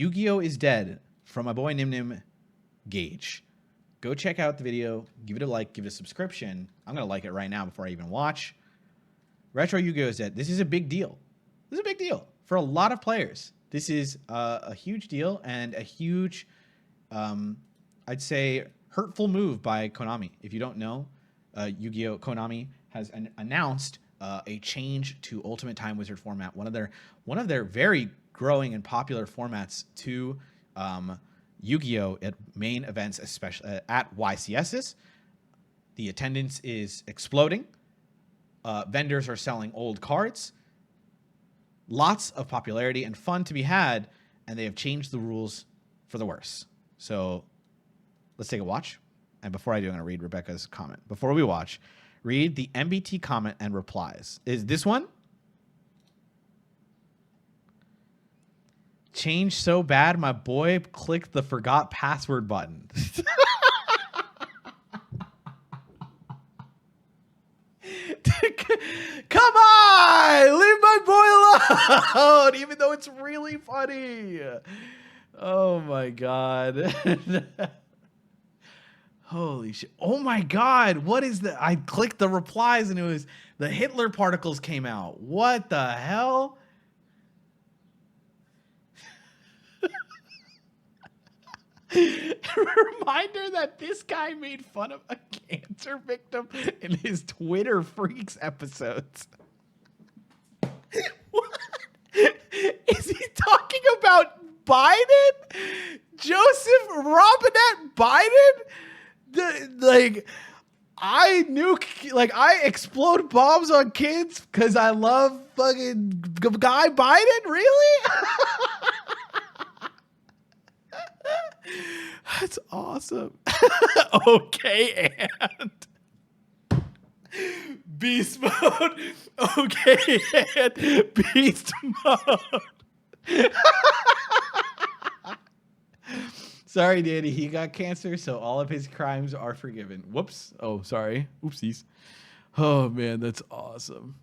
Yu-Gi-Oh is dead from my boy Nim Nim Gage. Go check out the video. Give it a like. Give it a subscription. I'm going to like it right now before I even watch. Retro Yu-Gi-Oh is dead. This is a big deal. This is a big deal for a lot of players. This is a huge deal and a huge, I'd say, hurtful move by Konami. If you don't know, Yu-Gi-Oh! Konami has announced a change to Ultimate Time Wizard format. One of their very growing and popular formats to Yu-Gi-Oh! At main events, especially at YCSs. The attendance is exploding. Vendors are selling old cards. Lots of popularity and fun to be had, and they have changed the rules for the worse. So let's take a watch. And before I do, I'm going to read Rebecca's comment. Before we watch, read the MBT comment and replies. Is this one? Change so bad, my boy clicked the forgot password button. Come on! Leave my boy alone! Even though it's really funny. Oh my god. Holy shit. Oh my god. What is that? I clicked the replies and it was the Hitler particles came out. What the hell? Reminder that this guy made fun of a cancer victim in his Twitter Freaks episodes. What? Is he talking about Biden? Joseph Robinette Biden? I explode bombs on kids because I love fucking guy Biden? Really? That's awesome. Okay, and beast mode. Okay, and beast mode. Sorry, Danny. He got cancer, so all of his crimes are forgiven. Whoops. Oh, sorry. Oopsies. Oh, man, that's awesome.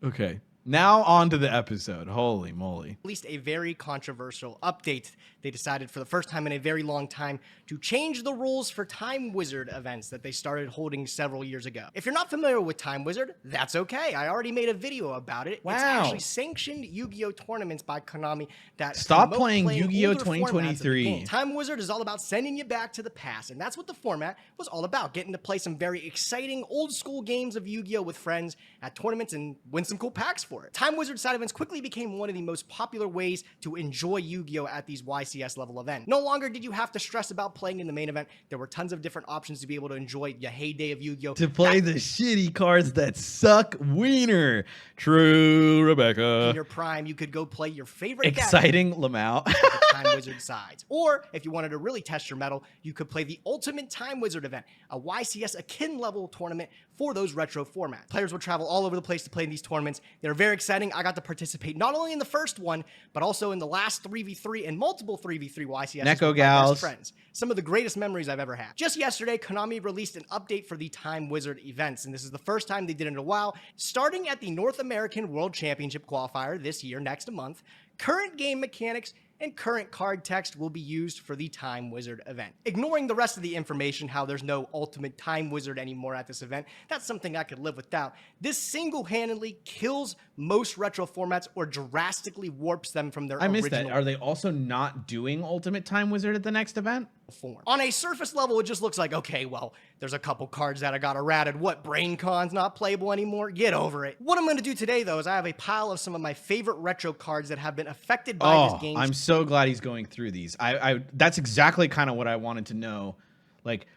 Okay. Now on to the episode. Holy moly. At least a very controversial update. They decided for the first time in a very long time to change the rules for Time Wizard events that they started holding several years ago. If you're not familiar with Time Wizard, that's okay. I already made a video about it. Wow. It's actually sanctioned Yu-Gi-Oh! Tournaments by Konami that stop playing Yu-Gi-Oh! 2023. Time Wizard is all about sending you back to the past, and that's what the format was all about. Getting to play some very exciting old school games of Yu-Gi-Oh! With friends at tournaments and win some cool packs for it. Time Wizard side events quickly became one of the most popular ways to enjoy Yu-Gi-Oh! At these YCS level events. No longer did you have to stress about playing in the main event. There were tons of different options to be able to enjoy your heyday of Yu-Gi-Oh! To play the shitty cards that suck wiener. True, Rebecca. In your prime, you could go play your favorite exciting Lamau. Time Wizard sides. Or if you wanted to really test your mettle, you could play the Ultimate Time Wizard event, a YCS akin level tournament for those retro formats. Players would travel all over the place to play in these tournaments. They're very exciting. I got to participate not only in the first one, but also in the last 3v3 and multiple 3v3 YCS Neko with my Gals. best friends. Some of the greatest memories I've ever had. Just yesterday, Konami released an update for the Time Wizard events, and this is the first time they did it in a while. Starting at the North American World Championship qualifier this year, next month, current game mechanics and current card text will be used for the Time Wizard event. Ignoring the rest of the information, how there's no Ultimate Time Wizard anymore at this event, that's something I could live without. This single-handedly kills most retro formats or drastically warps them from their original. I missed that. Are they also not doing Ultimate Time Wizard at the next event? Form. On a surface level, it just looks like, okay, well, there's a couple cards that I got errated. What, BrainCon's not playable anymore? Get over it. What I'm going to do today, though, is I have a pile of some of my favorite retro cards that have been affected by this game. I'm so glad he's going through these. That's exactly kind of what I wanted to know. Like,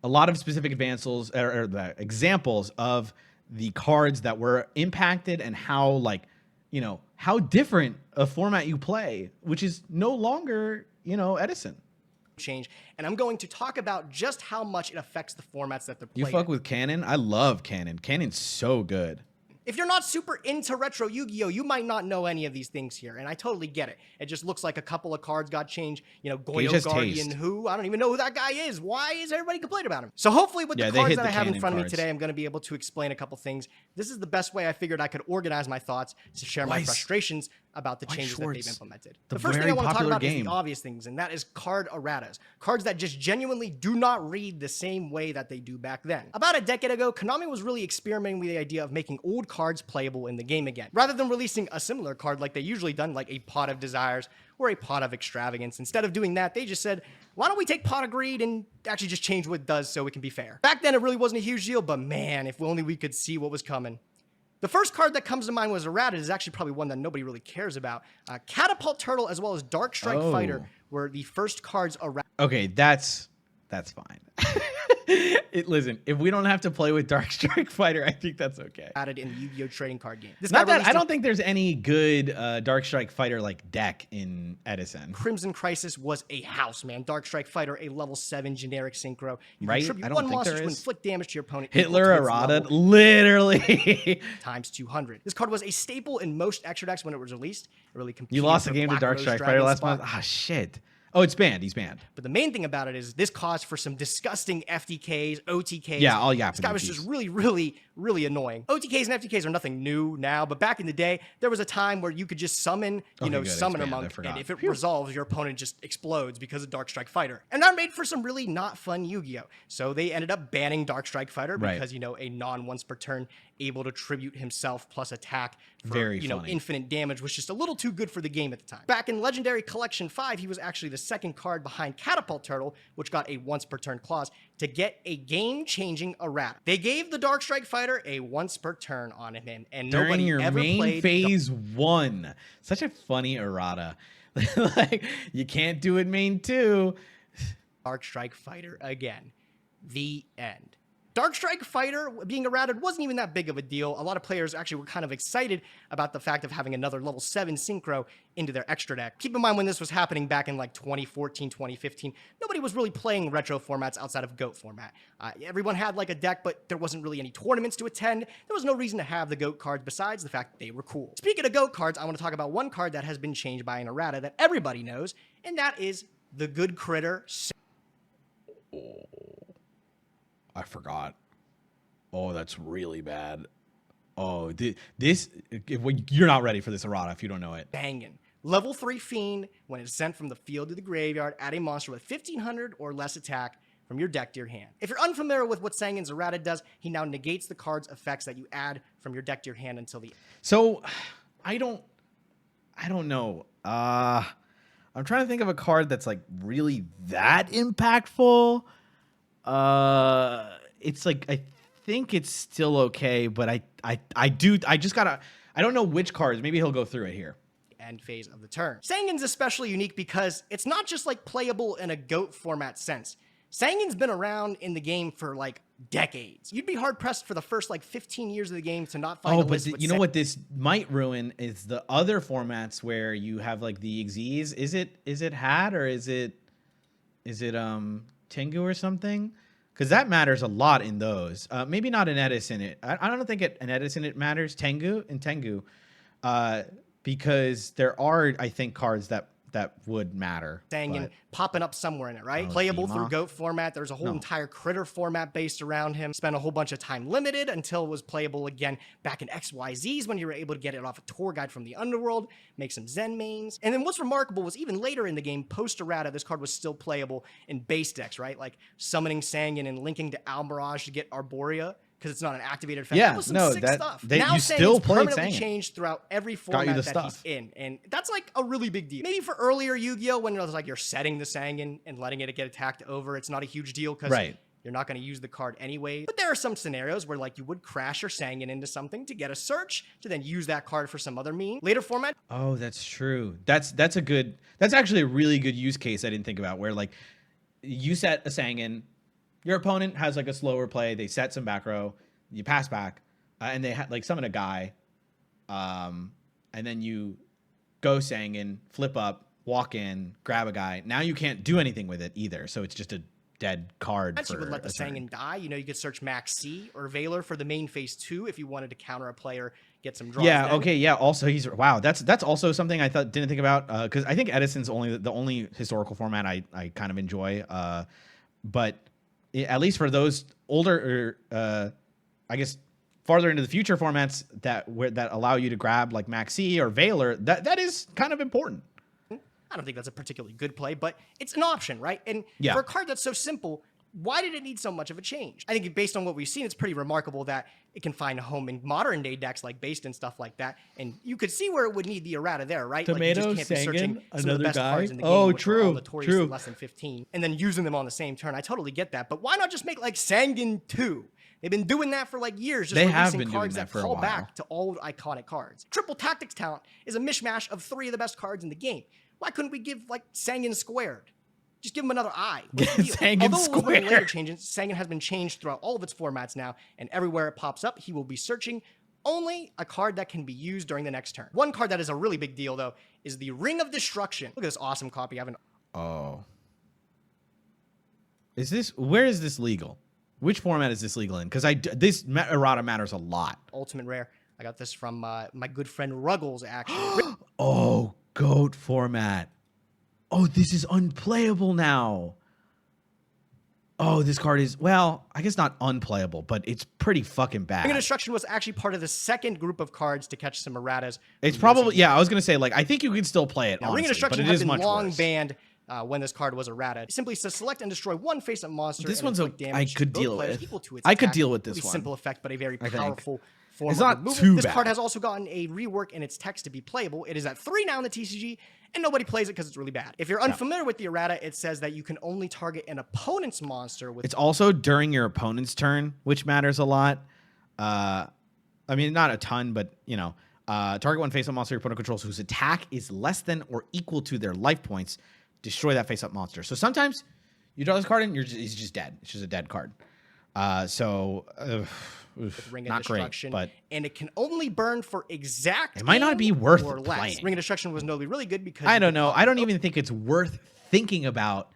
a lot of specific examples of the cards that were impacted and how, like, you know, how different a format you play, which is no longer, you know, Edison. Change, and I'm going to talk about just how much it affects the formats that they're playing. You fuck with Canon? I love Canon. Canon's so good. If you're not super into retro Yu-Gi-Oh, you might not know any of these things here, and I totally get it. It just looks like a couple of cards got changed. You know, Goyo Guardian, who? I don't even know who that guy is. Why is everybody complaining about him? So hopefully with the cards that I have in front of me today, I'm going to be able to explain a couple things. This is the best way I figured I could organize my thoughts to share my frustrations about the White changes that Schwartz, they've implemented. the The first thing I very want to talk popular about is game. the obvious things, and that is card erratas. Cards that just genuinely do not read the same way that they do back then. About a decade ago, Konami was really experimenting with the idea of making old cards playable in the game again. Rather than releasing a similar card like they usually done, like a Pot of Desires or a Pot of Extravagance, instead of doing that, they just said, why don't we take Pot of Greed and actually just change what it does so it can be fair? Back then, it really wasn't a huge deal, but man, if only we could see what was coming. The first card that comes to mind was Arata. Is actually probably one that nobody really cares about. Catapult Turtle as well as Dark Strike Fighter were the first cards Arata. Okay, that's fine. Listen, if we don't have to play with Dark Strike Fighter, I think that's okay. Added in the Yu-Gi-Oh trading card game. This Not that I don't think there's any good Dark Strike Fighter like deck in Edison. Crimson Crisis was a house, man. Dark Strike Fighter, a level 7 generic synchro. You Right? contribute I don't one think monster there to is. inflict damage to your opponent. Hitler equal to its Arata, level literally. times 200. This card was a staple in most extra decks when it was released. It really competed You lost for a game to Black Dark Rose Strike Dragon Fighter last spot. month. Ah, shit. Oh, it's banned. He's banned. But the main thing about it is this caused for some disgusting FTKs, OTKs. Yeah, all yapping This guy was these. just really annoying. OTKs and FTKs are nothing new now, but back in the day, there was a time where you could just summon, Okay, good, Summoner expand, I Monk, forgot. and if it resolves, your opponent just explodes because of Dark Strike Fighter. And that made for some really not fun Yu-Gi-Oh! So they ended up banning Dark Strike Fighter Right. because, a non-once per turn able to tribute himself plus attack for, Very funny. infinite damage was just a little too good for the game at the time. Back in Legendary Collection 5, he was actually the second card behind Catapult Turtle, which got a once per turn clause, to get a game-changing errata. They gave the Dark Strike Fighter a once per turn on him, and During nobody your ever main played phase 1. Such a funny errata. Like, you can't do it main 2. Dark Strike Fighter again. The end. Dark Strike Fighter being errated wasn't even that big of a deal. A lot of players actually were kind of excited about the fact of having another level 7 synchro into their extra deck. Keep in mind when this was happening back in like 2014, 2015, nobody was really playing retro formats outside of GOAT format. Everyone had like a deck, but there wasn't really any tournaments to attend. There was no reason to have the GOAT cards besides the fact that they were cool. Speaking of GOAT cards, I want to talk about one card that has been changed by an errata that everybody knows, and that is the Good Critter. I forgot. Oh, that's really bad. Oh, you're not ready for this errata if you don't know it. Bangin'. Level 3 Fiend, when it's sent from the field to the graveyard, add a monster with 1500 or less attack from your deck to your hand. If you're unfamiliar with what Sangin's errata does, he now negates the card's effects that you add from your deck to your hand until the end. So, I don't know. I'm trying to think of a card that's like really that impactful. It's like I think it's still okay, but I don't know which cards. Maybe he'll go through it here. End phase of the turn. Sangin's especially unique because it's not just like playable in a GOAT format sense. Sangin's been around in the game for like decades. You'd be hard pressed for the first like 15 years of the game to not find a list with you know what this might ruin is the other formats where you have like the Xyz. Is it Hat or is it Tengu or something? Because that matters a lot in those. Maybe not in Edison. I don't think in Edison it matters. Tengu, because there are, I think, cards that would matter. Sangin popping up somewhere in it, right? Oh, Playable Dima? through GOAT format. There's a whole entire critter format based around him. Spent a whole bunch of time limited until it was playable again back in XYZs when you were able to get it off a tour guide from the underworld, make some Zen mains. And then what's remarkable was even later in the game, post-errata, this card was still playable in base decks, right? Like summoning Sangin and linking to Almirage to get Arborea, because it's not an activated effect. Yeah, that was some no, sick stuff. you now still Sangin's played permanently Sangin. changed throughout every you format the that stuff. he's in, and that's like a really big deal. Maybe for earlier Yu-Gi-Oh, when it was like you're setting the Sangin and letting it get attacked over, it's not a huge deal because you're not going to use the card anyway. But there are some scenarios where like you would crash your Sangin into something to get a search to then use that card for some other mean. Later format. Oh, that's true. That's actually a really good use case I didn't think about, where like you set a Sangin, your opponent has like a slower play, they set some back row, you pass back, and they like summon a guy, and then you go Sangin, flip up, walk in, grab a guy. Now you can't do anything with it either, so it's just a dead card. You would let the Sangin die. You could search Max C or Valor for the main phase 2 if you wanted to counter a player, get some draws. Yeah, then. okay, yeah. Also, that's also something I didn't think about, because I think Edison's the only historical format I kind of enjoy. But at least for those older, I guess farther into the future formats that allow you to grab like Maxi or Valor, that is kind of important. I don't think that's a particularly good play, but it's an option, right? And Yeah. for a card that's so simple, why did it need so much of a change? I think based on what we've seen, it's pretty remarkable that it can find a home in modern day decks like Based and stuff like that. And you could see where it would need the errata there, right? Tomato, like you just can't be searching Sangan, some of the best another cards guy? in the game, Oh, which are all true, notoriously true. less than 15, and then using them on the same turn. I totally get that, but why not just make like Sangan 2? They've been doing that for like years, just They have releasing been doing cards that that for a call while. back to old iconic cards. Triple Tactics Talent is a mishmash of 3 of the best cards in the game. Why couldn't we give like Sangan Squared? Just give him another eye. What's the deal? Sangan Although it was one of the later Squared. changes, Sangan has been changed throughout all of its formats now, and everywhere it pops up, he will be searching only a card that can be used during the next turn. One card that is a really big deal, though, is the Ring of Destruction. Look at this awesome copy. I have an Oh. Where is this legal? Which format is this legal in? Because errata matters a lot. ultimate rare. I got this from my good friend Ruggles, actually. Oh, GOAT format. Oh, this is unplayable now. Oh, this card is, well, I guess not unplayable, but it's pretty fucking bad. Ring of Destruction was actually part of the second group of cards to catch some erratas. It's probably, yeah, I was going to say, like, I think you can still play it, Now, honestly, Ring of Destruction but it has is been much long worse. banned when this card was errata. It simply says select and destroy one face-up monster. This and one's inflict I damage could to both deal players with. equal to its I could attack. deal with Really this one. simple effect, but a very think. powerful form It's of not removal. too This bad. card has also gotten a rework in its text to be playable. It is at 3 now in the TCG, and nobody plays it because it's really bad. If you're unfamiliar with the errata, it says that you can only target an opponent's monster with. It's also during your opponent's turn, which matters a lot. I mean, not a ton, but, you know, target one face-up monster your opponent controls whose attack is less than or equal to their life points. Destroy that face-up monster. So sometimes you draw this card and he's just dead. It's just a dead card. Ring of not great, Destruction, but and it can only burn for exact. It might not be game worth or less. playing. Ring of Destruction was notably really good because I you don't could know. pop I don't even think it's worth thinking about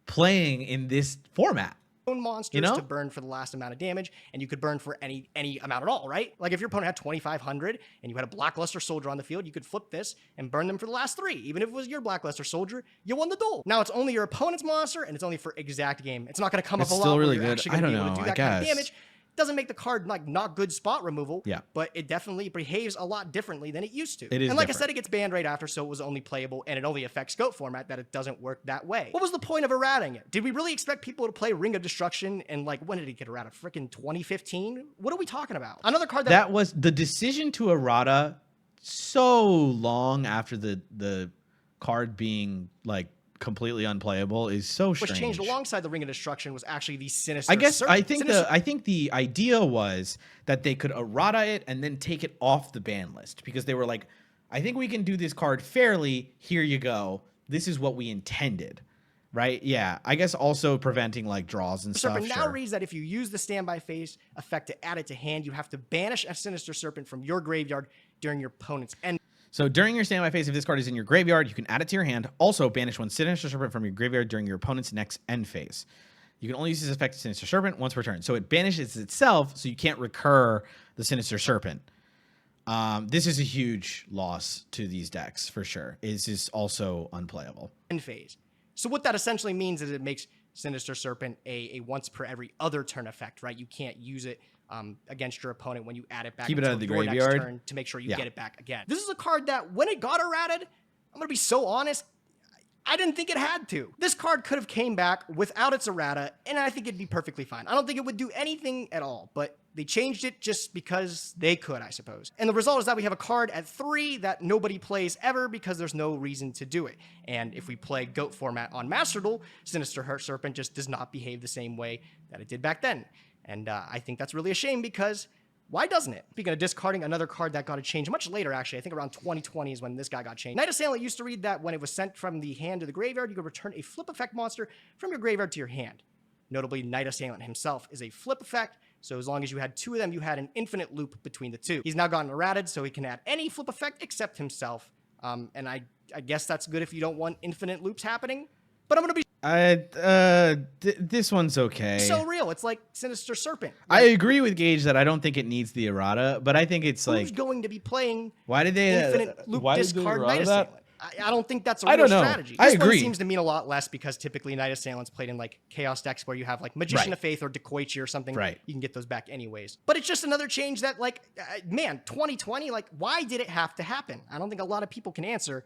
playing in this format. own monsters You know? to burn for the last amount of damage, and you could burn for any amount at all, right? Like if your opponent had 2,500 and you had a Blackluster Soldier on the field, you could flip this and burn them for the last 3. Even if it was your Blackluster Soldier, you won the duel. Now it's only your opponent's monster, and it's only for exact game. It's not going to come It's up a still lot. really where you're good. actually I gonna don't be able know, to do I that kind of guess. damage. Doesn't make the card like not good spot removal, Yeah. but it definitely behaves a lot differently than it used to. It is and like I different. said, it gets banned right after, so it was only playable, and it only affects GOAT format that it doesn't work that way. What was the point of errating it? Did we really expect people to play Ring of Destruction and like when did it get errata? Freaking 2015? What are we talking about? Another card That was the decision to errata so long after the card being like completely unplayable is so was strange. changed alongside the Ring of Destruction was actually the Sinister I guess Serpent. I think the idea was that they could errata it and then take it off the ban list because they were like, I think we can do this card fairly. Here you go. This is what we intended. Right? Yeah. I guess also preventing like draws and stuff. Serpent now Sure. reads that if you use the standby phase effect to add it to hand, you have to banish a Sinister Serpent from your graveyard during your opponent's end. So during your standby phase, if this card is in your graveyard, you can add it to your hand. Also, banish one Sinister Serpent from your graveyard during your opponent's next end phase. You can only use this effect Sinister Serpent once per turn. So it banishes itself, so you can't recur the Sinister Serpent. This is a huge loss to these decks, for sure. It's just also unplayable. End phase. So what that essentially means is it makes Sinister Serpent a once per every other turn effect, right? You can't use it against your opponent when you add it back Keep it out until of the your next graveyard. turn to make sure you Yeah. get it back again. This is a card that when it got errated, I'm going to be so honest, I didn't think it had to. This card could have came back without its errata, and I think it'd be perfectly fine. I don't think it would do anything at all, but they changed it just because they could, I suppose. And the result is that we have a card at 3 that nobody plays ever because there's no reason to do it. And if we play GOAT format on Master Duel, Sinister Serpent just does not behave the same way that it did back then. And I think that's really a shame because why doesn't it? Speaking of discarding, another card that got a change much later, actually. I think around 2020 is when this guy got changed. Knight Assailant used to read that when it was sent from the hand to the graveyard, you could return a flip effect monster from your graveyard to your hand. Notably, Knight Assailant himself is a flip effect, so as long as you had 2 of them, you had an infinite loop between the 2. He's now gotten errated, so he can add any flip effect except himself. And I guess that's good if you don't want infinite loops happening. But I'm going to be This one's okay. so real. It's like Sinister Serpent. I agree with Gage that I don't think it needs the errata, but I think it's Who's like, going to be playing why did they infinite loop why did they discard errata Knight that? Assailant? I don't think that's a I real don't know. strategy. I This one agree. seems to mean a lot less because typically Night Assailant's played in like Chaos decks where you have like Magician Right. of Faith or Decoichi or something. Right. You can get those back anyways. But it's just another change that like, man, 2020, like why did it have to happen? I don't think a lot of people can answer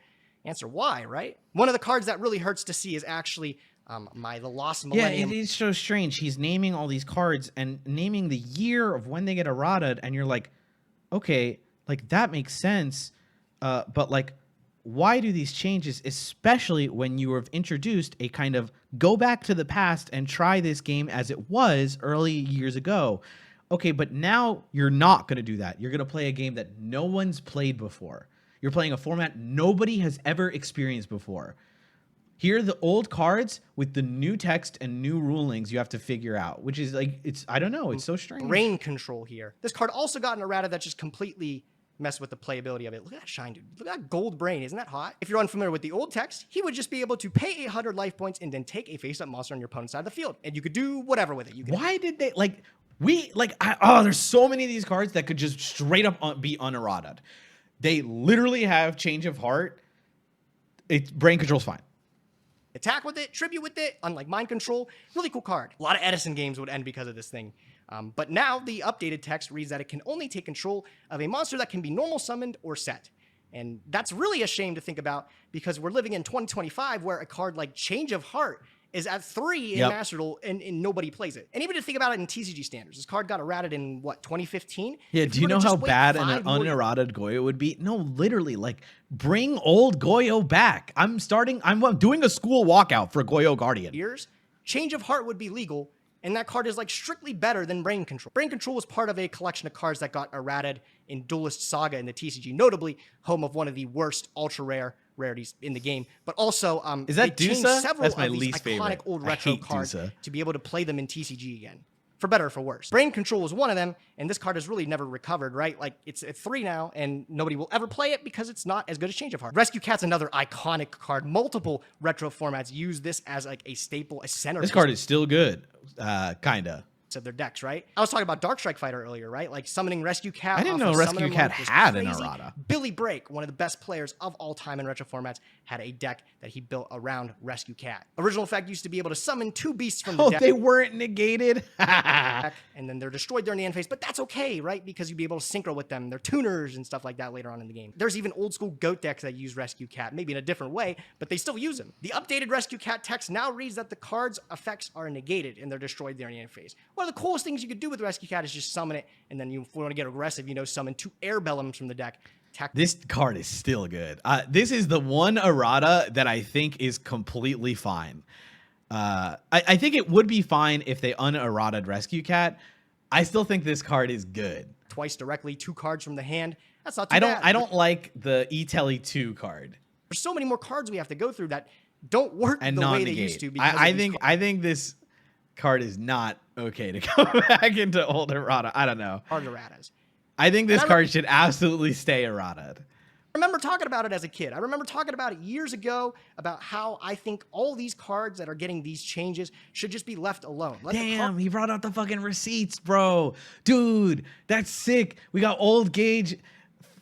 why, right? One of the cards that really hurts to see is actually the Lost Millennium. Yeah, it is so strange. He's naming all these cards and naming the year of when they get errataed, and you're like, okay, like that makes sense, but like, why do these changes, especially when you have introduced a kind of go back to the past and try this game as it was early years ago? Okay, but now you're not going to do that. You're going to play a game that no one's played before. You're playing a format nobody has ever experienced before. Here are the old cards with the new text and new rulings you have to figure out, which is like, I don't know, it's so strange. Brain control here. This card also got an errata that just completely messed with the playability of it. Look at that shine, dude. Look at that gold brain. Isn't that hot? If you're unfamiliar with the old text, he would just be able to pay 800 life points and then take a face-up monster on your opponent's side of the field. And you could do whatever with it. You could Why did they, like, there's so many of these cards that could just straight up be unerrated. They literally have change of heart. Brain control's fine. attack with it, tribute with it, unlike mind control. Really cool card. A lot of Edison games would end because of this thing. But now the updated text reads that it can only take control of a monster that can be normal summoned or set. And that's really a shame to think about because we're living in 2025 where a card like Change of Heart is at 3 in Master Duel and nobody plays it. And even to think about it in TCG standards, this card got errated in what, 2015? Yeah, do you know how bad an unerrated Goyo would be? No, literally, like, bring old Goyo back. I'm doing a school walkout for Goyo Guardian. Years, Change of Heart would be legal, and that card is like strictly better than Brain Control. Brain Control was part of a collection of cards that got errated in Duelist Saga in the TCG, notably home of one of the worst ultra rare rarities in the game, but also is that Dusa? Several That's my of these least iconic favorite. old retro cards Dusa. to be able to play them in TCG again. For better or for worse. Brain Control was one of them, and this card has really never recovered, right? Like, it's at 3 now, and nobody will ever play it because it's not as good as Change of Heart. Rescue Cat's another iconic card. Multiple retro formats use this as like a staple, a center. This card is still good, kinda. Of their decks, right? I was talking about Dark Strike Fighter earlier, right? Like summoning Rescue Cat. I didn't know Rescue Cat had an errata. Billy Break, one of the best players of all time in retro formats, had a deck that he built around Rescue Cat. Original Effect used to be able to summon 2 beasts from the deck. They weren't negated. And then they're destroyed during the end phase, but that's okay, right? Because you'd be able to synchro with them. They're tuners and stuff like that later on in the game. There's even old school GOAT decks that use Rescue Cat, maybe in a different way, but they still use them. The updated Rescue Cat text now reads that the card's effects are negated and they're destroyed during the end phase. One of the coolest things you could do with Rescue Cat is just summon it, and then if you want to get aggressive, summon 2 air bellums from the deck. This card is still good. This is the one errata that I think is completely fine. I think it would be fine if they unerrated Rescue Cat. I still think this card is good. Twice directly, 2 cards from the hand. That's not too bad. I don't like the E-Telly 2 card. There's so many more cards we have to go through that don't work and the way they used to. I think this card is not okay to go back into old errata. I don't know. Hard erratas. I think this card should absolutely stay errated. I remember talking about it as a kid. I remember talking about it years ago about how I think all these cards that are getting these changes should just be left alone. Damn, he brought out the fucking receipts, bro. Dude, that's sick. We got old Gage.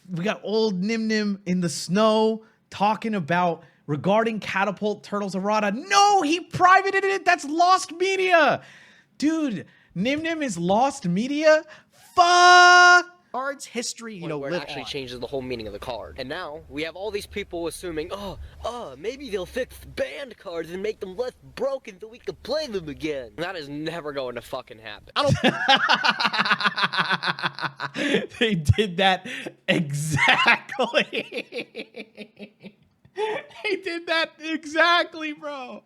We got old Nim Nim in the snow talking about regarding Catapult Turtles errata. No, he privated it. That's lost media. Dude, Nim Nim is lost media? Fuck! Cards history, where it actually changes the whole meaning of the card. And now we have all these people assuming, maybe they'll fix banned cards and make them less broken so we can play them again. That is never going to fucking happen. They did that exactly. They did that exactly, bro.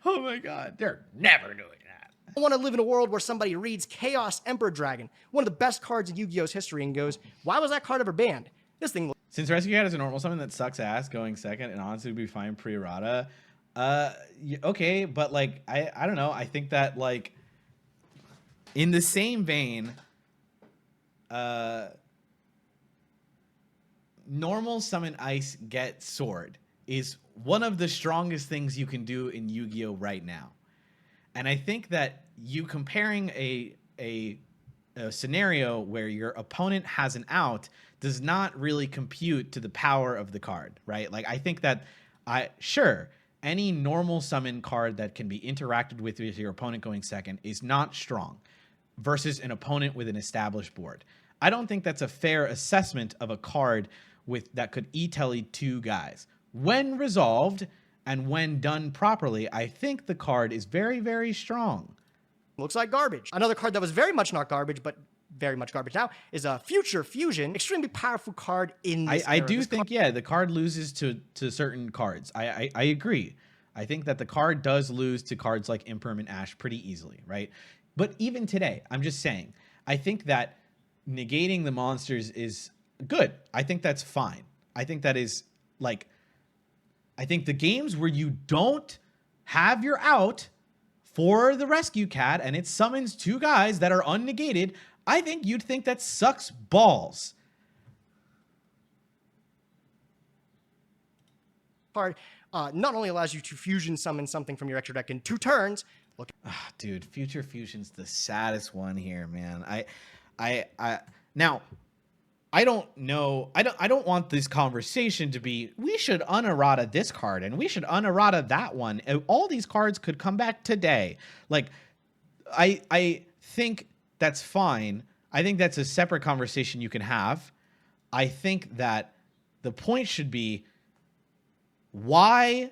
Oh my god, they're never doing that. I want to live in a world where somebody reads Chaos Emperor Dragon, one of the best cards in Yu-Gi-Oh's history, and goes, why was that card ever banned? This thing. Since Rescue Cat is a normal summon that sucks ass going second and honestly would be fine pre-errata, okay, but like, I don't know. I think that like, in the same vein, normal summon ice get sword is one of the strongest things you can do in Yu-Gi-Oh right now. And I think that you comparing a scenario where your opponent has an out does not really compute to the power of the card, right? Like, I think that sure, any normal summon card that can be interacted with your opponent going second is not strong versus an opponent with an established board. I don't think that's a fair assessment of a card that could e-telly 2 guys. When resolved and when done properly, I think the card is very, very strong. Looks like garbage. Another card that was very much not garbage, but very much garbage now, is a Future Fusion. Extremely powerful card in this I era. do think, yeah, the card loses to certain cards. I agree. I think that the card does lose to cards like Impermanent Ash pretty easily, right? But even today, I'm just saying, I think that negating the monsters is good. I think that's fine. I think that is, like, I think the games where you don't have your out for the rescue cat and it summons 2 guys that are unnegated, I think you'd think that sucks balls. Card not only allows you to fusion summon something from your extra deck in 2 turns. Look, Dude, Future Fusion's the saddest one here, man. Now, I don't know. I don't want this conversation to be, we should unerrata this card and we should unerrata that one. All these cards could come back today. Like, I think that's fine. I think that's a separate conversation you can have. I think that the point should be, why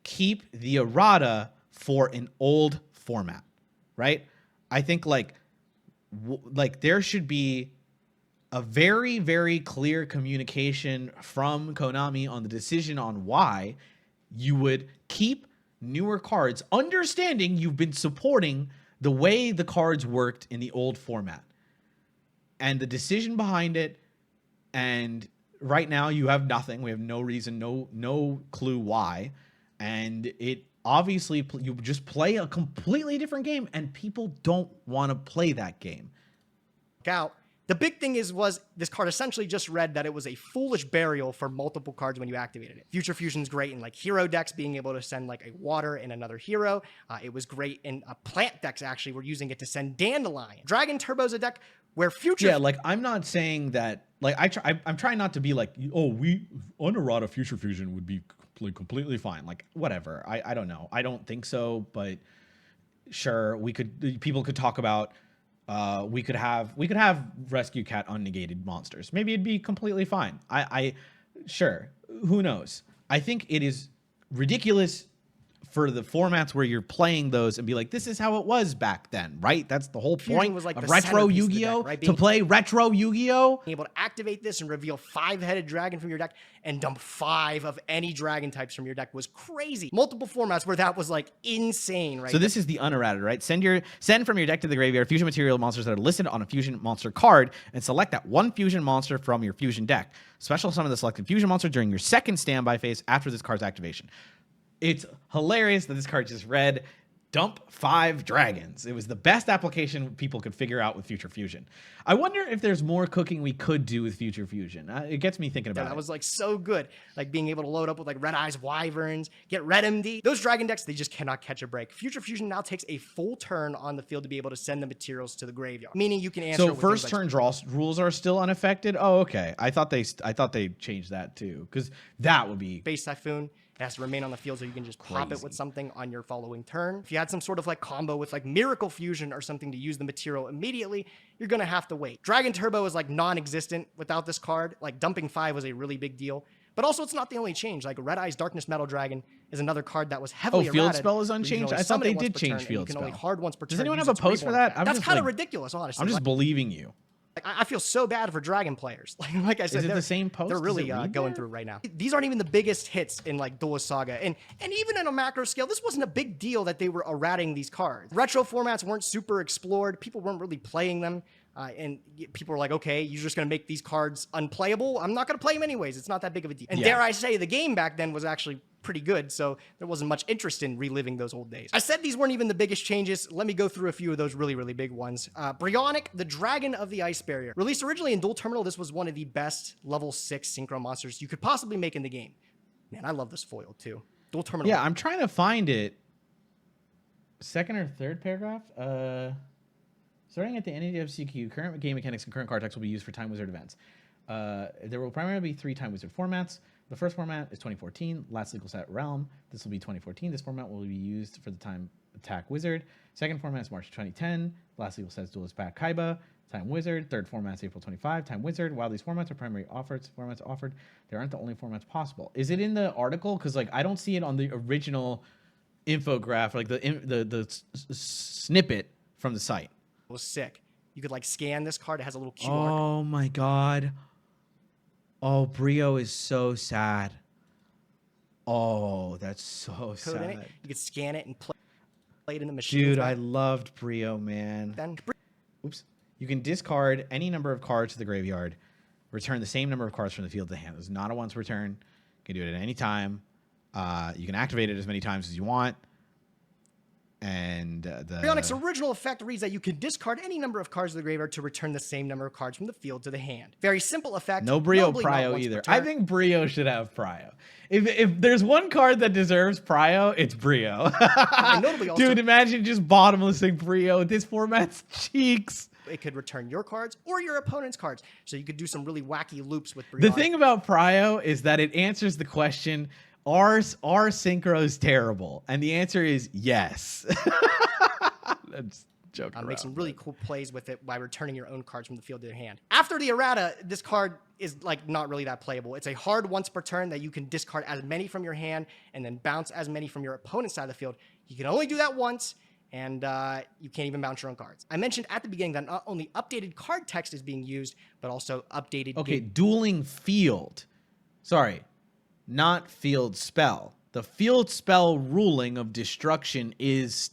keep the errata for an old format, right? I think like there should be a very, very clear communication from Konami on the decision on why you would keep newer cards, understanding you've been supporting the way the cards worked in the old format and the decision behind it. And right now you have nothing. We have no reason, no clue why. And it obviously, you just play a completely different game and people don't want to play that game. out. The big thing was this card essentially just read that it was a foolish burial for multiple cards when you activated it. Future Fusion's great in like hero decks, being able to send like a water and another hero. It was great in plant decks, actually. We're using it to send Dandelion. Dragon Turbo's a deck where Future... Yeah, like, I'm not saying that... Like, I'm trying not to be like, oh, we... Unerrata Future Fusion would be completely fine. Like, whatever. I don't know. I don't think so, but sure, people could talk about... we could have Rescue Cat unnegated monsters. Maybe it'd be completely fine. Sure. Who knows? I think it is ridiculous for the formats where you're playing those and be like, this is how it was back then, right? That's the whole point was like of the retro centerpiece of the Yu-Gi-Oh! deck, right? To play retro Yu-Gi-Oh! Being able to activate this and reveal 5-headed dragon from your deck and dump 5 of any dragon types from your deck was crazy. Multiple formats where that was like insane, right? So this is the unerrata, right? Send from your deck to the graveyard fusion material monsters that are listed on a fusion monster card and select that one fusion monster from your fusion deck. Special summon the selected fusion monster during your second standby phase after this card's activation. It's hilarious that this card just read, dump 5 dragons. It was the best application people could figure out with Future Fusion. I wonder if there's more cooking we could do with Future Fusion. It gets me thinking about it. That was like so good. Like being able to load up with like Red Eyes Wyverns, get Red MD. Those dragon decks, they just cannot catch a break. Future Fusion now takes a full turn on the field to be able to send the materials to the graveyard, meaning you can answer. So first turn draw rules are still unaffected? Oh, okay. I thought they changed that too, because that would be Base Typhoon. It has to remain on the field so you can just pop it with something on your following turn. If you had some sort of like combo with like Miracle Fusion or something to use the material immediately, you're going to have to wait. Dragon Turbo is like non-existent without this card. Like dumping 5 was a really big deal. But also it's not the only change. Like Red Eyes Darkness Metal Dragon is another card that was heavily errated. Field Spell is unchanged? I thought they did change Field Spell. You can only hard once per turn. Does anyone have a post for that? That's kind of ridiculous, honestly. I'm just believing you. I feel so bad for Dragon players. Like I said, is it the same post? They're really going through right now. These aren't even the biggest hits in like Duelist Saga, and even in a macro scale, this wasn't a big deal that they were errating these cards. Retro formats weren't super explored. People weren't really playing them, and people were like, okay, you're just gonna make these cards unplayable. I'm not gonna play them anyways. It's not that big of a deal. And dare I say, the game back then was actually pretty good, so there wasn't much interest in reliving those old days. I said these weren't even the biggest changes. Let me go through a few of those really, really big ones. Bryonic, the Dragon of the Ice Barrier. Released originally in Dual Terminal, this was one of the best level 6 synchro monsters you could possibly make in the game. Man, I love this foil too. Dual Terminal. Yeah, I'm trying to find it. Second or third paragraph? Starting at the end of the FCQ, current game mechanics and current card text will be used for Time Wizard events. There will primarily be 3 Time Wizard formats. The first format is 2014, last legal set Realm. This will be 2014. This format will be used for the Time Attack Wizard. Second format is March 2010. Last legal set is Duelist Pack Kaiba, Time Wizard. Third format is April 25, Time Wizard. While these formats are primary formats offered, they aren't the only formats possible. Is it in the article? Because like I don't see it on the original infograph, like the snippet from the site. It was sick. You could like scan this card. It has a little QR. Oh my god. Oh, Brio is so sad. Oh, that's so code in it. sad. You could scan it and play it in the machine. Dude, I loved Brio, man. Then Oops. You can discard any number of cards to the graveyard. Return the same number of cards from the field to the hand. It's not a once return. You can do it at any time. You can activate it as many times as you want. And Brionix's original effect reads that you can discard any number of cards to the graveyard to return the same number of cards from the field to the hand. Very simple effect. No Brio notably not Prio once either. per turn. I think Brio should have Prio. If there's one card that deserves Prio, it's Brio. And notably also, Dude, imagine just bottomlessing Brio. This format's cheeks. it could return your cards or your opponent's cards. So you could do some really wacky loops with Brionix. The thing about Prio is that it answers the question, are synchros terrible? And the answer is yes. That's joking Make around, some really cool plays with it by returning your own cards from the field to your hand. After the errata, this card is like not really that playable. It's a hard once per turn that you can discard as many from your hand and then bounce as many from your opponent's side of the field. You can only do that once, and you can't even bounce your own cards. I mentioned at the beginning that not only updated card text is being used, but also updated... Okay, dueling field. Sorry, not field spell. The field spell ruling of destruction is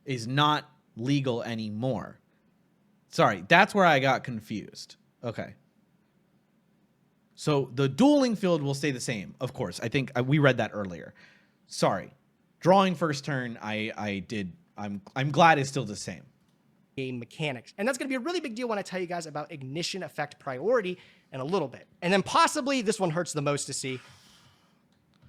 not legal anymore. Sorry, that's where I got confused. Okay. So the dueling field will stay the same, of course. I think we read that earlier. Sorry. Drawing first turn, I'm glad it's still the same. Game mechanics. And that's going to be a really big deal when I tell you guys about ignition effect priority in a little bit. And then possibly this one hurts the most to see.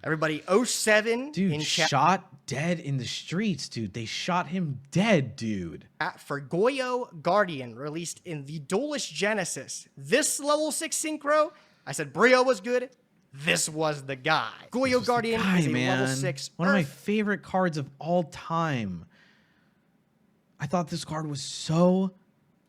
Everybody, 07 dude, in chat. Shot dead in the streets, dude. They shot him dead, dude. For Goyo Guardian, released in the Duelist Genesis. This level 6 synchro, I said Brio was good. This was the guy. Goyo Guardian is a level 6 One of my Earth. favorite cards of all time. I thought this card was so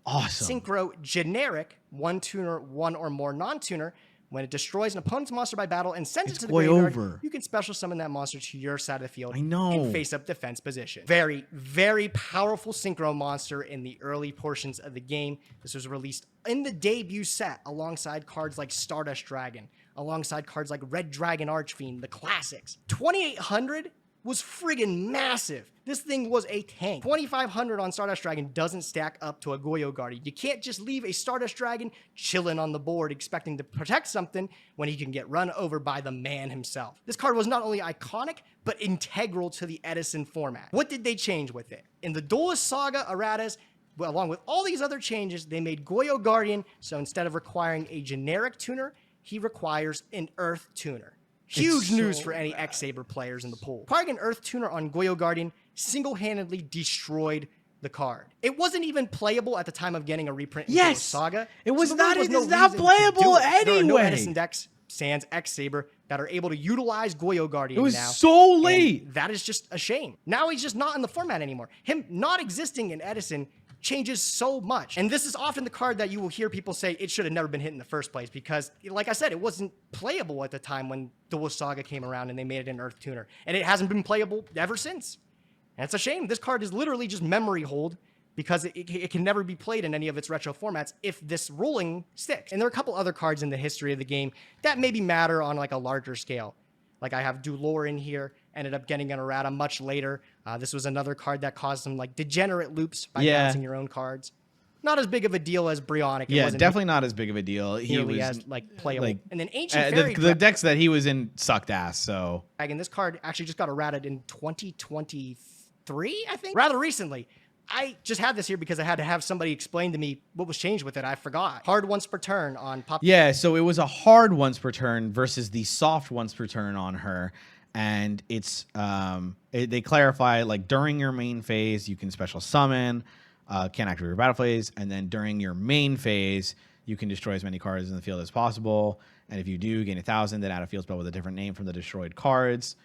awesome. Synchro generic, 1 tuner, 1 or more non-tuner. When it destroys an opponent's monster by battle and sends it to the graveyard, you can special summon that monster to your side of the field in face-up defense position. Very, very powerful synchro monster in the early portions of the game. This was released in the debut set alongside cards like Stardust Dragon, alongside cards like Red Dragon Archfiend, the classics. 2800 was friggin' massive. This thing was a tank. 2500 on Stardust Dragon doesn't stack up to a Goyo Guardian. You can't just leave a Stardust Dragon chilling on the board expecting to protect something when he can get run over by the man himself. This card was not only iconic, but integral to the Edison format. What did they change with it? In the Duelist Saga Aratas, along with all these other changes, they made Goyo Guardian, so instead of requiring a generic tuner, he requires an Earth tuner. Huge news for any X-Saber players in the pool. Acquiring an Earth tuner on Goyo Guardian single-handedly destroyed the card. It wasn't even playable at the time of getting a reprint in Duelist Saga. It was so not, it was not playable anyway. There are no Edison decks, sans X-Saber, that are able to utilize Goyo Guardian now. It was so late. That is just a shame. Now he's just not in the format anymore. Him not existing in Edison changes so much. And this is often the card that you will hear people say it should have never been hit in the first place because, like I said, it wasn't playable at the time when Duelist Saga came around and they made it an Earth tuner. And it hasn't been playable ever since. And it's a shame. This card is literally just memory hold because it can never be played in any of its retro formats if this ruling sticks. And there are a couple other cards in the history of the game that maybe matter on like a larger scale. Like I have Dulor in here, ended up getting an errata much later. This was another card that caused some like degenerate loops by bouncing your own cards. Not as big of a deal as Brionic. Yeah, definitely not as big of a deal. He was as like playable. And then Ancient Fairy the decks that he was in sucked ass. So and this card actually just got errated in 2023, I think, rather recently. I just had this here because I had to have somebody explain to me what was changed with it. I forgot. Hard once per turn on Pop. Yeah, so it was a hard once per turn versus the soft once per turn on her. And it's they clarify like during your main phase you can special summon, can't activate your battle phase, and then during your main phase you can destroy as many cards in the field as possible. And if you do, gain 1,000, then add a field spell with a different name from the destroyed cards.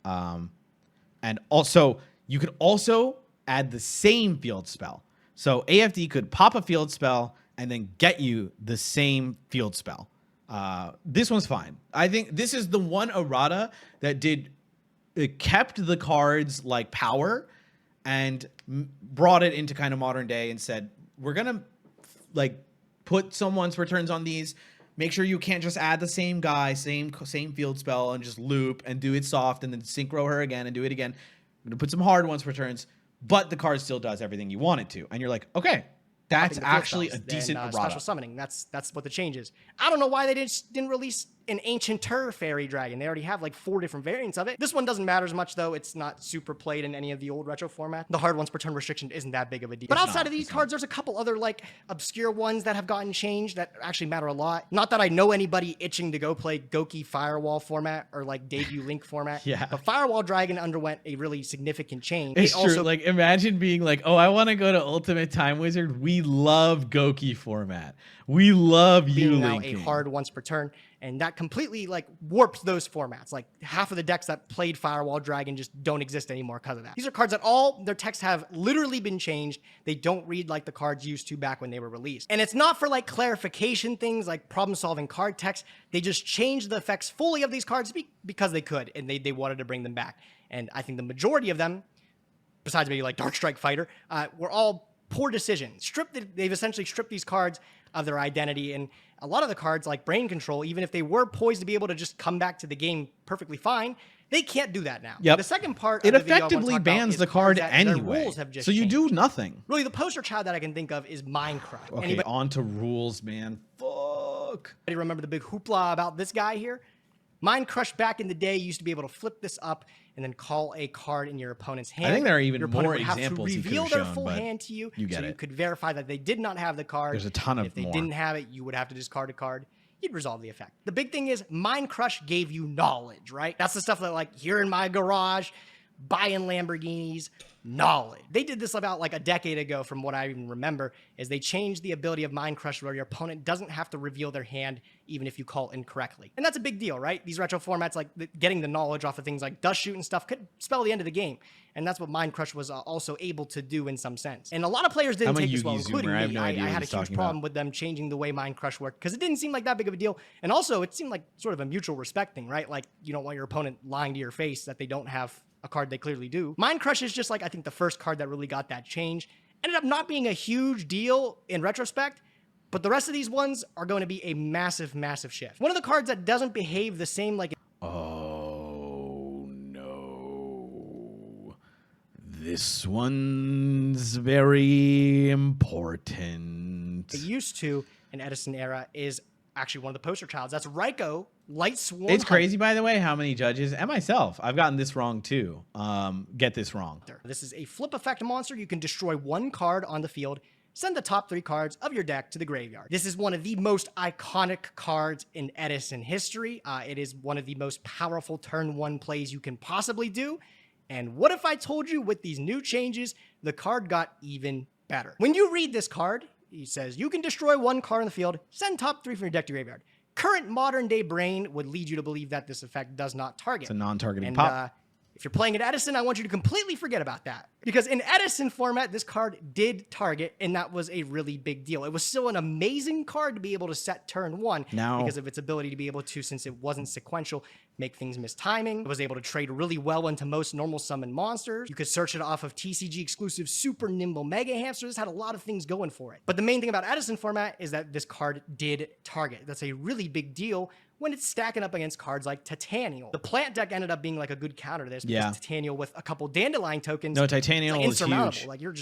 And also, you could also add the same field spell. So AFD could pop a field spell and then get you the same field spell. This one's fine. I think this is the one errata that it kept the cards like power and brought it into kind of modern day and said, we're going to like put some once returns on these. Make sure you can't just add the same guy, same field spell and just loop and do it soft and then synchro her again and do it again. We're going to put some hard once returns, but the card still does everything you want it to. And you're like, okay, that's actually a decent errata. Special summoning. That's what the change is. I don't know why they didn't release an Ancient Tur Fairy Dragon. They already have like 4 different variants of it. This one doesn't matter as much though. It's not super played in any of the old retro format. The hard once per turn restriction isn't that big of a deal. But outside of these cards, there's a couple other like obscure ones that have gotten changed that actually matter a lot. Not that I know anybody itching to go play Goki Firewall format or like debut Link format. Yeah. But Firewall Dragon underwent a really significant change. It's true. Like imagine being like, oh, I want to go to Ultimate Time Wizard. We love Goki format. We love you linking. A hard once per turn. And that completely like warps those formats. Like half of the decks that played Firewall Dragon just don't exist anymore because of that. These are cards that all their texts have literally been changed. They don't read like the cards used to back when they were released. And it's not for like clarification things like problem solving card text. They just changed the effects fully of these cards because they could and they wanted to bring them back. And I think the majority of them, besides maybe like Dark Strike Fighter, were all poor decisions. They've essentially stripped these cards of their identity, and a lot of the cards like Brain Control, even if they were poised to be able to just come back to the game perfectly fine, they can't do that now. Yep. The second part it of the effectively bans the card anyway, rules have just so you changed. do nothing. Really, the poster child that I can think of is Mind Crush. Okay, on to rules, man. Fuck. Anybody remember the big hoopla about this guy here? Mind Crush back in the day used to be able to flip this up and then call a card in your opponent's hand. I think there are even your more would examples have to reveal you could their have full shown, hand to you, you get so you it. could verify that they did not have the card. There's a ton of If they more. didn't have it, you would have to discard a card. You'd resolve the effect. The big thing is Mind Crush gave you knowledge, right? That's the stuff that like here in my garage, buying Lamborghinis, knowledge. They did this about like a decade ago from what I even remember, is they changed the ability of Mind Crush where your opponent doesn't have to reveal their hand even if you call incorrectly. And that's a big deal, right? These retro formats, like getting the knowledge off of things like Dust Shoot and stuff could spell the end of the game. And that's what Mind Crush was also able to do in some sense. And a lot of players didn't take this well, including me. I have no idea I what had a he's huge talking problem about. with them changing the way Mind Crush worked because it didn't seem like that big of a deal. And also it seemed like sort of a mutual respect thing, right? Like you don't want your opponent lying to your face that they don't have a card they clearly do. Mind Crush is just like, I think the first card that really got that change. Ended up not being a huge deal in retrospect, but the rest of these ones are going to be a massive, massive shift. One of the cards that doesn't behave the same like... Oh, no. This one's very important. it used to in Edison era is actually one of the poster childs. That's Raikou, Light Swarm. It's crazy, by the way, how many judges, and myself, I've gotten this wrong too. Get this wrong. This is a flip effect monster. You can destroy one card on the field, send the top 3 cards of your deck to the graveyard. This is one of the most iconic cards in Edison history. It is one of the most powerful turn 1 plays you can possibly do. And what if I told you with these new changes, the card got even better? When you read this card, he says, you can destroy one card on the field, send top 3 from your deck to graveyard. Current modern day brain would lead you to believe that this effect does not target. It's a non-targeting and, pop. If you're playing at Edison, I want you to completely forget about that. Because in Edison format, this card did target, and that was a really big deal. It was still an amazing card to be able to set turn 1 because of its ability to be able to, since it wasn't sequential, make things miss timing. It was able to trade really well into most normal summon monsters. You could search it off of TCG exclusive Super Nimble Mega Hamster. This had a lot of things going for it. But the main thing about Edison format is that this card did target. That's a really big deal when it's stacking up against cards like Titanial. The plant deck ended up being like a good counter to this because Titanial with a couple Dandelion tokens. No, Titanial like is insurmountable. huge. Like you're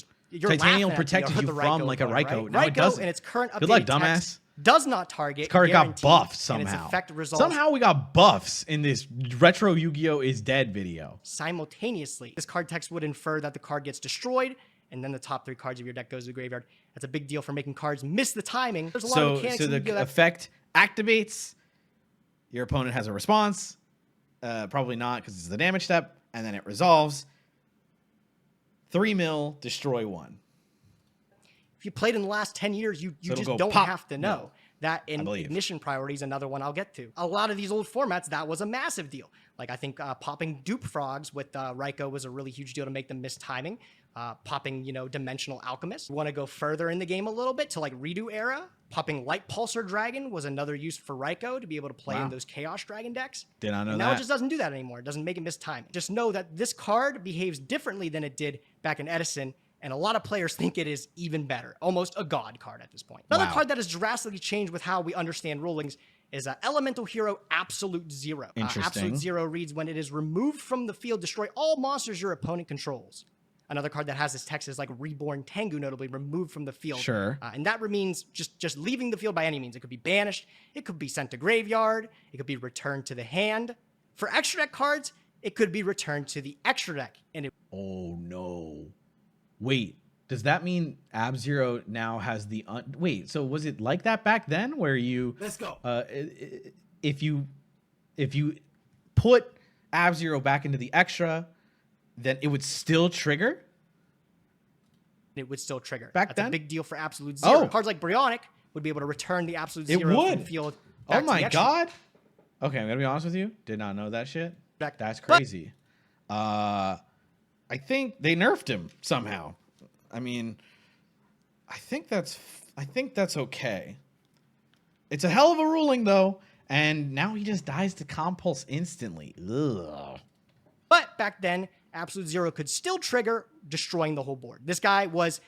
Titanial laughing protected at you the from like a card, Raikou. right? Now it doesn't. In its current Good luck, updated dumbass. text does not target. This card got guaranteed, buffed and its somehow. effect results Somehow we got buffs in this retro Yu-Gi-Oh! Is dead video. simultaneously. This card text would infer that the card gets destroyed, and then the top 3 cards of your deck goes to the graveyard. That's a big deal for making cards miss the timing. There's a lot of mechanics. So the effect activates. Your opponent has a response. Probably not because it's the damage step, and then it resolves. 3 mil, destroy 1. If you played in the last 10 years, you So just go don't pop, have to know. That I in believe. Ignition Priority is another one I'll get to. A lot of these old formats, that was a massive deal. Like I think popping dupe frogs with Raikou was a really huge deal to make them miss timing. Popping, Dimensional Alchemist. You want to go further in the game a little bit to like Redo era. Popping Light Pulsar Dragon was another use for Raikou to be able to play in those Chaos Dragon decks. Did not know and that. now it just doesn't do that anymore. It doesn't make it miss timing. Just know that this card behaves differently than it did back in Edison, and a lot of players think it is even better. Almost a god card at this point. Another card that has drastically changed with how we understand rulings is Elemental Hero Absolute Zero. Interesting. Absolute Zero reads, when it is removed from the field, destroy all monsters your opponent controls. Another card that has this text is like Reborn Tengu, notably removed from the field. Sure. And that means just leaving the field by any means. It could be banished. It could be sent to graveyard. It could be returned to the hand. For extra deck cards, it could be returned to the extra deck. Oh, no. Wait, does that mean Ab-Zero now has the... Wait, so was it like that back then where you... Let's go. If you put Ab-Zero back into the extra, then it would still trigger? It would still trigger. Back then? That's a big deal for Absolute Zero. Oh. Cards like Bryonic would be able to return the Absolute Zero from the field. Oh my god. Okay, I'm gonna be honest with you. Did not know that shit. That's crazy. I think they nerfed him somehow. I mean, I think that's okay. It's a hell of a ruling though, and now he just dies to Compulse instantly. Ugh. But back then, Absolute Zero could still trigger, destroying the whole board. This guy was,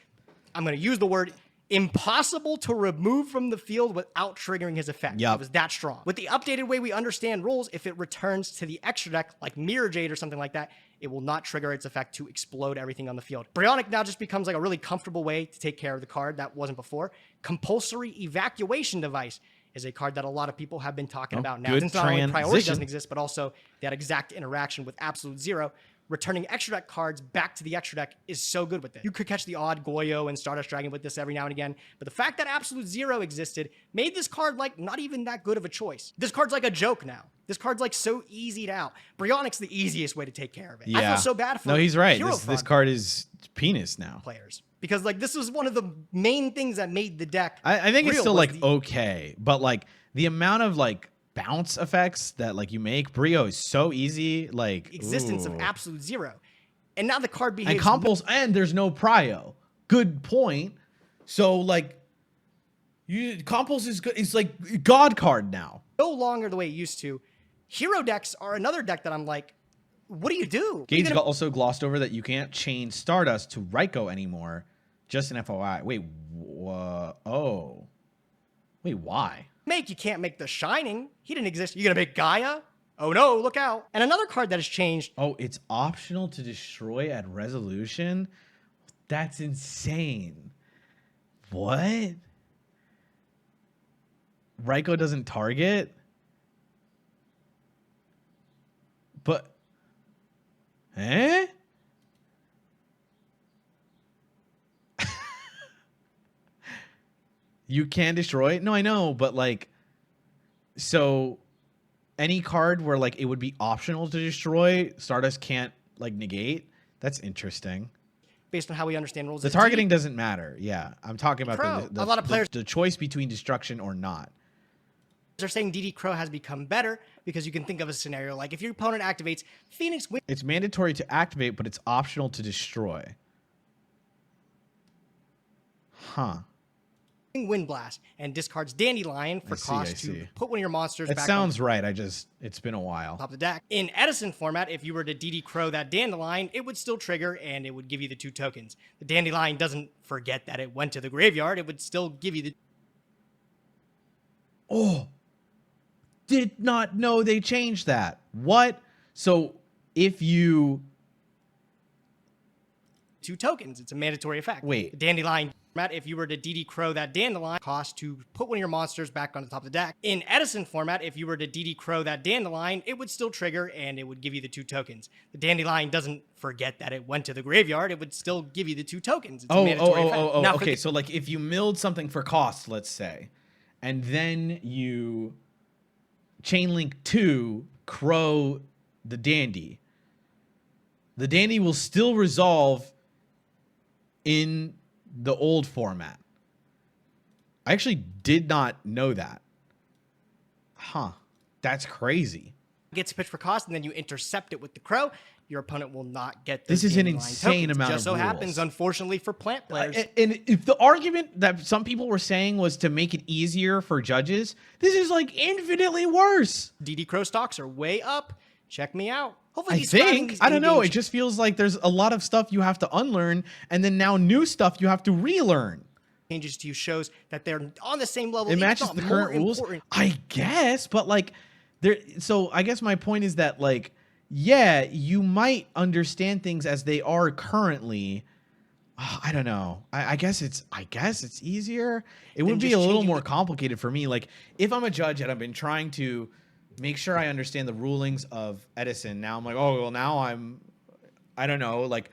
I'm going to use the word, impossible to remove from the field without triggering his effect. Yep. It was that strong. With the updated way we understand rules, if it returns to the extra deck, like Mirror Jade or something like that, it will not trigger its effect to explode everything on the field. Bryonic now just becomes like a really comfortable way to take care of the card that wasn't before. Compulsory Evacuation Device is a card that a lot of people have been talking about now. Since not only Priority doesn't exist, but also that exact interaction with Absolute Zero. Returning extra deck cards back to the extra deck is so good with it. You could catch the odd Goyo and Stardust Dragon with this every now and again, but the fact that Absolute Zero existed made this card like not even that good of a choice. This card's like a joke now. This card's like so easied out. Bryonic's the easiest way to take care of it. Yeah. I feel so bad for No, he's right. Hero This card is penis now. Players. Because like this was one of the main things that made the deck. I think it's real still was like okay, but like the amount of like bounce effects that like you make, Brio is so easy. Like existence of Absolute Zero. And now the card behaves... And Compulse, and there's no Prio. Good point. So, like, Compulse is good. It's like God card now. No longer the way it used to. Hero decks are another deck that I'm like, what do you do? Gage also glossed over that you can't chain Stardust to Raikou anymore. Just an FYI. Wait, oh. Wait, why? You can't make the Shining. He didn't exist. You gonna make Gaia? Oh no, look out. And another card that has changed. Oh, it's optional to destroy at resolution? That's insane. What? Raikou doesn't target? But... Eh? You can destroy it? No, I know, but like... So... Any card where like it would be optional to destroy, Stardust can't like negate. That's interesting. Based on how we understand rules, The targeting doesn't matter. Yeah, I'm talking about a lot of players. The choice between destruction or not. They're saying DD Crow has become better because you can think of a scenario like if your opponent activates Phoenix. It's mandatory to activate, but it's optional to destroy. Huh. Wind Blast and discards Dandelion for cost to put one of your monsters back. It sounds right. It's been a while. Top of the deck. In Edison format, if you were to DD Crow that Dandelion, it would still trigger and it would give you the 2 tokens. The Dandelion doesn't forget that it went to the graveyard. It would still give you the... Oh, did not know they changed that. What? So if you... 2 tokens, it's a mandatory effect. Wait. The Dandelion... If you were to DD Crow that Dandelion, cost to put one of your monsters back on the top of the deck. In Edison format, if you were to DD Crow that Dandelion, it would still trigger and it would give you the 2 tokens. The Dandelion doesn't forget that it went to the graveyard. It would still give you the 2 tokens. It's a mandatory effect. Now, okay, so like if you milled something for cost, let's say, and then you chainlink 2 Crow the Dandy will still resolve in the old format. I actually did not know that. Huh. That's crazy. Gets pitched for cost, and then you intercept it with the crow. Your opponent will not get This those is an gaming line insane tokens. amount Just of so rules. happens, unfortunately, for plant players. And if the argument that some people were saying was to make it easier for judges, this is like infinitely worse. DD Crow stocks are way up. Check me out. Hopefully, I these scrapping think. these I don't know. in-game It just feels like there's a lot of stuff you have to unlearn, and then now new stuff you have to relearn. changes to you shows that they're on the same level. It if matches not the more current rules. important. I guess, but like there. So I guess my point is that like, yeah, you might understand things as they are currently. I don't know. I guess it's easier. It would be just a little changing more the- complicated for me. Like if I'm a judge and I've been trying to make sure I understand the rulings of Edison. Now I'm like, oh well, now I don't know. Like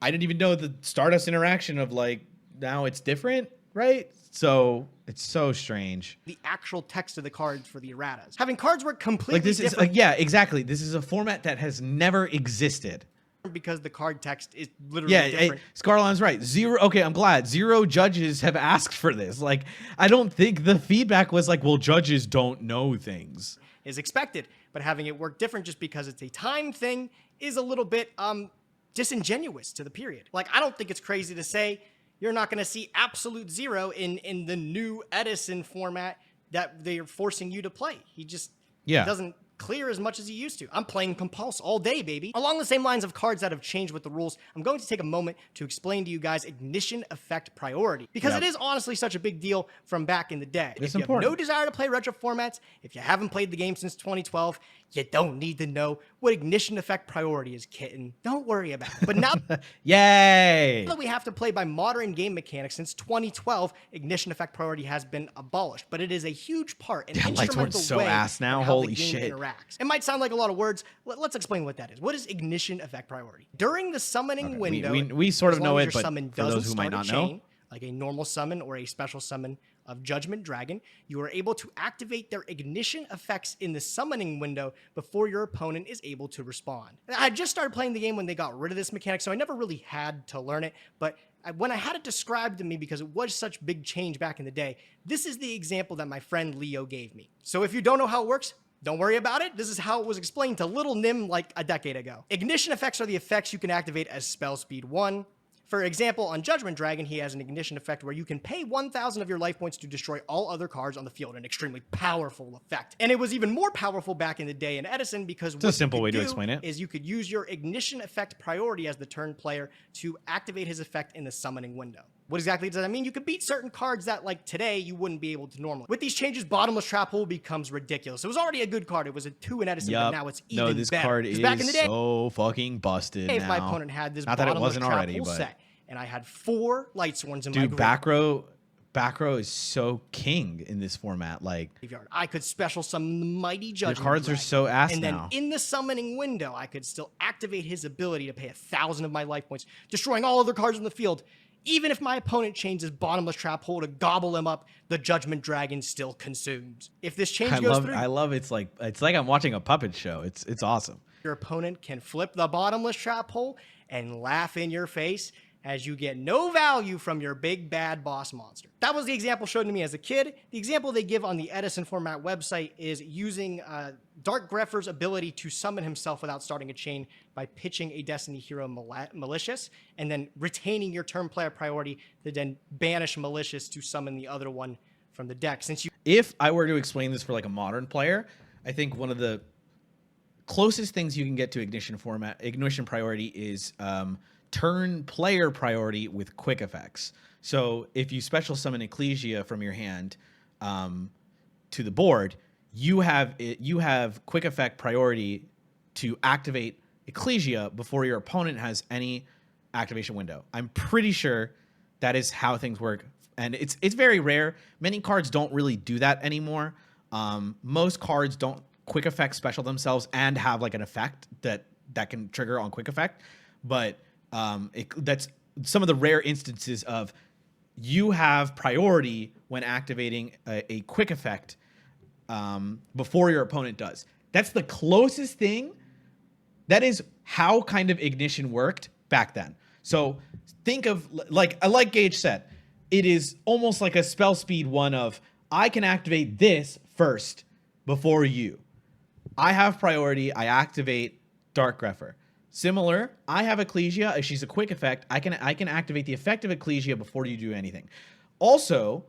I didn't even know the Stardust interaction of like now it's different, right? So it's so strange. The actual text of the cards for the erratas. Having cards work completely Like this is different yeah, exactly. This is a format that has never existed. because the card text is literally Yeah, different. Scarlon's right. Zero. Okay, I'm glad. Zero judges have asked for this. Like, I don't think the feedback was like, well, judges don't know things. Is expected, but having it work different just because it's a time thing is a little bit disingenuous to the period. Like I don't think it's crazy to say you're not going to see absolute zero in the new Edison format that they're forcing you to play. He just doesn't clear as much as he used to. I'm playing Compulse all day, baby. Along the same lines of cards that have changed with the rules, I'm going to take a moment to explain to you guys Ignition Effect Priority, because it is honestly such a big deal from back in the day. It's if you important. have no desire to play retro formats, if you haven't played the game since 2012, you don't need to know what Ignition Effect Priority is, kitten. Don't worry about it. But now Yay! that we have to play by modern game mechanics since 2012, Ignition Effect Priority has been abolished, but it is a huge part, an Damn, lights weren't instrumental so way ass now. in how Holy the game shit. interacts. It might sound like a lot of words. Let's explain what that is. What is Ignition Effect Priority? During the summoning window, we sort as of long know as it, your but summon for those doesn't who might start a not know. chain, like a normal summon or a special summon of Judgment Dragon, you are able to activate their ignition effects in the summoning window before your opponent is able to respond. I had just started playing the game when they got rid of this mechanic, so I never really had to learn it, but when I had it described to me, because it was such big change back in the day, this is the example that my friend Leo gave me. So if you don't know how it works, don't worry about it. This is how it was explained to little Nim like a decade ago. Ignition effects are the effects you can activate as spell speed 1. For example, on Judgment Dragon, he has an ignition effect where you can pay 1,000 of your life points to destroy all other cards on the field, an extremely powerful effect. And it was even more powerful back in the day in Edison because It's a simple way to explain it. Is you could use your ignition effect priority as the turn player to activate his effect in the summoning window. What exactly does that mean? You could beat certain cards that, like today, you wouldn't be able to normally. With these changes, Bottomless Trap Hole becomes ridiculous. It was already a good card. It was a 2 in Edison, but now it's even better. No, this card 'Cause is back in the day, so fucking busted if now. my opponent had this Not that it Bottomless wasn't Trap already, Hole but set, and I had 4 Light Sworns in my dude, graveyard, back row is so king in this format. Like I could special summon the Mighty Judgment cards are Dragon, so ass and now. then in the summoning window, I could still activate his ability to pay 1,000 of my life points, destroying all other cards in the field. Even if my opponent chains his Bottomless Trap Hole to gobble him up, the Judgment Dragon still consumes. If this change goes through, I love it's like I'm watching a puppet show. It's awesome. your opponent can flip the Bottomless Trap Hole and laugh in your face as you get no value from your big bad boss monster. That was the example shown to me as a kid. The example they give on the Edison format website is using Dark Grepher's ability to summon himself without starting a chain by pitching a Destiny Hero Malicious and then retaining your turn player priority to then banish Malicious to summon the other one from the deck. If I were to explain this for like a modern player, I think one of the closest things you can get to ignition priority is turn player priority with quick effects. So if you special summon Ecclesia from your hand to the board, you have quick effect priority to activate Ecclesia before your opponent has any activation window. I'm pretty sure that is how things work, and it's very rare. Many cards don't really do that anymore. Most cards don't quick effect special themselves and have like an effect that can trigger on quick effect, but that's some of the rare instances of you have priority when activating a quick effect before your opponent does. That's the closest thing. That is how kind of ignition worked back then. So think of like Gage said, it is almost like a spell speed one of, I can activate this first before you. I have priority. I activate Dark Grepher. Similar, I have Ecclesia. She's a quick effect. I can activate the effect of Ecclesia before you do anything. Also,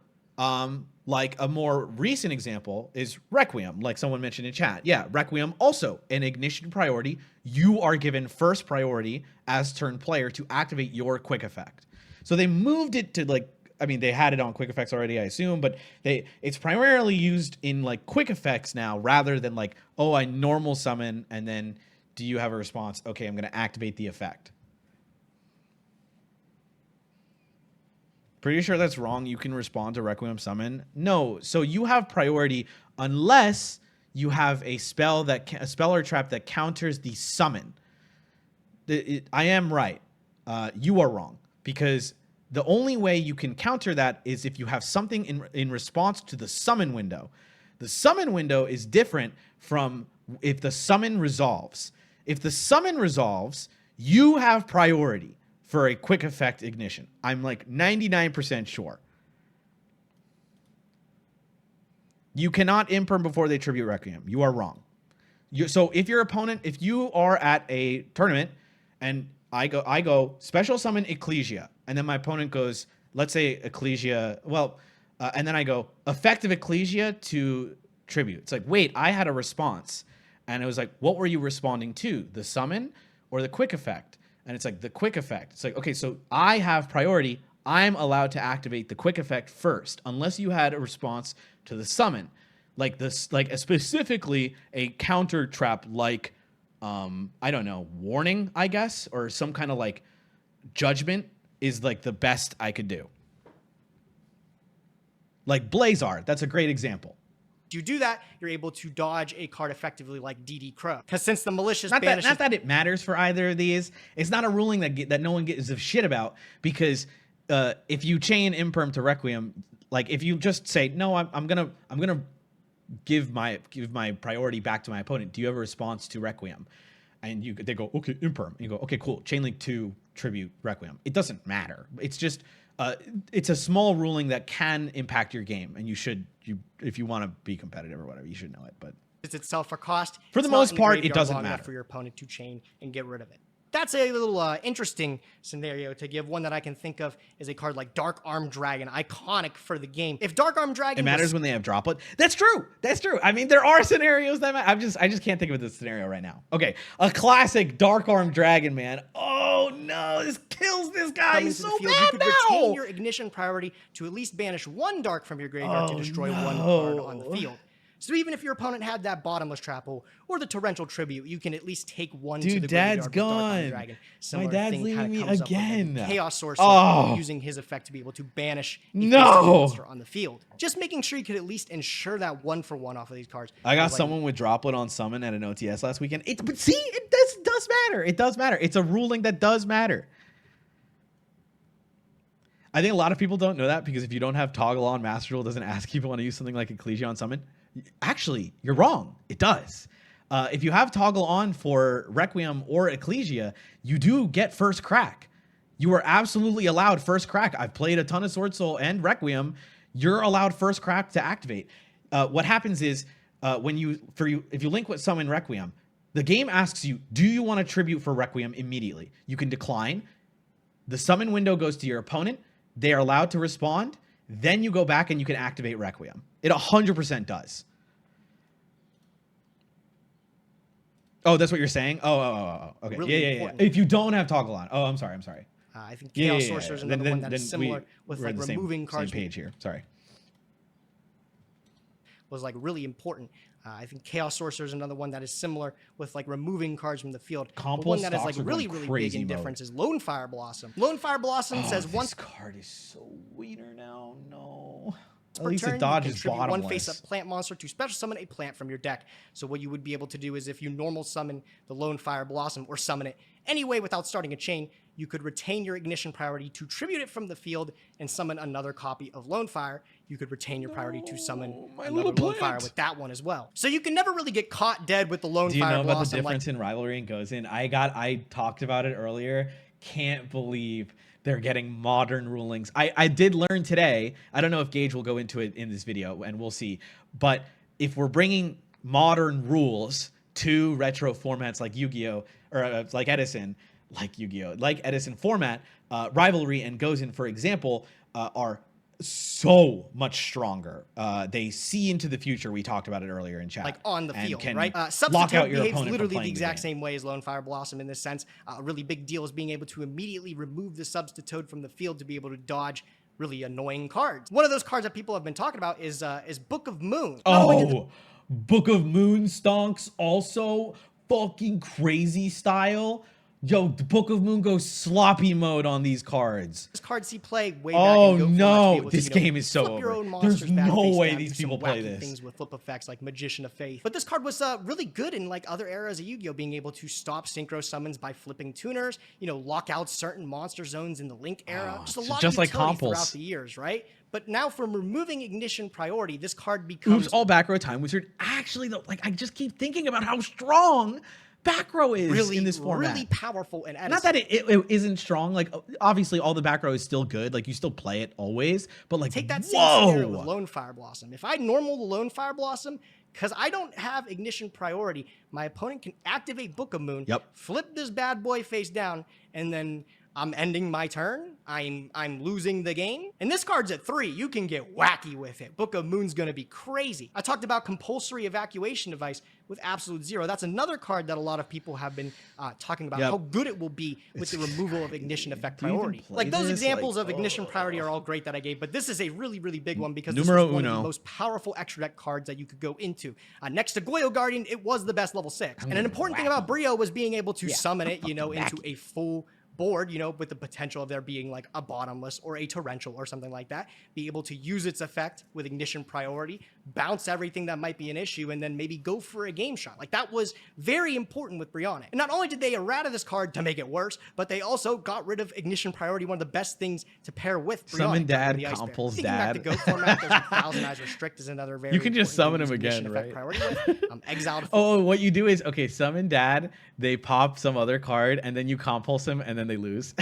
like a more recent example is Requiem, like someone mentioned in chat. Yeah, Requiem, also an ignition priority. You are given first priority as turn player to activate your quick effect. So they moved it to like, I mean, they had it on quick effects already, I assume, but it's primarily used in like quick effects now rather than like, oh, I normal summon and then do you have a response? Okay, I'm going to activate the effect. Pretty sure that's wrong. You can respond to Requiem Summon. No, so you have priority unless you have a spell or trap that counters the summon. I am right. You are wrong, because the only way you can counter that is if you have something in response to the summon window. The summon window is different from if the summon resolves. If the summon resolves, you have priority for a quick effect ignition. I'm like 99% sure. You cannot imperm before they tribute Requiem. You are wrong. So if your opponent, if you are at a tournament and I go special summon Ecclesia, and then my opponent goes, let's say Ecclesia, and then I go effective Ecclesia to tribute. It's like, wait, I had a response. And it was like, what were you responding to? The summon or the quick effect? And it's like the quick effect. It's like, okay, so I have priority. I'm allowed to activate the quick effect first, unless you had a response to the summon. Like this, like specifically a counter trap, like, I don't know, warning, I guess, or some kind of like judgment is like the best I could do. Like Blazar, that's a great example. You do that, you're able to dodge a card effectively like DD Crow. Because since the malicious not banishes... Not that it matters for either of these. It's not a ruling that no one gives a shit about, because if you chain Imperm to Requiem, like if you just say, no, I'm gonna give my priority back to my opponent. Do you have a response to Requiem? And they go, okay, Imperm. And you go, okay, cool. Chain link to tribute Requiem. It doesn't matter. It's just it's a small ruling that can impact your game, and if you want to be competitive or whatever, you should know it. But it's itself for cost. For the most part, it doesn't matter for your opponent to chain and get rid of it. That's a little interesting scenario to give. One that I can think of is a card like Dark Arm Dragon, iconic for the game. If Dark Arm Dragon, it matters when they have droplet. That's true. That's true. I mean, there are scenarios that I just can't think of this scenario right now. Okay, a classic Dark Arm Dragon, man. Oh no, this kills this guy. He's so bad now. You could retain your ignition priority to at least banish one dark from your graveyard to destroy one card on the field. So even if your opponent had that bottomless trap or the torrential tribute, you can at least take one to the graveyard with Dark Arm Dragon. My dad's leaving me again. Chaos Sorcerer using his effect to be able to banish a monster on the field. Just making sure you could at least ensure that 1-for-1 off of these cards. I got someone with droplet on summon at an OTS last weekend. But see, it does matter. It does matter. It's a ruling that does matter. I think a lot of people don't know that, because if you don't have toggle on, Master Duel doesn't ask you if you want to use something like Ecclesia on summon. Actually, you're wrong. It does. If you have toggle on for Requiem or Ecclesia, you do get first crack. You are absolutely allowed first crack. I've played a ton of Sword Soul and Requiem. You're allowed first crack to activate. What happens is if you link with summon Requiem, the game asks you, do you want to tribute for Requiem immediately? You can decline. The summon window goes to your opponent. They are allowed to respond. Then you go back and you can activate Requiem. It 100% does. Oh, that's what you're saying? Oh. Okay. Really yeah. If you don't have toggle on. Oh, I'm sorry. I think Chaos Sorcerer is another one that is similar with like removing cards. Same page here. Sorry. Was like really important. I think Chaos Sorcerer is another one that is similar with like removing cards from the field. One that is like really big in difference is Lone Fire Blossom. Lone Fire Blossom says this card is so wiener now. No. At least it dodges bottomless. One face-up plant monster to special summon a plant from your deck. So what you would be able to do is if you normal summon the Lone Fire Blossom or summon it anyway without starting a chain, you could retain your ignition priority to tribute it from the field and summon another copy of Lone Fire. You could retain your priority to summon another Lone Fire with that one as well. So you can never really get caught dead with the Lone Fire Blossom. Do you know about the difference in Rivalry and Gozen? I talked about it earlier. can't believe they're getting modern rulings. I did learn today. I don't know if Gage will go into it in this video, and we'll see. But if we're bringing modern rules to retro formats like Yu-Gi-Oh! Or like Edison, like Yu-Gi-Oh! Like Edison format, Rivalry and Gozen, for example, are so much stronger. They see into the future. We talked about it earlier in chat. Like on the field, can right? lock out Substitute your behaves opponent from literally the playing exact game. same way as Lone Fire Blossom in this sense. A really big deal is being able to immediately remove the Substitute from the field to be able to dodge really annoying cards. One of those cards that people have been talking about is Book of Moon. Oh, Book of Moon stonks also fucking crazy style. Yo, the Book of Moon goes sloppy mode on these cards. This card see play way Oh back in Go no, this game is so flip your over. own monsters There's back no face way down, these do some people play wacky this. things with flip effects like Magician of Faith. But this card was really good in like other eras of Yu-Gi-Oh! Being able to stop synchro summons by flipping tuners, lock out certain monster zones in the Link era. Just a lot just of like utility Compulse. throughout the years, right? But now from removing Ignition Priority, this card becomes... Oops, all back row Time Wizard. Actually, though, like I just keep thinking about how strong back row is really, in this format. really powerful and Edison. Not that it isn't strong. Like obviously, all the back row is still good. Like you still play it always. But like, Take that same scenario with Lone Fire Blossom. If I normal the Lone Fire Blossom, because I don't have Ignition Priority, my opponent can activate Book of Moon, flip this bad boy face down, and then I'm ending my turn. I'm losing the game. And this card's at 3. You can get wacky with it. Book of Moon's gonna be crazy. I talked about Compulsory Evacuation Device with Absolute Zero. That's another card that a lot of people have been talking about how good it will be with the removal of Ignition Effect Priority. Like those examples of Ignition Priority are all great that I gave, but this is a really, really big one because this was one of the most powerful extra deck cards that you could go into. Next to Goyo Guardian, it was the best level 6. And an important thing about Brio was being able to summon it, into a full board, with the potential of there being like a bottomless or a torrential or something like that, be able to use its effect with Ignition Priority, bounce everything that might be an issue, and then maybe go for a game shot. Like that was very important with Brionic. And not only did they errata this card to make it worse, but they also got rid of Ignition Priority, one of the best things to pair with Brionic. Summon Dad, Compulse Dad. Back to Go format, there's Thousand Eyes Restrict is another very you can just summon him Ignition again, Effect right? Priority with. Exile to Oh, what you do is, okay, summon Dad, they pop some other card, and then you compulse him, and then they lose.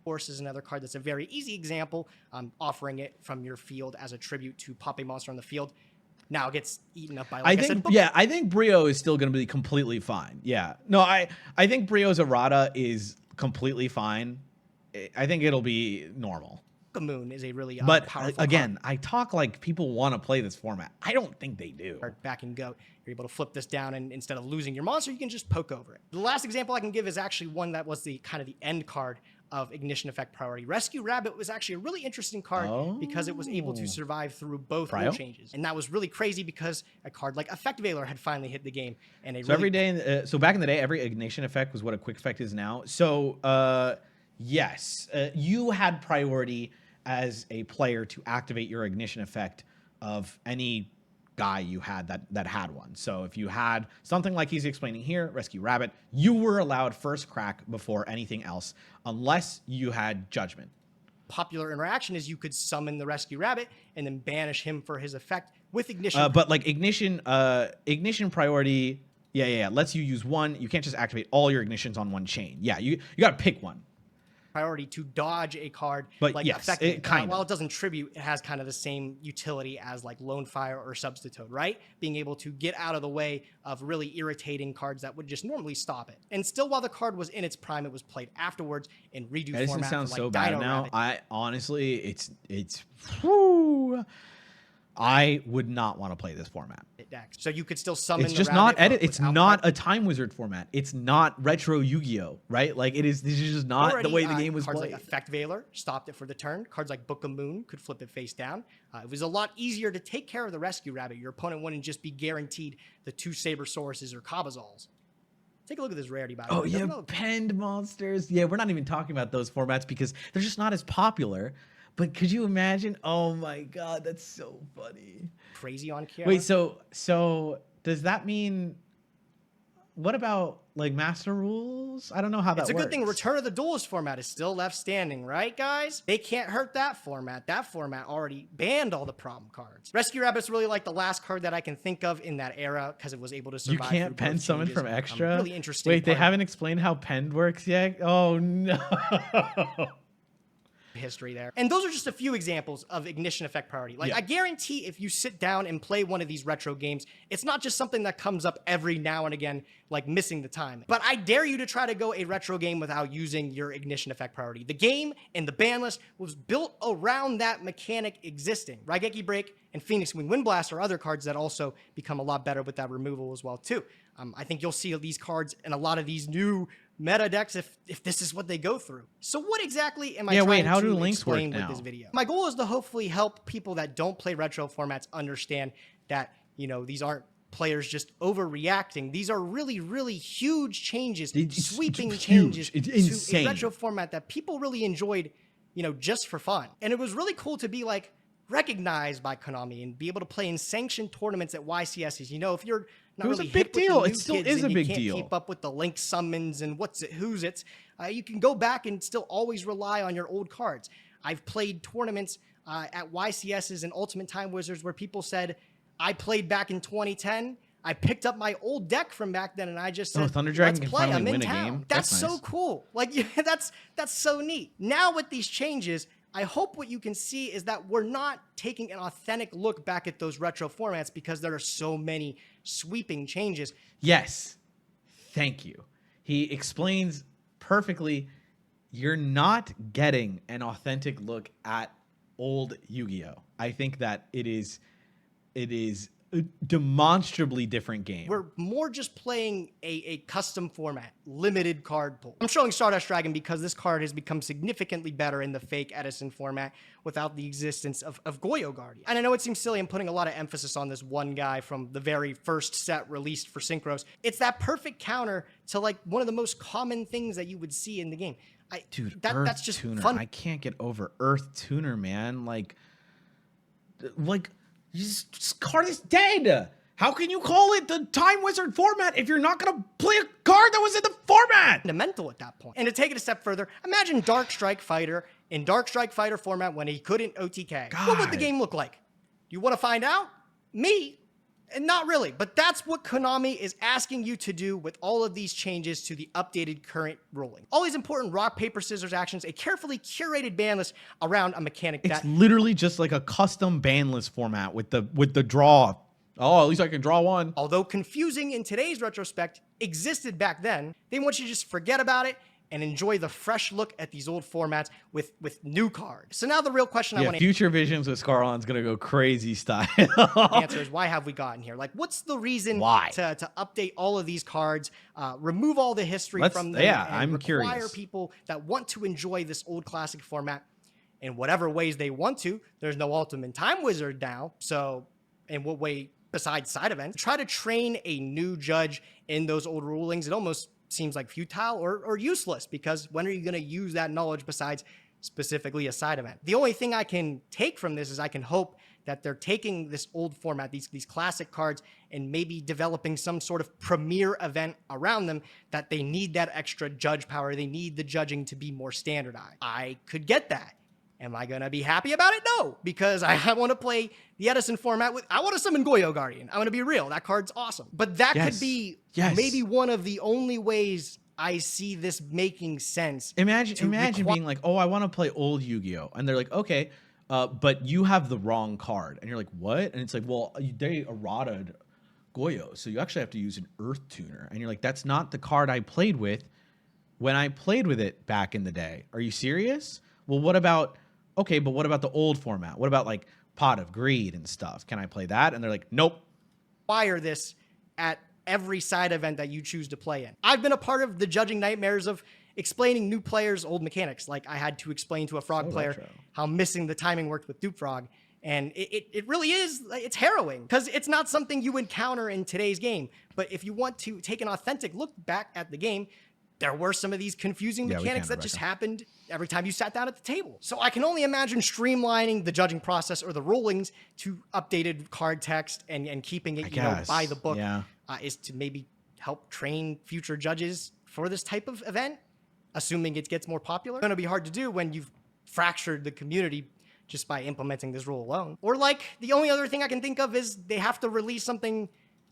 Force is another card that's a very easy example, offering it from your field as a tribute to pop a monster on the field. Now it gets eaten up by, like I think Brio is still going to be completely fine. Yeah. No, I think Brio's errata is completely fine. I think it'll be normal. Moon is a really but powerful again, card. I talk like people want to play this format. I don't think they do. Back and go. You're able to flip this down, and instead of losing your monster, you can just poke over it. The last example I can give is actually one that was the kind of the end card of Ignition Effect Priority. Rescue Rabbit was actually a really interesting card because it was able to survive through both rule changes. And that was really crazy because a card like Effect Veiler had finally hit the game. And every day, so back in the day, every Ignition Effect was what a quick effect is now. So yes, you had priority as a player to activate your Ignition Effect of any guy you had that had one. So if you had something like he's explaining here, Rescue Rabbit, you were allowed first crack before anything else, unless you had Judgment. Popular interaction is you could summon the Rescue Rabbit and then banish him for his effect with Ignition. But like Ignition Priority, lets you use one. You can't just activate all your Ignitions on one chain. Yeah, you got to pick one. Priority to dodge a card, but like yes, while it doesn't tribute, it has kind of the same utility as like Lone Fire or Substitute, right? Being able to get out of the way of really irritating cards that would just normally stop it. And still, while the card was in its prime, it was played afterwards in redo format. This sounds like so bad Dino now. Rabbit. I honestly, it's. Whew, I would not want to play this format. So you could still summon. It's just not edit. It's not a Time Wizard format. It's not retro Yu-Gi-Oh, right? Like it is. This is just not the way the game was played. Cards like Effect Veiler stopped it for the turn. Cards like Book of Moon could flip it face down. It was a lot easier to take care of the Rescue Rabbit. Your opponent wouldn't just be guaranteed the 2 Sabersauruses or Kabazals. Take a look at this rarity battle. Oh yeah, penned monsters. Yeah, we're not even talking about those formats because they're just not as popular. But could you imagine? Oh my God, that's so funny. Crazy on camera. Wait, so does that mean? What about like Master Rule? rules? I don't know how that works. It's a good thing Return of the Duelist format is still left standing, right, guys? They can't hurt that format. That format already banned all the problem cards. Rescue Rabbit's really like the last card that I can think of in that era because it was able to survive. You can't pen summon from extra? Really interesting. Wait, they haven't explained how penned works yet? Oh, no. History there. And those are just a few examples of ignition effect priority. Like, I guarantee if you sit down and play one of these retro games, it's not just something that comes up every now and again, like missing the time. But I dare you to try to go a retro game without using your ignition effect priority. The game and the ban list was built around that mechanic existing. Raigeki Break and Phoenix Wing Wind Blast are other cards that also become a lot better with that removal as well, too. I think you'll see these cards in a lot of these new meta decks if this is what they go through. So what exactly am I trying how to do links explain work with now? this video? My goal is to hopefully help people that don't play retro formats understand that, you know, these aren't players just overreacting. These are really, really huge changes, sweeping changes to a retro format that people really enjoyed, you know, just for fun. And it was really cool to be like recognized by Konami and be able to play in sanctioned tournaments at YCSs. You know, if you're not really hip with the new It still is a big deal. You can't keep up with the link summons and what's it, who's it. You can go back and still always rely on your old cards. I've played tournaments at YCSs and Ultimate Time Wizards where people said, I played back in 2010. I picked up my old deck from back then and I just said, Thunder Dragon let's can play. finally I'm in win a town. game. That's That's so nice. cool. Like, that's so neat. Now with these changes, I hope what you can see is that we're not taking an authentic look back at those retro formats because there are so many sweeping changes. Yes. Thank you. He explains perfectly. You're not getting an authentic look at old Yu-Gi-Oh! I think that it is a demonstrably different game. We're more just playing a custom format, limited card pool. I'm showing Stardust Dragon because this card has become significantly better in the fake Edison format without the existence of Goyo Guardian. And I know it seems silly, I'm putting a lot of emphasis on this one guy from the very first set released for Synchros. It's that perfect counter to like one of the most common things that you would see in the game. Dude, that's just Tuner. fun. I can't get over Earth Tuner, man. Like this card is dead. How can you call it the Time Wizard format if you're not going to play a card that was in the format? Fundamental at that point. And to take it a step further, imagine Dark Strike Fighter in Dark Strike Fighter format when he couldn't OTK. What would the game look like? You want to find out? Me? And not really, but that's what Konami is asking you to do with all of these changes to the updated current ruling. All these important rock, paper, scissors actions, a carefully curated ban list around a mechanic It's that literally just like a custom ban list format with the draw. Oh, at least I can draw one. although confusing in today's retrospect, existed back then. They want you to just forget about it and enjoy the fresh look at these old formats with new cards. So now the real question I want to Future Visions with Scarlon's gonna go crazy style. answer is, why have we gotten here? Like, what's the reason Why? to update all of these cards, remove all the history from them, yeah, and I'm require curious. people that want to enjoy this old classic format in whatever ways they want to. There's no Ultimate Time Wizard now, so in what way besides side events? Try to train a new judge in those old rulings. It almost seems like futile or useless because when are you going to use that knowledge besides specifically a side event? The only thing I can take from this is I can hope that they're taking this old format, these classic cards, and maybe developing some sort of premier event around them that they need that extra judge power. They need the judging to be more standardized. I could get that. Am I going to be happy about it? No, because I want to play the Edison format I want to summon Goyo Guardian. I'm going to be real. That card's awesome. But that could be maybe one of the only ways I see this making sense. Imagine being like, oh, I want to play old Yu-Gi-Oh! And they're like, okay, but you have the wrong card. And you're like, what? And it's like, well, they errata'd Goyo, so you actually have to use an Earth Tuner. And you're like, that's not the card I played with when I played with it back in the day. Are you serious? Well, what about the old format? What about like Pot of Greed and stuff? Can I play that? And they're like, nope. Require this at every side event that you choose to play in. I've been a part of the judging nightmares of explaining new players old mechanics. Like I had to explain to a Frog player how missing the timing worked with Dupe Frog. And it really is, it's harrowing because it's not something you encounter in today's game. But if you want to take an authentic look back at the game, there were some of these confusing mechanics that just happened every time you sat down at the table. So I can only imagine streamlining the judging process or the rulings to updated card text and keeping it by the book is to maybe help train future judges for this type of event, assuming it gets more popular. It's going to be hard to do when you've fractured the community just by implementing this rule alone. Or like, the only other thing I can think of is they have to release something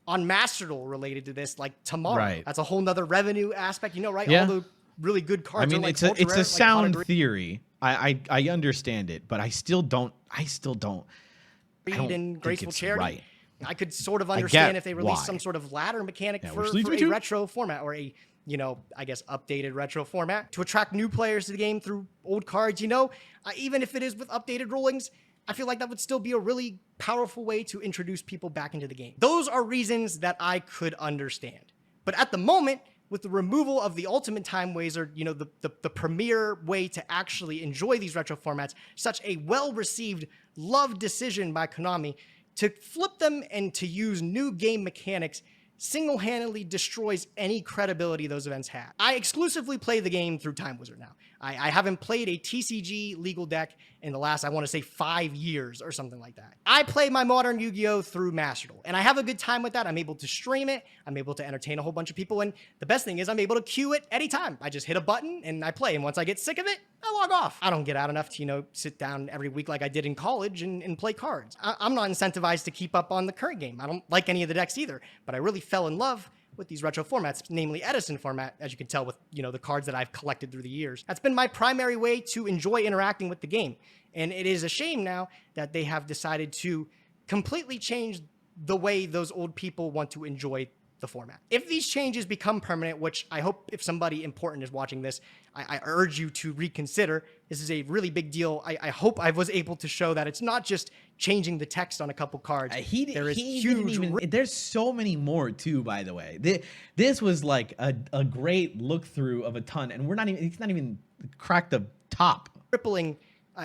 on Master Duel related to this, like tomorrow. Right. That's a whole nother revenue aspect, you know, right? Yeah. All the really good cards I mean, are like it's a ultra rare, like sound Pot of theory. I understand it, but I still don't Greed and think Graceful it's Charity. right. I could sort of get understand if they released why. some sort of ladder mechanic for which leads me a to- retro format, or a, you know, I guess updated retro format to attract new players to the game through old cards. You know, even if it is with updated rulings, I feel like that would still be a really powerful way to introduce people back into the game. Those are reasons that I could understand. But at the moment, with the removal of the ultimate time waster, you know, the premier way to actually enjoy these retro formats, such a well-received, loved decision by Konami to flip them and to use new game mechanics single-handedly destroys any credibility those events have. I exclusively play the game through Time Wizard now. I haven't played a TCG legal deck in the last, I want to say, 5 years or something like that. I play my modern Yu-Gi-Oh! Through Master Duel, and I have a good time with that. I'm able to stream it, I'm able to entertain a whole bunch of people, and the best thing is I'm able to queue it anytime. I just hit a button and I play, and once I get sick of it, I log off. I don't get out enough to, you know, sit down every week like I did in college and play cards. I'm not incentivized to keep up on the current game. I don't like any of the decks either, but I really fell in love with these retro formats, namely Edison format, as you can tell with, you know, the cards that I've collected through the years. That's been my primary way to enjoy interacting with the game. And it is a shame now that they have decided to completely change the way those old people want to enjoy the format. If these changes become permanent, which I hope if somebody important is watching this, I urge you to reconsider. This is a really big deal. I hope I was able to show that it's not just changing the text on a couple cards. There is huge. There's so many more too, by the way. This was like a great look through of a ton, and it's not even cracked the top. Rippling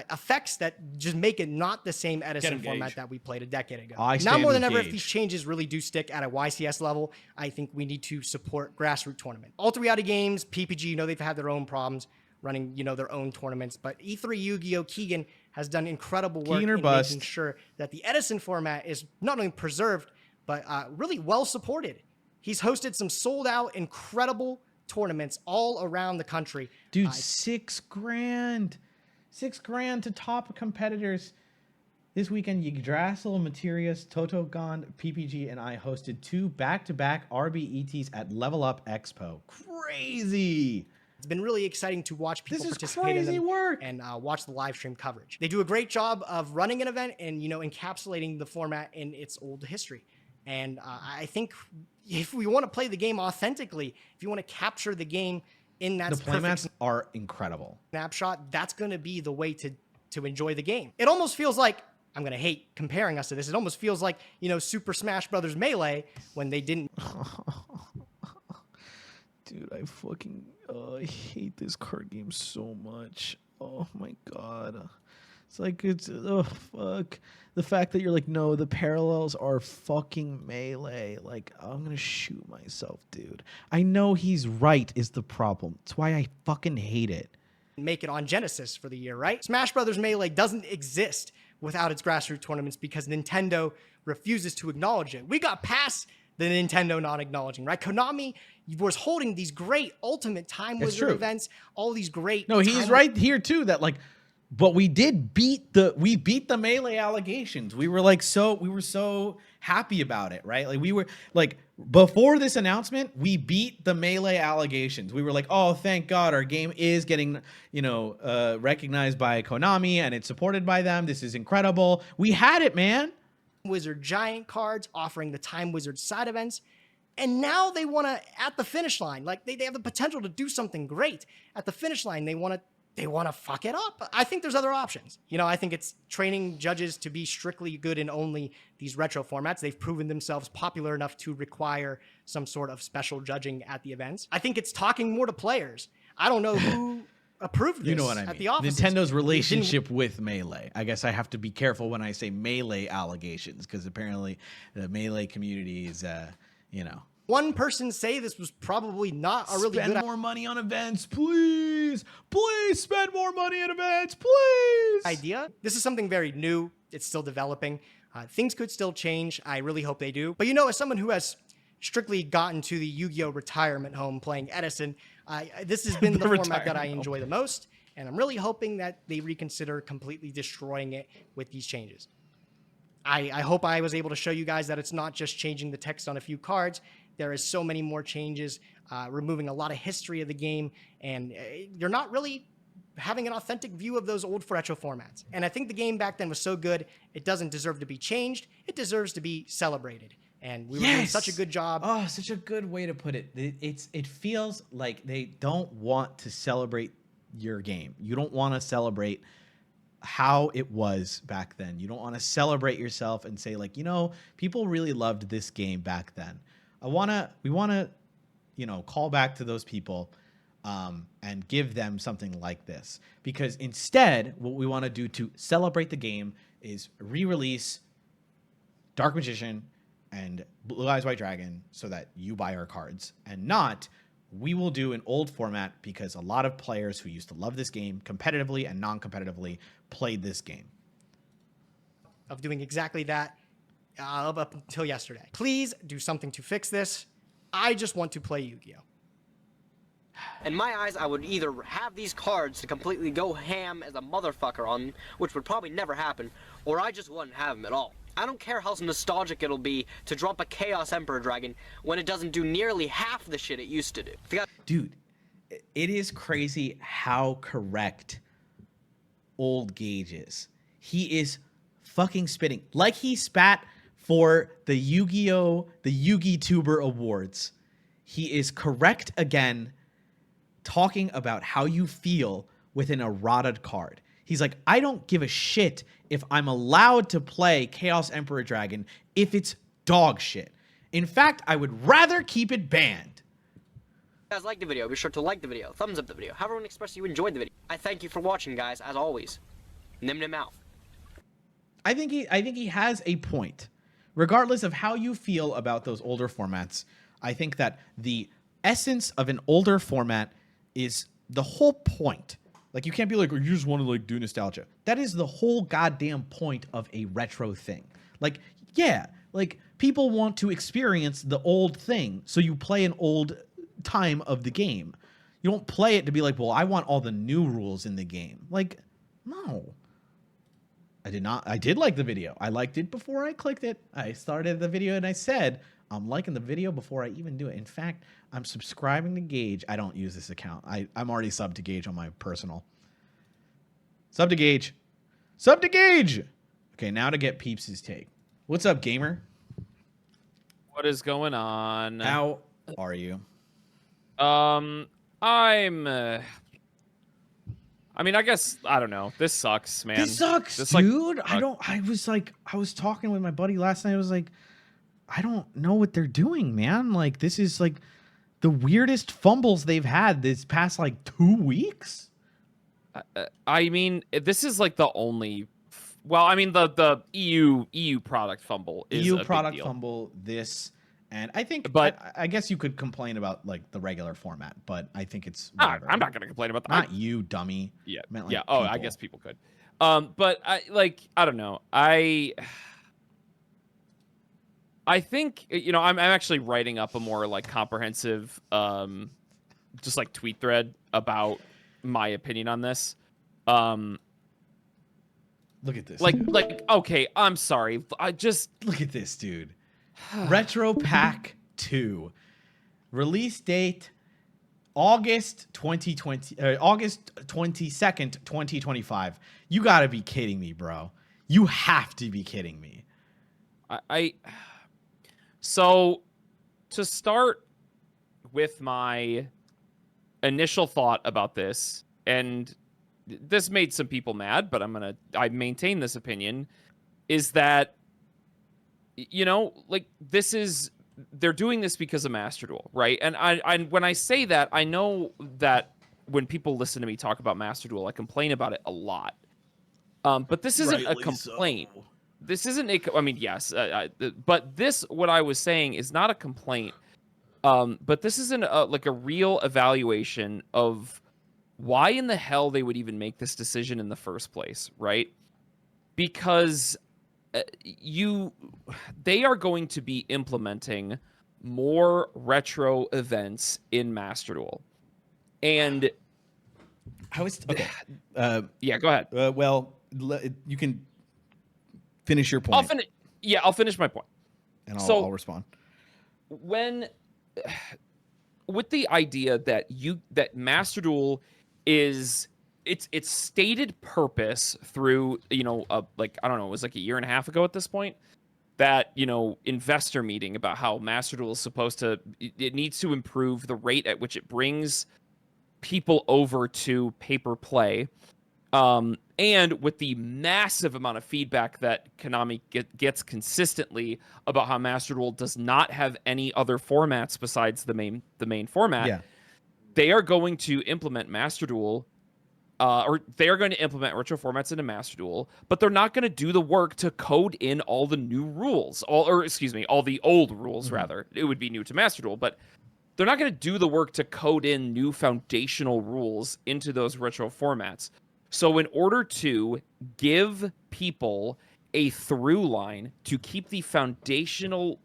effects that just make it not the same Edison format that we played a decade ago. Now more than ever, if these changes really do stick at a YCS level, I think we need to support grassroots tournament. Alter Reality Games, PPG, you know, they've had their own problems running, you know, their own tournaments, but E3 Yu-Gi-Oh! Keegan has done incredible work in making sure that the Edison format is not only preserved, but really well supported. He's hosted some sold out, incredible tournaments all around the country. Dude, $6,000. $6,000 to top competitors. This weekend, Yggdrasil, Materius, Totogon, PPG, and I hosted 2 back-to-back RBETs at Level Up Expo. Crazy! It's been really exciting to watch people participate in them and watch the live stream coverage. They do a great job of running an event and, you know, encapsulating the format in its old history. And I think if we want to play the game authentically, if you want to capture the game in that the playmats are incredible snapshot, that's going to be the way to enjoy the game. It almost feels like, I'm going to hate comparing us to this, it almost feels like, you know, Super Smash Brothers Melee when they didn't. Dude, I fucking I hate this card game so much. Oh my god. It's like, it's, oh fuck. The fact that you're like, no, the parallels are fucking Melee. Like, I'm gonna shoot myself, dude. I know he's right is the problem. That's why I fucking hate it. Make it on Genesis for the year, right? Smash Brothers Melee doesn't exist without its grassroots tournaments because Nintendo refuses to acknowledge it. We got past the Nintendo not acknowledging, right? Konami was holding these great Ultimate Time Wizard events, all these great. No, he's right here too. That like, but we did beat the Melee allegations. We were so happy about it, right? Like we were like, before this announcement, we beat the Melee allegations. We were like, oh, thank God, our game is getting, you know, recognized by Konami and it's supported by them. This is incredible. We had it, man. Wizard giant cards offering the Time Wizard side events. And now they want to, at the finish line, like they have the potential to do something great. At the finish line, they want to fuck it up. I think there's other options. You know, I think it's training judges to be strictly good in only these retro formats. They've proven themselves popular enough to require some sort of special judging at the events. I think it's talking more to players. I don't know who approved this, you know what I mean, at the offices. Nintendo's relationship with Melee. I guess I have to be careful when I say Melee allegations because apparently the Melee community is, you know. One person say this was probably not a really good idea. Spend more money on events, please. Please spend more money on events, please. This is something very new. It's still developing. Things could still change. I really hope they do. But you know, as someone who has strictly gotten to the Yu-Gi-Oh! Retirement home playing Edison, this has been the format that I enjoy the most, and I'm really hoping that they reconsider completely destroying it with these changes. I hope I was able to show you guys that it's not just changing the text on a few cards. There is so many more changes, removing a lot of history of the game, and you're not really having an authentic view of those old retro formats. And I think the game back then was so good, it doesn't deserve to be changed. It deserves to be celebrated. And we were doing such a good job. Oh, such a good way to put it. It feels like they don't want to celebrate your game. You don't want to celebrate how it was back then. You don't want to celebrate yourself and say like, you know, people really loved this game back then. We want to, you know, call back to those people and give them something like this. Because instead, what we want to do to celebrate the game is re-release Dark Magician and Blue Eyes White Dragon so that you buy our cards, and not we will do an old format because a lot of players who used to love this game competitively and non-competitively played this game. Of doing exactly that up until yesterday. Please do something to fix this. I just want to play Yu-Gi-Oh! In my eyes, I would either have these cards to completely go ham as a motherfucker on, which would probably never happen, or I just wouldn't have them at all. I don't care how nostalgic it'll be to drop a Chaos Emperor Dragon when it doesn't do nearly half the shit it used to do. Dude, it is crazy how correct old Gage is. He is fucking spitting. Like he spat for the Yu-Gi-Oh! The Yu-Gi-Tuber Awards. He is correct again, talking about how you feel with an Arata card. He's like, I don't give a shit if I'm allowed to play Chaos Emperor Dragon if it's dog shit. In fact, I would rather keep it banned. If you guys liked the video, be sure to like the video, thumbs up the video, have everyone express you enjoyed the video. I thank you for watching, guys, as always. Nim Nim out. I think he has a point. Regardless of how you feel about those older formats, I think that the essence of an older format is the whole point. Like, you can't be like, oh, you just want to, like, do nostalgia. That is the whole goddamn point of a retro thing. Like, yeah, like, people want to experience the old thing, so you play an old time of the game. You don't play it to be like, well, I want all the new rules in the game. Like, no. I did like the video. I liked it before I clicked it. I started the video and I said, I'm liking the video before I even do it. In fact, I'm subscribing to Gage. I don't use this account. I'm already subbed to Gage on my personal. Sub to Gage. Sub to Gage! Okay, now to get Peeps' take. What's up, gamer? What is going on? How are you? I mean, I guess, I don't know. This sucks, man. This sucks, dude. I was talking with my buddy last night. I was like, I don't know what they're doing, man. Like, this is like the weirdest fumbles they've had this past like 2 weeks. I mean, this is like the only. Well, I mean, the EU product fumble is EU a product big deal. fumble. This, and I think, But I guess you could complain about like the regular format, but I think it's. I'm whatever. not going to complain about that. Not you, dummy. Yeah, I meant, like, yeah. Oh, I people. guess people could. But I don't know. I think, you know, I'm actually writing up a more like comprehensive, just like tweet thread about my opinion on this. Look at this. Like, okay, I'm sorry. I just look at this, dude. Retro Pack 2. Release date August 2020, August 22nd, 2025. You got to be kidding me, bro. You have to be kidding me. So to start with my initial thought about this, and this made some people mad, but I maintain this opinion, is that, you know, like, they're doing this because of Master Duel, right? And I when I say that, I know that when people listen to me talk about Master Duel, I complain about it a lot. But this isn't a complaint. So. This isn't I mean, yes, but this, what I was saying, is not a complaint. But this isn't like a real evaluation of why in the hell they would even make this decision in the first place, right? Because they are going to be implementing more retro events in Master Duel. And How is okay? yeah, go ahead. You can finish your point. I'll finish my point. And I'll respond. When with the idea that Master Duel is its stated purpose through, like, I don't know, it was like a year and a half ago at this point, that, investor meeting about how Master Duel is supposed to, it needs to improve the rate at which it brings people over to paper play. And with the massive amount of feedback that Konami gets consistently about how Master Duel does not have any other formats besides the main format, they are going to implement Master Duel, or they are going to implement retro formats into Master Duel, but they're not going to do the work to code in all the new rules, all the old rules, rather. It would be new to Master Duel, but they're not going to do the work to code in new foundational rules into those retro formats. So in order to give people a through line to keep the foundational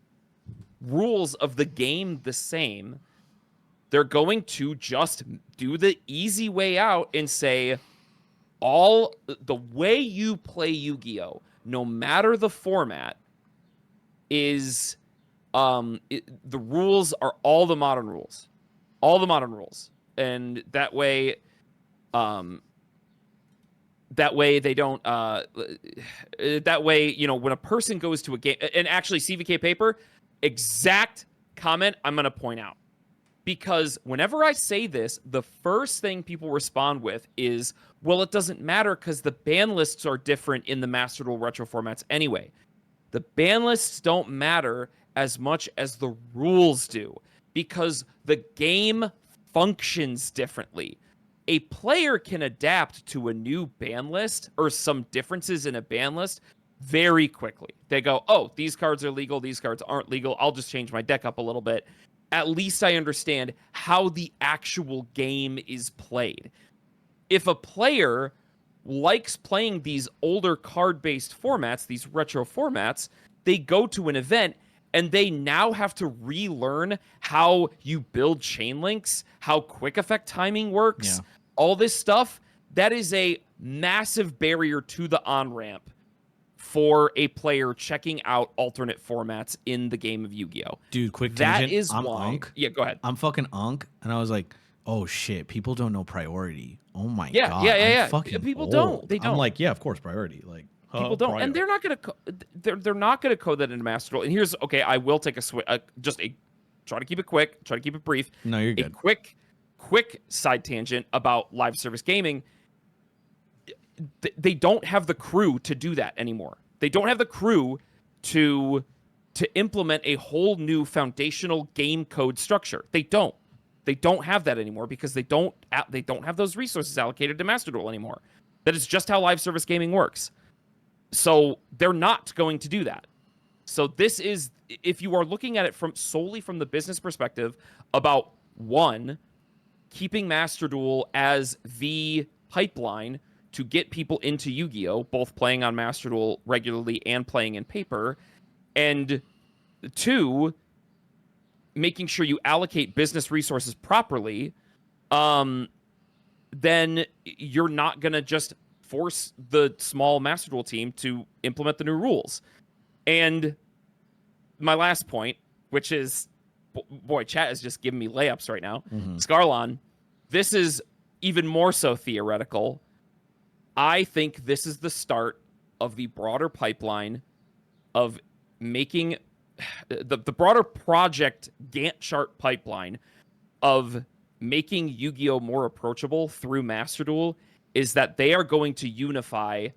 rules of the game the same, they're going to just do the easy way out and say, all the way you play Yu-Gi-Oh, no matter the format, is the rules are all the modern rules. All the modern rules. And that way they don't that way, when a person goes to a game, and actually CVK Paper, exact comment I'm going to point out. Because whenever I say this, the first thing people respond with is, well, it doesn't matter because the ban lists are different in the Master Duel retro formats anyway. The ban lists don't matter as much as the rules do, because the game functions differently. A player can adapt to a new ban list or some differences in a ban list very quickly. They go, oh, these cards are legal, these cards aren't legal, I'll just change my deck up a little bit. At least I understand how the actual game is played. If a player likes playing these older card-based formats, these retro formats, they go to an event and they now have to relearn how you build chain links, how quick effect timing works, all this stuff. That is a massive barrier to the on-ramp for a player checking out alternate formats in the game of Yu-Gi-Oh. Dude, quick that tangent. is I'm why. Unk. Yeah, go ahead. I'm fucking Unk, and I was like, oh shit, people don't know priority. Oh my god. Yeah. I'm fucking people old. don't. They don't. I'm like, yeah, of course, priority. Like people don't, priority. and they're not gonna they're not gonna code that into Master Duel. And here's I will take a switch. Try to keep it quick. Try to keep it brief. No, you're good. A quick side tangent about live service gaming. They don't have the crew to do that anymore. They don't have the crew to implement a whole new foundational game code structure. They don't have that anymore because they don't have those resources allocated to Master Duel anymore. That is just how live service gaming works. So they're not going to do that. So this is, if you are looking at it solely from the business perspective about, one, keeping Master Duel as the pipeline to get people into Yu-Gi-Oh, both playing on Master Duel regularly and playing in paper, and two, making sure you allocate business resources properly, then you're not going to just force the small Master Duel team to implement the new rules. And my last point, which is, boy, chat is just giving me layups right now. Scarlon, this is even more so theoretical. I think this is the start of the broader pipeline of making the broader project Gantt chart pipeline of making Yu-Gi-Oh more approachable through Master Duel, is that they are going to unify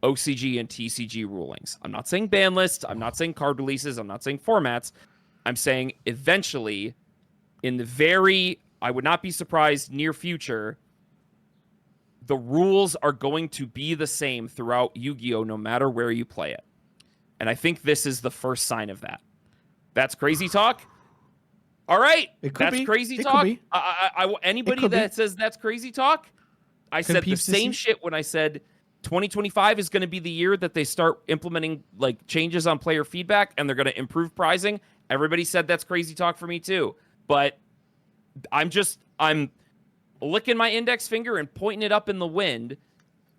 OCG and TCG rulings. I'm not saying ban lists, I'm not saying card releases, I'm not saying formats. I'm saying eventually, in the I would not be surprised, near future, the rules are going to be the same throughout Yu-Gi-Oh no matter where you play it. And I think this is the first sign of that. That's crazy talk. All right. That's crazy talk. Anybody that says that's crazy talk, I said the same shit when I said 2025 is going to be the year that they start implementing like changes on player feedback and they're going to improve pricing. Everybody said that's crazy talk for me too. But I'm licking my index finger and pointing it up in the wind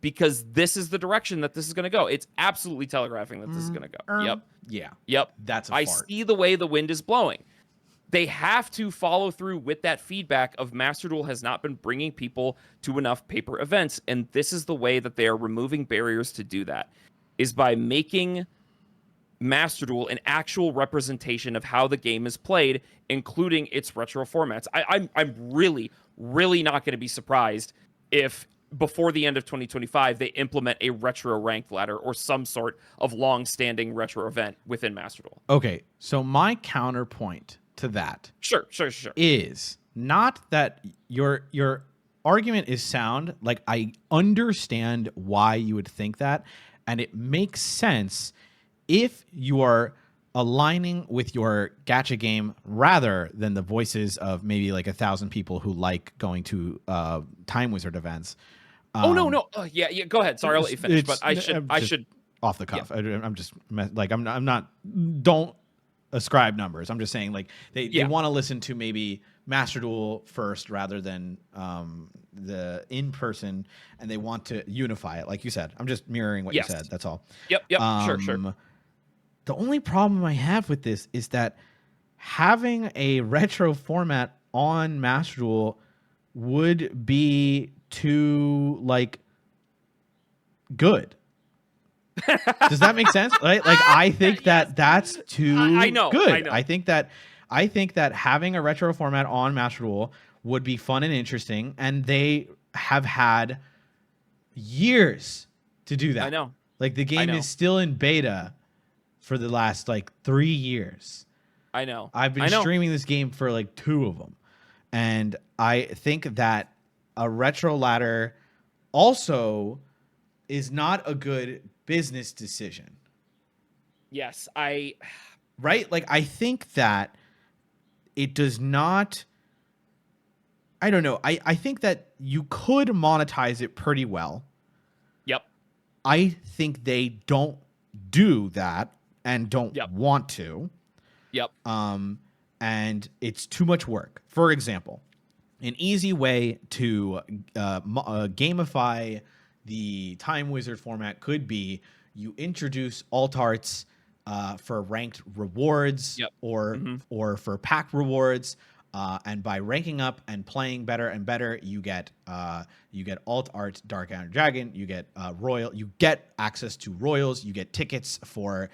because this is the direction that this is going to go. It's absolutely telegraphing that this is going to go. Yep. Yeah. Yep. That's a I fart. see the way the wind is blowing. They have to follow through with that feedback of Master Duel has not been bringing people to enough paper events. And this is the way that they are removing barriers to do that, is by making Master Duel an actual representation of how the game is played, including its retro formats. I'm really, really not going to be surprised if before the end of 2025 they implement a retro ranked ladder or some sort of long-standing retro event within Master Duel. Okay, so my counterpoint to that Sure. is not that your argument is sound. Like, I understand why you would think that, and it makes sense if you are aligning with your gacha game rather than the voices of maybe like 1,000 people who like going to Time Wizard events. No. Yeah. Go ahead. Sorry, I'll let you finish. But I should off the cuff. Yeah. I'm just like I'm not. Don't ascribe numbers. I'm just saying like they want to listen to maybe Master Duel first rather than the in person, and they want to unify it, like you said. I'm just mirroring what you said. That's all. Yep. Sure. The only problem I have with this is that having a retro format on Master Duel would be too like good. Does that make sense? Right? Like, I think that's too I know, good. I know. I think that having a retro format on Master Duel would be fun and interesting, and they have had years to do that. I know. Like, the game is still in beta for the last like 3 years. I know. I've been streaming this game for like 2 of them, and I think that a retro ladder also is not a good business decision. Yes, right? Like, I think that it does not. I don't know. I think that you could monetize it pretty well. Yep. I think they don't do that and don't want to. Yep. And it's too much work. For example, an easy way to gamify the Time Wizard format could be you introduce alt arts for ranked rewards or for pack rewards. And by ranking up and playing better and better, you get alt art Dark Iron Dragon, you get royal, you get access to royals, you get tickets for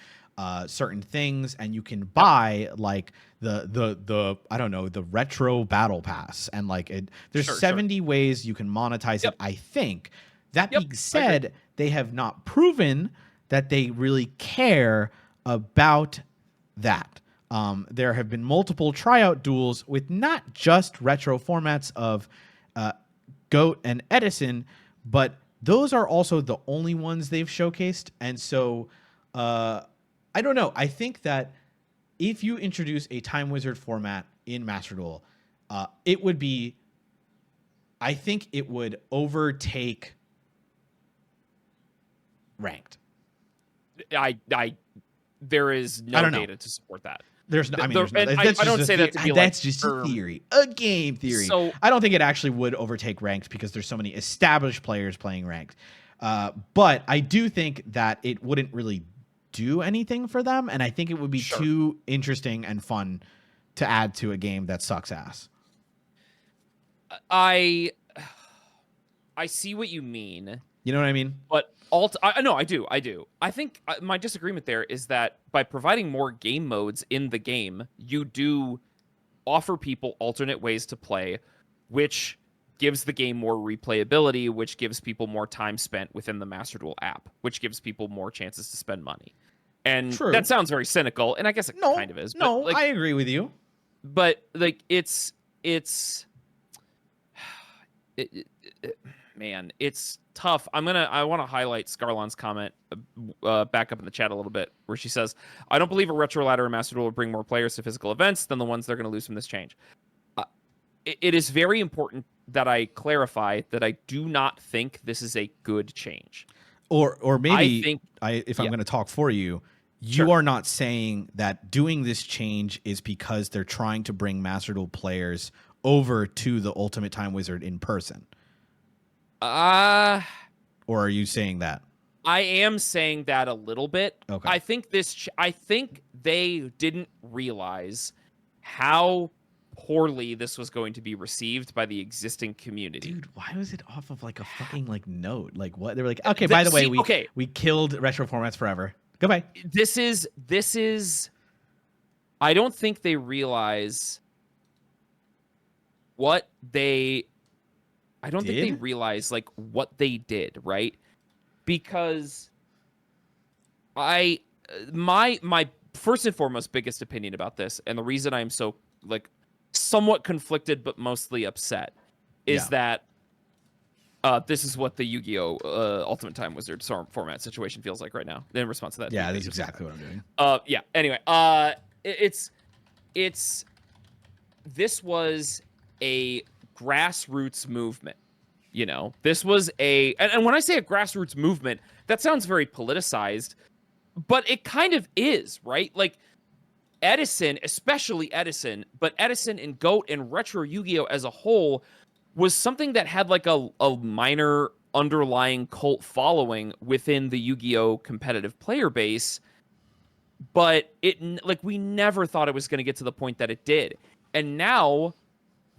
certain things, and you can buy like the I don't know, the retro battle pass, and like there's 70 ways you can monetize it. I think. That being said, they have not proven that they really care about that. There have been multiple tryout duels with not just retro formats of Goat and Edison, but those are also the only ones they've showcased. And so I don't know. I think that if you introduce a Time Wizard format in Master Duel, it would be, I think it would overtake ranked. There is no data to support that. There's no. I mean, I don't say that to be that's just a theory, a game theory. So I don't think it actually would overtake ranked because there's so many established players playing ranked. But I do think that it wouldn't really do anything for them, and I think it would be too interesting and fun to add to a game that sucks ass. I see what you mean. You know what I mean? But no, I do. I think my disagreement there is that by providing more game modes in the game, you do offer people alternate ways to play, which gives the game more replayability, which gives people more time spent within the Master Duel app, which gives people more chances to spend money. And that sounds very cynical, and I guess it kind of is. No, but, I agree with you. But like man, it's tough. I want to highlight Scarlon's comment back up in the chat a little bit, where she says, "I don't believe a retro ladder in Master Duel will bring more players to physical events than the ones they're going to lose from this change." It is very important that I clarify that I do not think this is a good change. Or maybe I think, if I'm going to talk for you, you are not saying that doing this change is because they're trying to bring Master Duel players over to the Ultimate Time Wizard in person. Or are you saying that? I am saying that a little bit. Okay. I think they didn't realize how poorly this was going to be received by the existing community. Dude, why was it off of like a fucking like note? Like what? They were like, okay, by the way, we killed retro formats forever. Goodbye. This is I don't think they realize what they think they realize like what they did, right? Because my first and foremost biggest opinion about this, and the reason I'm so like somewhat conflicted but mostly upset, is that this is what the Yu-Gi-Oh! Ultimate Time Wizard format situation feels like right now. In response to that, yeah, that's exactly what I'm doing. Yeah. Anyway, this was a grassroots movement. You know, this was and when I say a grassroots movement, that sounds very politicized, but it kind of is, right? Like Edison, especially Edison, but Edison and GOAT and Retro Yu-Gi-Oh! As a whole was something that had like a minor underlying cult following within the Yu-Gi-Oh! Competitive player base, but we never thought it was going to get to the point that it did. And now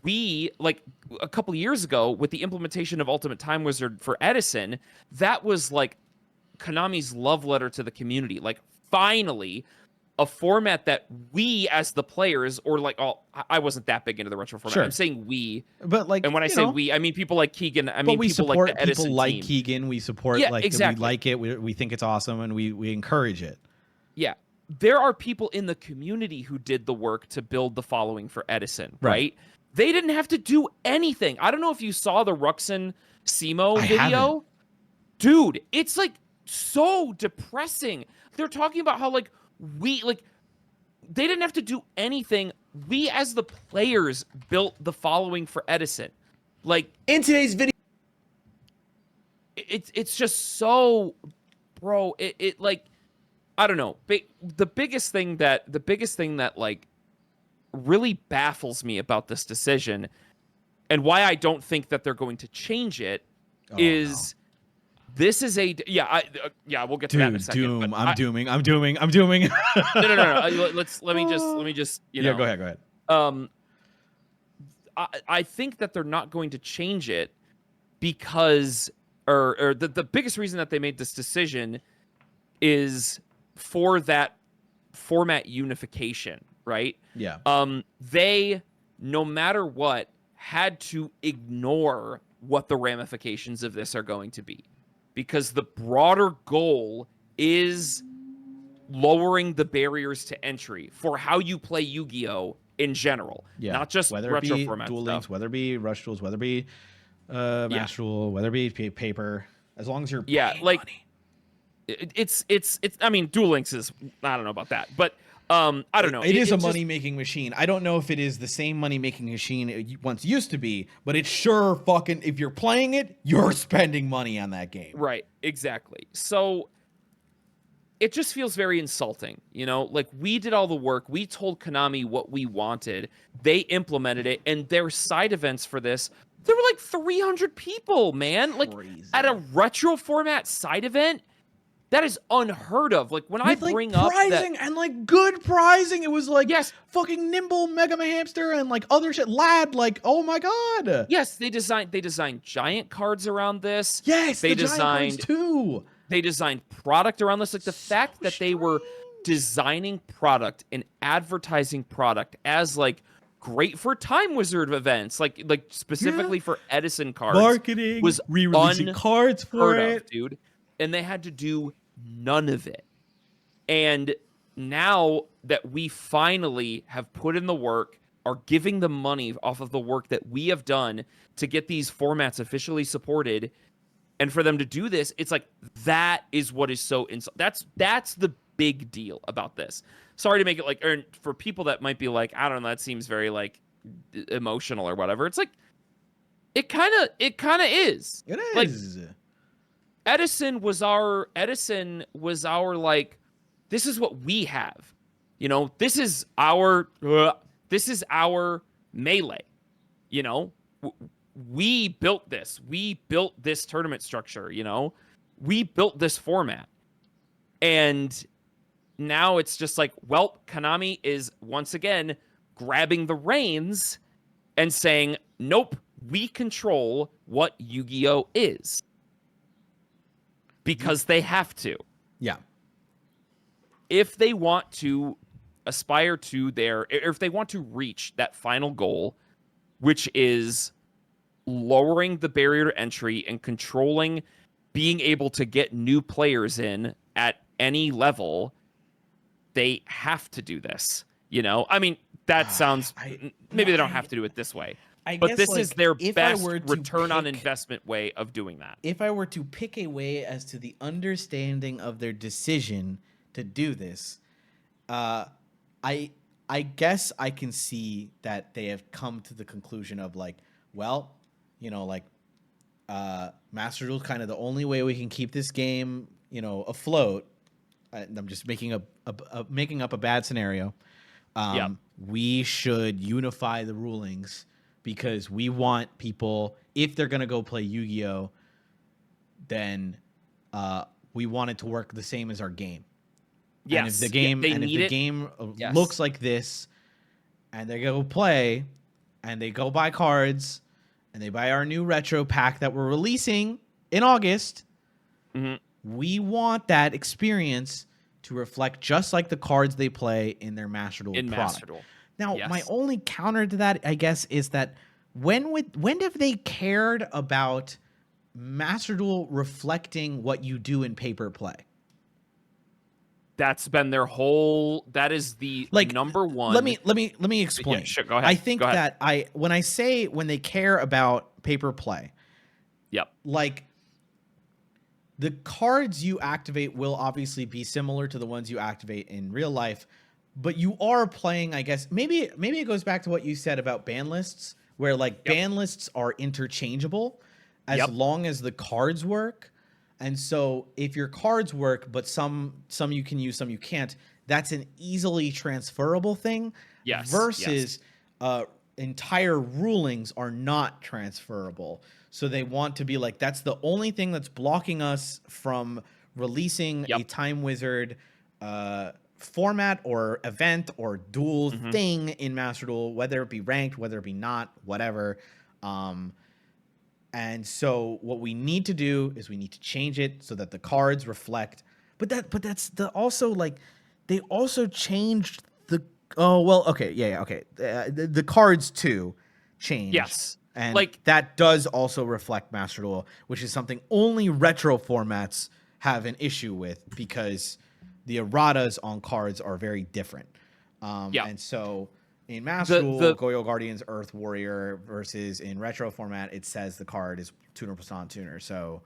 we, like a couple of years ago with the implementation of Ultimate Time Wizard for Edison, that was like Konami's love letter to the community. Like finally a format that we as the players, or like, I wasn't that big into the retro format. Sure. I'm saying we, but like, and when I say we, I mean people like Keegan. I mean we people support like the Edison people like team. Keegan. We support exactly. We like it. We think it's awesome, and we encourage it. Yeah, there are people in the community who did the work to build the following for Edison. Right? They didn't have to do anything. I don't know if you saw the Ruxin Simo video. Haven't. Dude, it's like so depressing. They're talking about how like they didn't have to do anything. We as the players built the following for Edison. Like in today's video, it's just so, bro. It like, I don't know. The biggest thing that like really baffles me about this decision, and why I don't think that they're going to change it, is. This is we'll get to that in a second. Doom. I'm dooming. No. Let me just. Go ahead. I think that they're not going to change it because, or the biggest reason that they made this decision is for that format unification, right? Yeah. They, no matter what, had to ignore what the ramifications of this are going to be. Because the broader goal is lowering the barriers to entry for how you play Yu-Gi-Oh! In general. Yeah. Not just whether retro it be format Duel stuff. Links, whether it be Rush Duels, whether it be Master Duel, whether it be paper, as long as you're paying money. It's I mean, Duel Links is, I don't know about that, but I don't know. It is a money-making machine. I don't know if it is the same money-making machine it once used to be, but it's sure fucking, if you're playing it, you're spending money on that game. Right, exactly. So it just feels very insulting, you know? Like, we did all the work. We told Konami what we wanted. They implemented it, and their side events for this, there were like 300 people, man. Like, at a retro format side event, that is unheard of. Like when I bring up pricing and like good pricing, it was like fucking Nimble, Mega Man Hamster, and like other shit. Lad, like oh my god. Yes, they designed giant cards around this. Yes, they designed cards too. They designed product around this. Like the fact that they were designing product and advertising product as like great for Time Wizard events, like specifically for Edison cards. Marketing was re-releasing cards for it, dude. And they had to do none of it. And now that we finally have put in the work, are giving the money off of the work that we have done to get these formats officially supported, and for them to do this, it's like that is what is so that's the big deal about this. Sorry to make it like, or for people that might be like, I don't know, that seems very like emotional or whatever. It's like it kind of is. It is. Like, Edison was our like, this is what we have. You know, this is our Melee. You know, we built this. We built this tournament structure, you know. We built this format. And now it's just like, well, Konami is once again grabbing the reins and saying, nope, we control what Yu-Gi-Oh! Is. Because they have to. Yeah. If they want to aspire to or if they want to reach that final goal, which is lowering the barrier to entry and controlling being able to get new players in at any level, they have to do this. You know, I mean, that sounds maybe they don't have to do it this way, but guess, this like, is their if I best were to return on pick- investment way of doing that. If I were to pick a way as to the understanding of their decision to do this, I guess I can see that they have come to the conclusion of like, well, you know, like Master Duel is kind of the only way we can keep this game, you know, afloat. I'm just making making up a bad scenario. We should unify the rulings because we want people, if they're gonna go play Yu-Gi-Oh, then we want it to work the same as our game. Yes. And if the game looks like this, and they go play, and they go buy cards, and they buy our new retro pack that we're releasing in August, we want that experience to reflect just like the cards they play in their Master Duel product. Master Duel. Now, Yes. my only counter to that, I guess, is that when have they cared about Master Duel reflecting what you do in paper play? That's been their whole. That is the number one. Let me explain. Yeah, sure, go ahead. I think that when they care about paper play, Yep. like the cards you activate will obviously be similar to the ones you activate in real life, but you are playing, I guess, maybe it goes back to what you said about ban lists, where like ban lists are interchangeable as long as the cards work. And so if your cards work, but some you can use, some you can't, that's an easily transferable thing. Yes. Versus entire rulings are not transferable. So they want to be like, that's the only thing that's blocking us from releasing a Time Wizard format or event or duel thing in Master Duel, whether it be ranked, whether it be not, whatever. And so what we need to do is we need to change it so that the cards reflect. But that's also like they also changed the the cards too changed. Yes. And like that does also reflect Master Duel, which is something only retro formats have an issue with because the erratas on cards are very different. And so in Master Duel, Goyo Guardian's Earth Warrior versus in retro format, it says the card is tuner plus non-tuner. So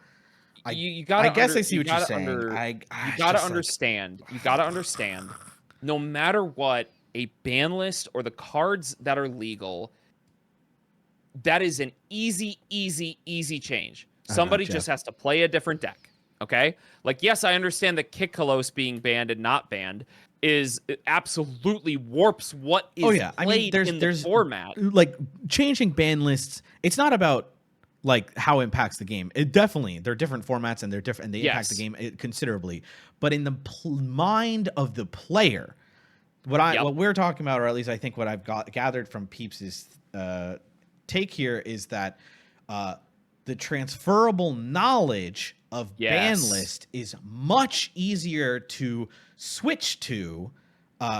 I guess I see what you're saying. You gotta understand. You gotta understand. No matter what, a ban list or the cards that are legal, that is an easy change. Somebody just has to play a different deck. Okay? Like, yes, I understand that Kick Kalos being banned and not banned is absolutely warps what is played in the format. Like changing ban lists, it's not about like how it impacts the game. It definitely, they're different formats and they're different and they impact the game considerably. But in the mind of the player, what we're talking about, or at least I think what I've gathered from Peeps' take here is that the transferable knowledge of ban list is much easier to switch to,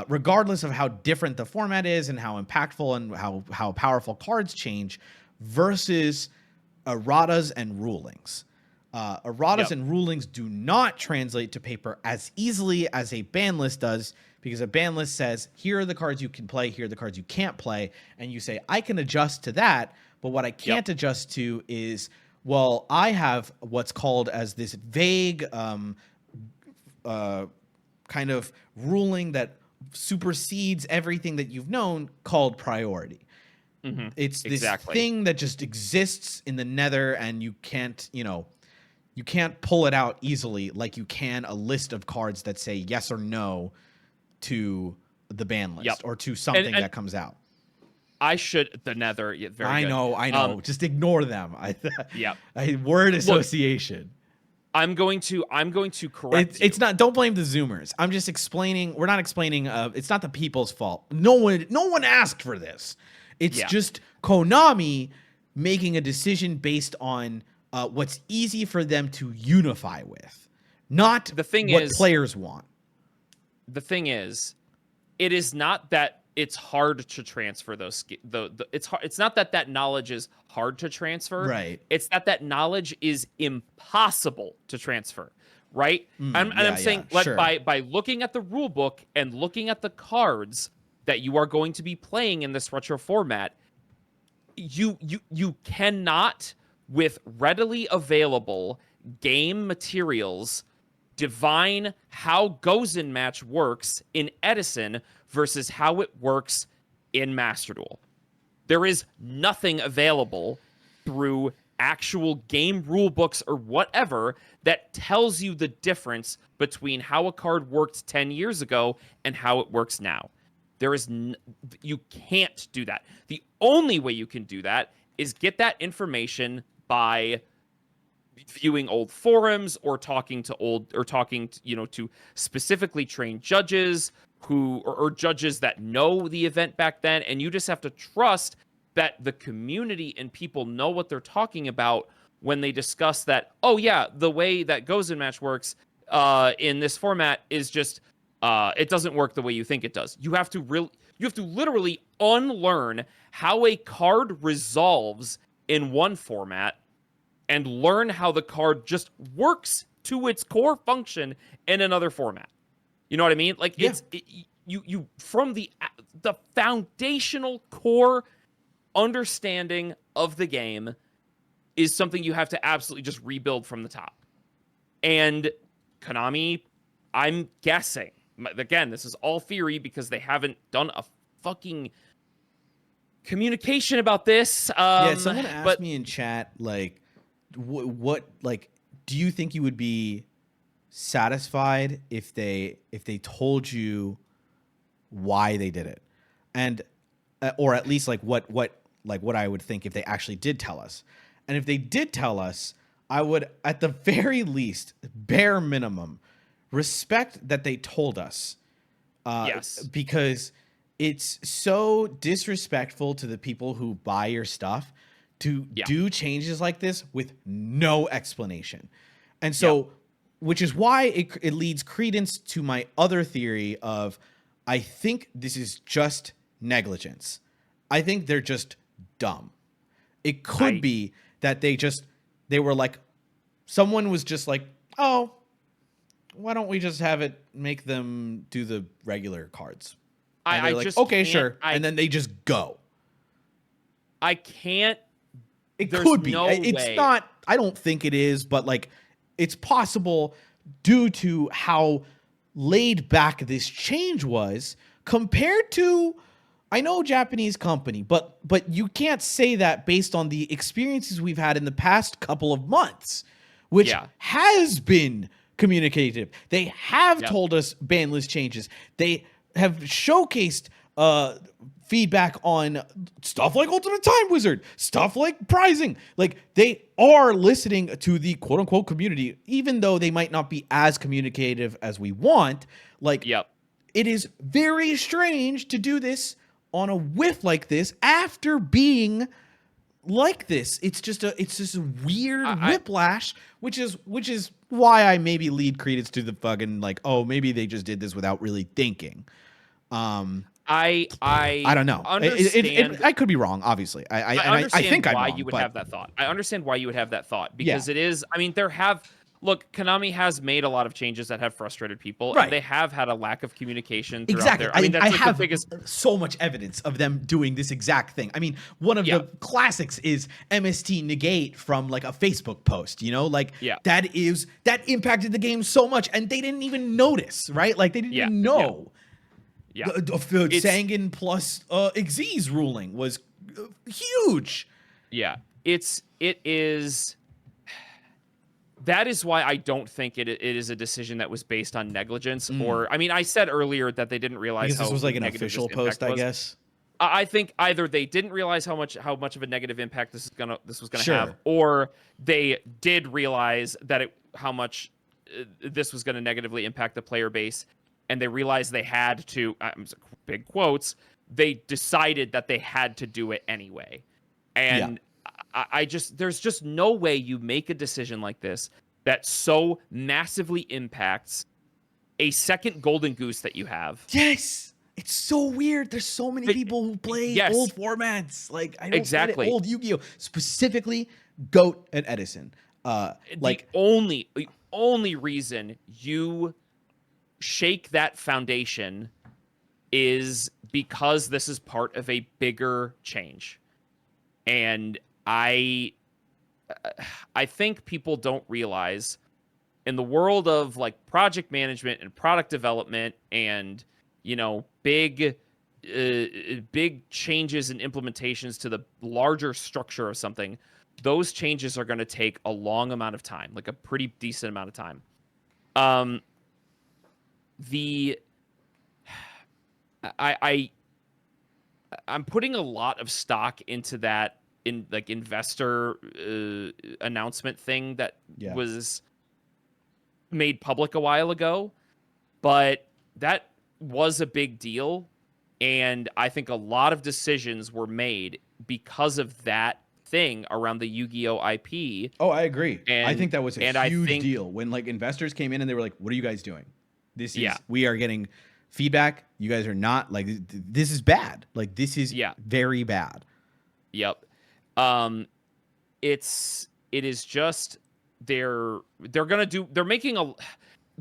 regardless of how different the format is and how impactful and how powerful cards change, versus erratas and rulings. Erratas and rulings do not translate to paper as easily as a ban list does, because a ban list says, here are the cards you can play, here are the cards you can't play, and you say, I can adjust to that, but what I can't adjust to is, well, I have what's called as this vague kind of ruling that supersedes everything that you've known, called priority. It's this thing that just exists in the nether, and you can't, you can't pull it out easily like you can a list of cards that say yes or no to the ban list or to something that comes out. The Nether. Yeah, very good. I know. Just ignore them. Yeah. Word association. I'm going to correct you. It's not. Don't blame the Zoomers. I'm just explaining. We're not explaining. It's not the people's fault. No one asked for this. It's just Konami making a decision based on what's easy for them to unify with, not what players want. The thing is, it is not that it's hard to transfer those. It's not that knowledge is hard to transfer. Right. It's that knowledge is impossible to transfer. Right. I'm saying by looking at the rule book and looking at the cards that you are going to be playing in this retro format, you cannot, with readily available game materials, divine how Gozen Match works in Edison versus how it works in Master Duel. There is nothing available through actual game rule books or whatever that tells you the difference between how a card worked 10 years ago and how it works now. You can't do that. The only way you can do that is get that information by viewing old forums or talking to specifically trained judges or judges that know the event back then, and you just have to trust that the community and people know what they're talking about when they discuss that. Oh yeah, the way that Gozen Match works in this format is just it doesn't work the way you think it does. You have to literally unlearn how a card resolves in one format and learn how the card just works to its core function in another format. You know what I mean? Like you from the foundational core understanding of the game is something you have to absolutely just rebuild from the top. And Konami, I'm guessing, again, this is all theory because they haven't done a fucking communication about this. Someone asked me in chat, like, what do you think you would be satisfied if they told you why they did it, and or at least what I would think if they actually did tell us. And if they did tell us, I would at the very least, bare minimum, respect that they told us. Yes, because it's so disrespectful to the people who buy your stuff to do changes like this with no explanation. And so, which is why it leads credence to my other theory of, I think this is just negligence. I think they're just dumb. It could be that they were like, someone was just like, oh, why don't we just have it make them do the regular cards? And they're like, okay, sure. And then they just go. I can't. It could be. It's not. I don't think it is, but like, it's possible due to how laid back this change was compared to, I know, Japanese company, but you can't say that based on the experiences we've had in the past couple of months, which has been communicative. They have told us ban list changes. They have showcased feedback on stuff like Ultimate Time Wizard, stuff like prizing. Like, they are listening to the quote unquote community, even though they might not be as communicative as we want. Like, it is very strange to do this on a whiff like this after being like this. It's just a weird whiplash, which is why I maybe lead credence to the fucking like, oh, maybe they just did this without really thinking. I don't know. I could be wrong, obviously. I think why you would have that thought. I understand why you would have that thought because it is. I mean, Konami has made a lot of changes that have frustrated people, and they have had a lack of communication throughout there. I mean, that's have the biggest. So much evidence of them doing this exact thing. I mean, one of the classics is MST negate from like a Facebook post. You know, like that impacted the game so much, and they didn't even notice, right? Like they didn't even know. The Sangan plus Xyz ruling was huge. Yeah, it is. that is why I don't think it is a decision that was based on negligence. Or, I mean, I said earlier that they didn't realize Because how this was like an negative official this impact post, I was. guess. I think either they didn't realize how much of a negative impact this was gonna have, Sure. or they did realize that how much this was gonna negatively impact the player base, and they realized they had to. Big quotes. They decided that they had to do it anyway, and I just there's just no way you make a decision like this that so massively impacts a second golden goose that you have. Yes. It's so weird. There's so many people who play Yes. old formats. Like, I don't Exactly. get it. Old Yu-Gi-Oh! Specifically, GOAT and Edison. Like, The only reason you shake that foundation is because this is part of a bigger change. And I think people don't realize, in the world of like project management and product development and, you know, big changes and implementations to the larger structure of something, those changes are going to take a long amount of time, like a pretty decent amount of time. I'm putting a lot of stock into that investor announcement thing that was made public a while ago, but that was a big deal, and I think a lot of decisions were made because of that thing around the Yu-Gi-Oh IP. oh, I agree. I And- think that was a and I huge think- deal when like investors came in and they were like, "What are you guys doing? This is Yeah. we are getting feedback. You guys are not like this is bad. Like this is very bad." Yep. It is just they're making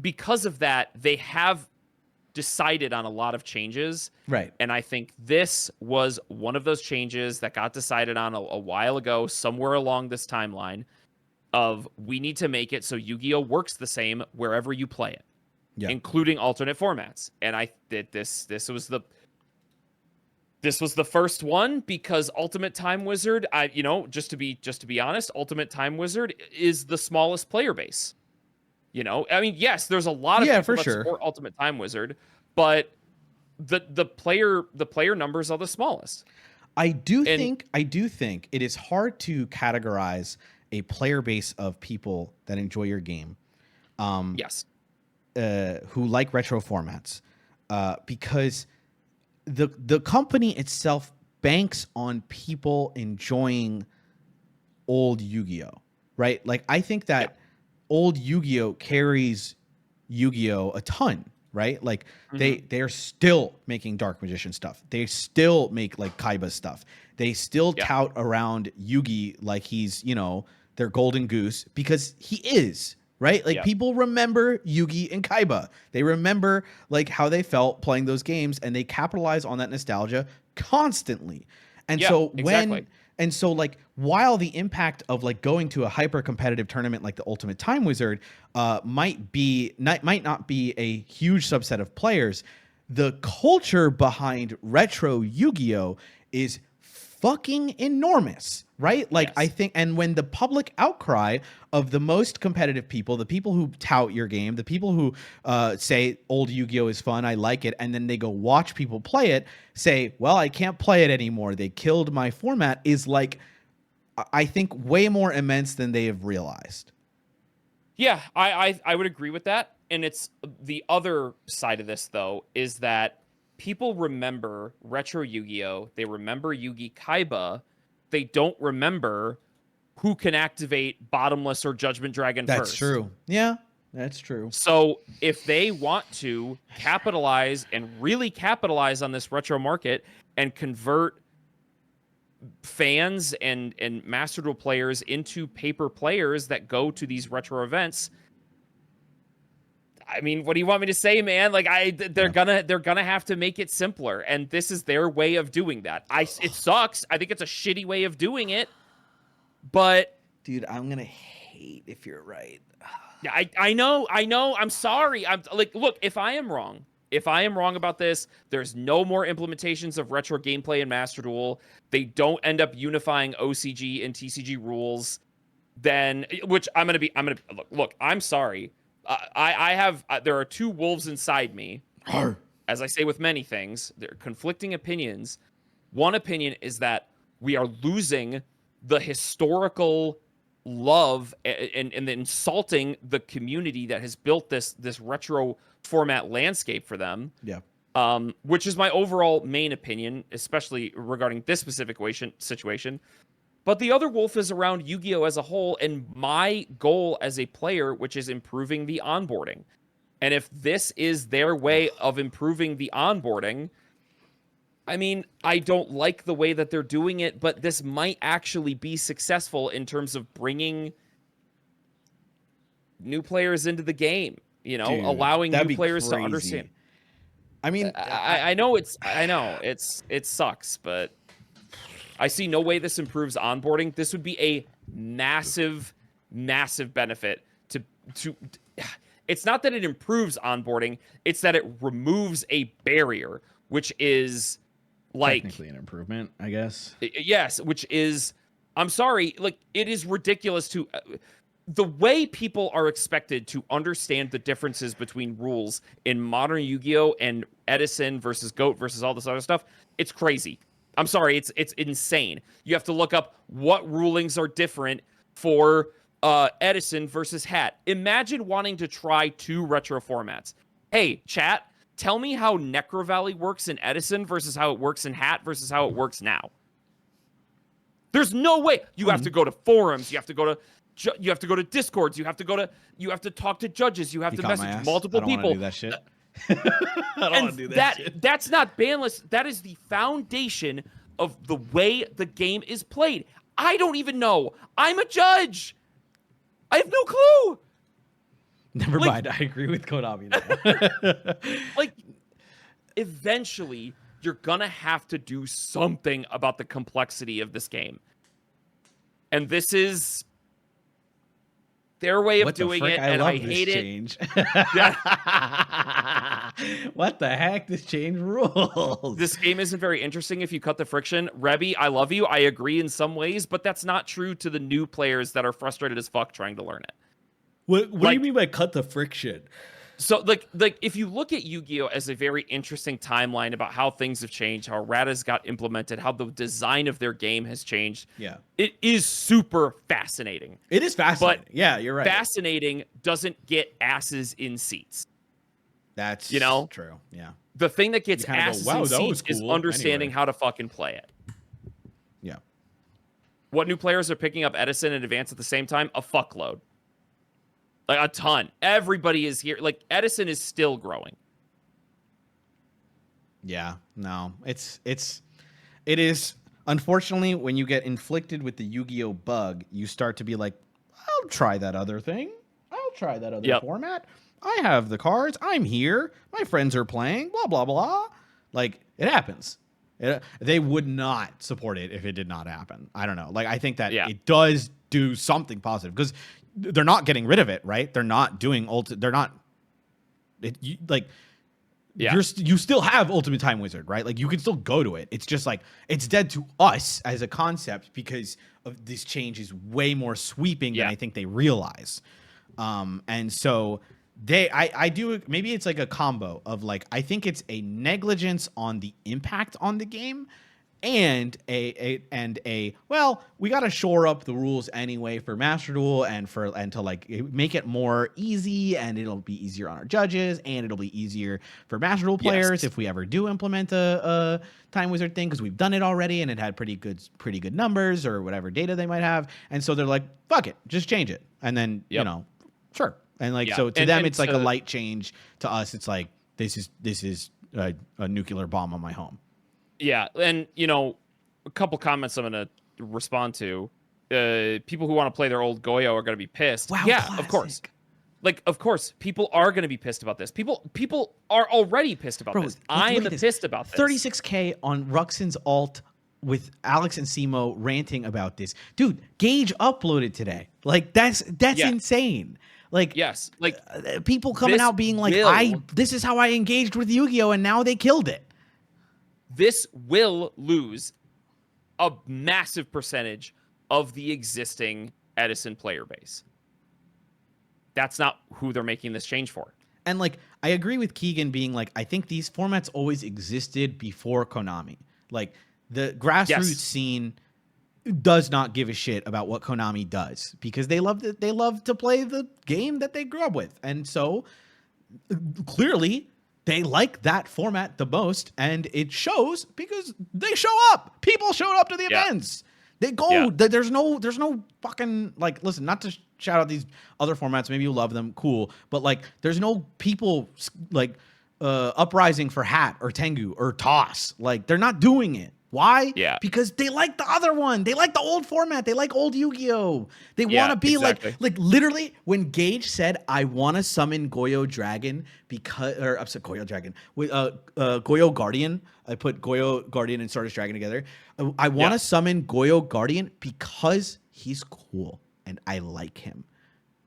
because of that, they have decided on a lot of changes. Right. And I think this was one of those changes that got decided on a while ago, somewhere along this timeline of we need to make it so Yu-Gi-Oh works the same wherever you play it, including alternate formats. And I did this was the first one because Ultimate Time Wizard, just to be honest, Ultimate Time Wizard is the smallest player base. You know, I mean, yes, there's a lot of people that support Ultimate Time Wizard, but the player numbers are the smallest. I do think it is hard to categorize a player base of people that enjoy your game. Yes. Who like retro formats, because the company itself banks on people enjoying old Yu-Gi-Oh, right? Like I think that old Yu-Gi-Oh carries Yu-Gi-Oh a ton, right? Like they're still making Dark Magician stuff. They still make like Kaiba stuff. They still tout around Yugi like he's, their golden goose because he is, right? Like people remember Yugi and Kaiba. They remember like how they felt playing those games and they capitalize on that nostalgia constantly. And so like while the impact of like going to a hyper competitive tournament like the Ultimate Time Wizard might not be a huge subset of players, the culture behind retro Yu-Gi-Oh is fucking enormous, right? Like I think, and when the public outcry of the most competitive people, the people who tout your game, the people who say old Yu-Gi-Oh is fun, I like it, and then they go watch people play it, say, well, I can't play it anymore, they killed my format, is like, I think way more immense than they have realized. Yeah, I would agree with that. And it's the other side of this though, is that people remember retro Yu-Gi-Oh, they remember Yugi Kaiba, they don't remember who can activate Bottomless or Judgment Dragon first. That's true. Yeah, that's true. So if they want to capitalize and really capitalize on this retro market and convert fans and Master Duel players into paper players that go to these retro events, I mean, what do you want me to say, man? Like they're gonna have to make it simpler, and this is their way of doing that. It sucks. I think it's a shitty way of doing it, but dude, I'm gonna hate if you're right. Yeah, I know. I'm sorry. I'm like, look, if I am wrong about this, there's no more implementations of retro gameplay in Master Duel. They don't end up unifying OCG and TCG rules. then which I'm gonna look. I'm sorry. There are two wolves inside me. As I say with many things, there are conflicting opinions. One opinion is that we are losing the historical love and insulting the community that has built this retro format landscape for them. Yeah. Which is my overall main opinion, especially regarding this specific situation. But the other wolf is around Yu-Gi-Oh! As a whole, and my goal as a player, which is improving the onboarding. And if this is their way of improving the onboarding, I mean, I don't like the way that they're doing it, but this might actually be successful in terms of bringing new players into the game, you know, Dude, allowing that'd new be players to crazy. understand. I mean, I know it sucks, but I see no way this improves onboarding. This would be a massive benefit to it's not that it improves onboarding, it's that it removes a barrier, which is like technically an improvement, I guess. Yes, which is, I'm sorry, like it is ridiculous to the way people are expected to understand the differences between rules in modern Yu-Gi-Oh! And Edison versus GOAT versus all this other stuff. It's crazy. I'm sorry, it's insane. You have to look up what rulings are different for Edison versus Hat. Imagine wanting to try two retro formats. Hey, chat, tell me how Necro Valley works in Edison versus how it works in Hat versus how it works now. There's no way. You have to go to forums. You have to go to Discords. You have to talk to judges. You have to message multiple people. I don't want to do that shit. I don't want to do that shit. That's not banless. That is the foundation of the way the game is played. I don't even know. I'm a judge. I have no clue. Never mind. I agree with Konami now. Like, eventually, you're gonna have to do something about the complexity of this game. And this is their way of doing it, and I hate it. What the heck? This change rules. This game isn't very interesting if you cut the friction. Rebby, I love you. I agree in some ways, but that's not true to the new players that are frustrated as fuck trying to learn it. What do you mean by cut the friction? So, like if you look at Yu-Gi-Oh! As a very interesting timeline about how things have changed, how Arata's got implemented, how the design of their game has changed, yeah, it is super fascinating. It is fascinating. But yeah, you're right. Fascinating doesn't get asses in seats. That's true. Yeah. The thing that gets asses in seats is understanding how to fucking play it. Yeah. What new players are picking up Edison and Advance at the same time? A fuckload. Like a ton. Everybody is here. Like Edison is still growing. Yeah, no. It is unfortunately when you get inflicted with the Yu-Gi-Oh bug, you start to be like, I'll try that other thing. I'll try that other format. I have the cards. I'm here. My friends are playing. Blah blah blah. Like it happens. They would not support it if it did not happen. I don't know. Like I think that it does do something positive because they're not getting rid of it, right? They're not doing they're not you still have Ultimate Time Wizard, right? Like you can still go to it. It's just like it's dead to us as a concept because of this change is way more sweeping than I think they realize. And so I do, maybe it's like a combo of like, I think it's a negligence on the impact on the game and well, we got to shore up the rules anyway for Master Duel and to like make it more easy, and it'll be easier on our judges, and it'll be easier for Master Duel players if we ever do implement a Time Wizard thing, because we've done it already and it had pretty good numbers or whatever data they might have, and so they're like, fuck it, just change it, and then you know, sure, and like so to them it's like a light change. To us, it's like this is a nuclear bomb on my home. Yeah, and you know, a couple comments I'm gonna respond to. People who want to play their old Goyo are gonna be pissed. Wow, yeah, classic. Of course. Like, of course, people are gonna be pissed about this. People are already pissed about this. I am pissed about this. 36K on Ruxin's alt with Alex and Simo ranting about this. Dude, Gage uploaded today. Like that's insane. Like like people coming out being like, this is how I engaged with Yu-Gi-Oh! And now they killed it. This will lose a massive percentage of the existing Edison player base. That's not who they're making this change for. And like, I agree with Keegan being like, I think these formats always existed before Konami. Like, the grassroots scene does not give a shit about what Konami does because they love to play the game that they grew up with. And so clearly they like that format the most, and it shows because they show up. People showed up to the events. They go. Yeah. There's no fucking, like, listen, not to shout out these other formats. Maybe you love them, cool, but like, there's no people like uprising for Hat or Tengu or Toss. Like, they're not doing it. Why? Yeah. Because they like the other one. They like the old format. They like old Yu-Gi-Oh. They want to be exactly. like literally when Gage said, "I want to summon Goyo Dragon because," or upset Goyo Dragon with Goyo Guardian. I put Goyo Guardian and Stardust Dragon together. I want to summon Goyo Guardian because he's cool and I like him.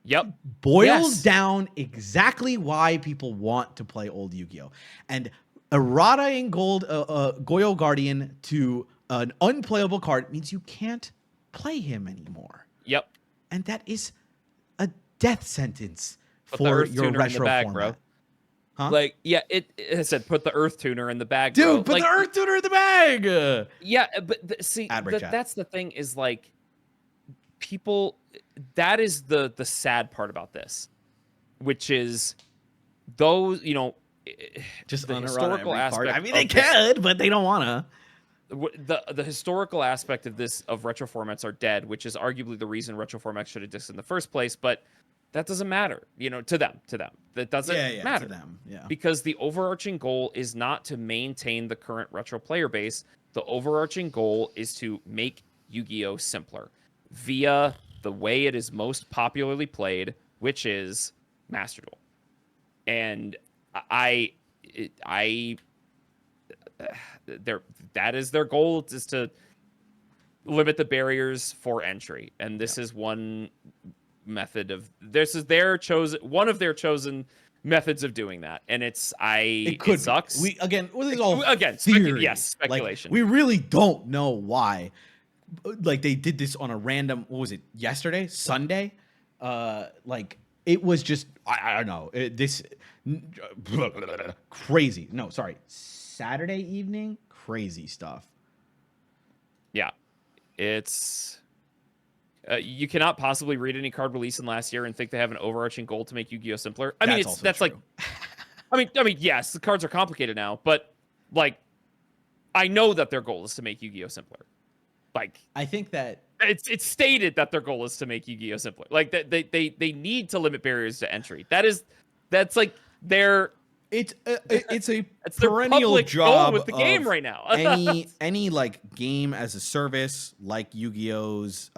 Yep. Boils down exactly why people want to play old Yu-Gi-Oh. And Arata in gold, Goyo Guardian to an unplayable card means you can't play him anymore. Yep. And that is a death sentence Put the for Earth your Tuner in the retro bag, format. bro. Huh? Like, yeah, it said put the Earth Tuner in the bag, Dude, bro. put Like, the Earth Tuner in the bag! yeah, but see, Ad break chat. that's the thing is, like, people, that is the sad part about this, which is those, you know, Just the on historical every card. aspect. I mean, they of this- could, but they don't want to. the historical aspect of this of retro formats are dead, which is arguably the reason retro formats should exist in the first place. But that doesn't matter, you know, to them. That doesn't matter to them. Yeah. because the overarching goal is not to maintain the current retro player base. The overarching goal is to make Yu-Gi-Oh simpler via the way it is most popularly played, which is Master Duel. And that is their goal, is to limit the barriers for entry, and this is one method of one of their chosen methods of doing that, and it sucks. This is all theory. Like, Speculation. we really don't know why. Like, they did this on a random, what was it, yesterday, Sunday? Like, it was just, I don't know, crazy. No, sorry, Saturday evening, crazy stuff. Yeah, it's you cannot possibly read any card released in last year and think they have an overarching goal to make Yu-Gi-Oh simpler. I mean, that's like, I mean, yes, the cards are complicated now, but like, I know that their goal is to make Yu-Gi-Oh simpler. Like, I think that it's stated that their goal is to make Yu-Gi-Oh simpler. Like, that they need to limit barriers to entry. That's like their it's a it's their perennial public job goal with the game right now. any like game as a service like Yu-Gi-Oh's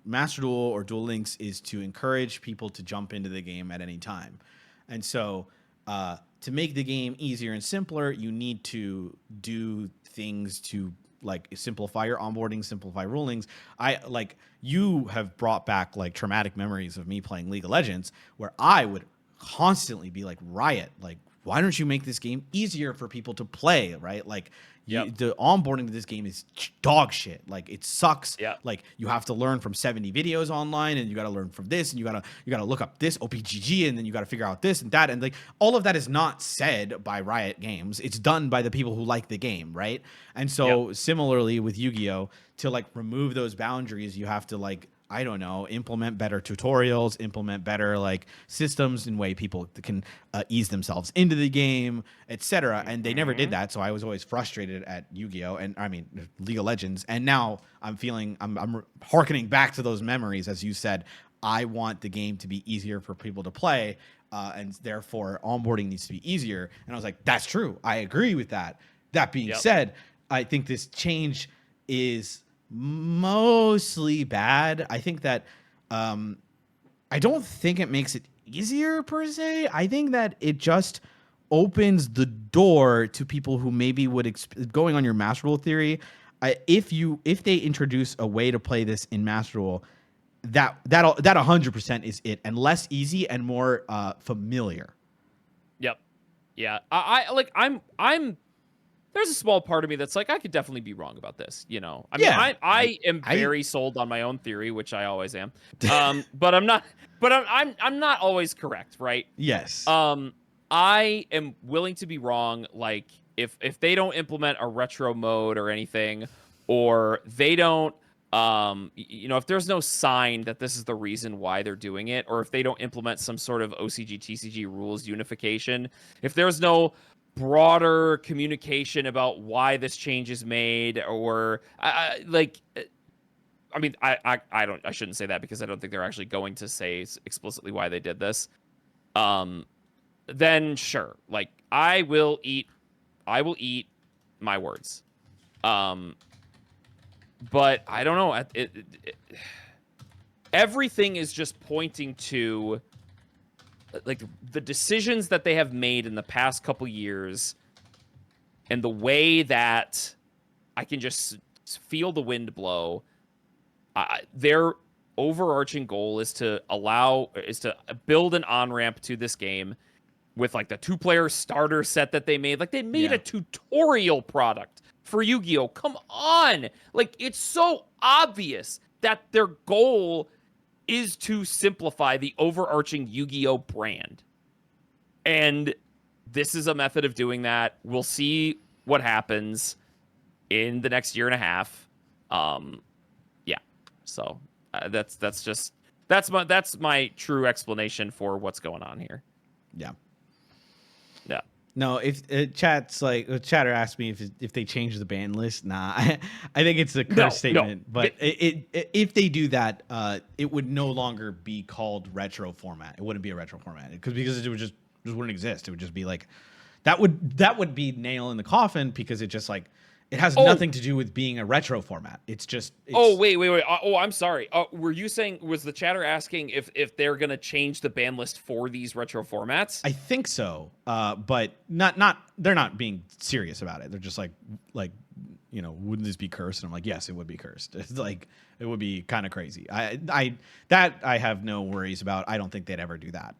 Master Duel or Duel Links is to encourage people to jump into the game at any time. And so to make the game easier and simpler, you need to do things to like simplify your onboarding, simplify rulings. You have brought back like traumatic memories of me playing League of Legends where I would constantly be like, Riot, like, why don't you make this game easier for people to play, right? Like, the onboarding to this game is dog shit. Like, it sucks. Yep. Like, you have to learn from 70 videos online, and you got to learn from this, and you got to look up this OPGG, and then you got to figure out this and that, and like all of that is not said by Riot Games. It's done by the people who like the game, right? And so similarly with Yu-Gi-Oh, to like remove those boundaries, you have to like, I don't know, implement better tutorials, implement better like systems in way people can ease themselves into the game, etc. And they never did that, so I was always frustrated at Yu-Gi-Oh, and I mean League of Legends. And now I'm hearkening back to those memories, as you said. I want the game to be easier for people to play, and therefore onboarding needs to be easier. And I was like, that's true. I agree with that. That being said, I think this change is mostly bad. I think that I don't think it makes it easier per se. I think that it just opens the door to people who maybe would going on your Master Duel theory. If they introduce a way to play this in Master Duel, that 100% is it, and less easy and more familiar. Yep. Yeah. I'm there's a small part of me that's like, I could definitely be wrong about this. You know, I mean, I am very sold on my own theory, which I always am. But I'm not. But I'm not always correct, right? Yes. I am willing to be wrong. Like if they don't implement a retro mode or anything, or they don't, if there's no sign that this is the reason why they're doing it, or if they don't implement some sort of OCG TCG rules unification, if there's no broader communication about why this change is made, or I shouldn't say that because I don't think they're actually going to say explicitly why they did this. Then sure, like I will eat my words. But I don't know. Everything is just pointing to like the decisions that they have made in the past couple years, and the way that I can just feel the wind blow. Their overarching goal is to build an on-ramp to this game with like the 2-player starter set that they made. Like they made a tutorial product for Yu-Gi-Oh! Come on! Like it's so obvious that their goal is to simplify the overarching Yu-Gi-Oh! Brand. And this is a method of doing that. We'll see what happens in the next year and a half. So that's my true explanation for what's going on here. Yeah. Yeah. No, if chatter asked me if they change the ban list, nah. I think it's a correct statement. No. But if they do that, it would no longer be called retro format. It wouldn't be a retro format because it would just wouldn't exist. It would just be like that would be nail in the coffin because it just like it has nothing to do with being a retro format. It's just. Wait. I'm sorry. Were you saying, was the chatter asking if they're going to change the ban list for these retro formats? I think so. But not. They're not being serious about it. They're just like, wouldn't this be cursed? And I'm like, yes, it would be cursed. It's like, it would be kind of crazy. I have no worries about. I don't think they'd ever do that.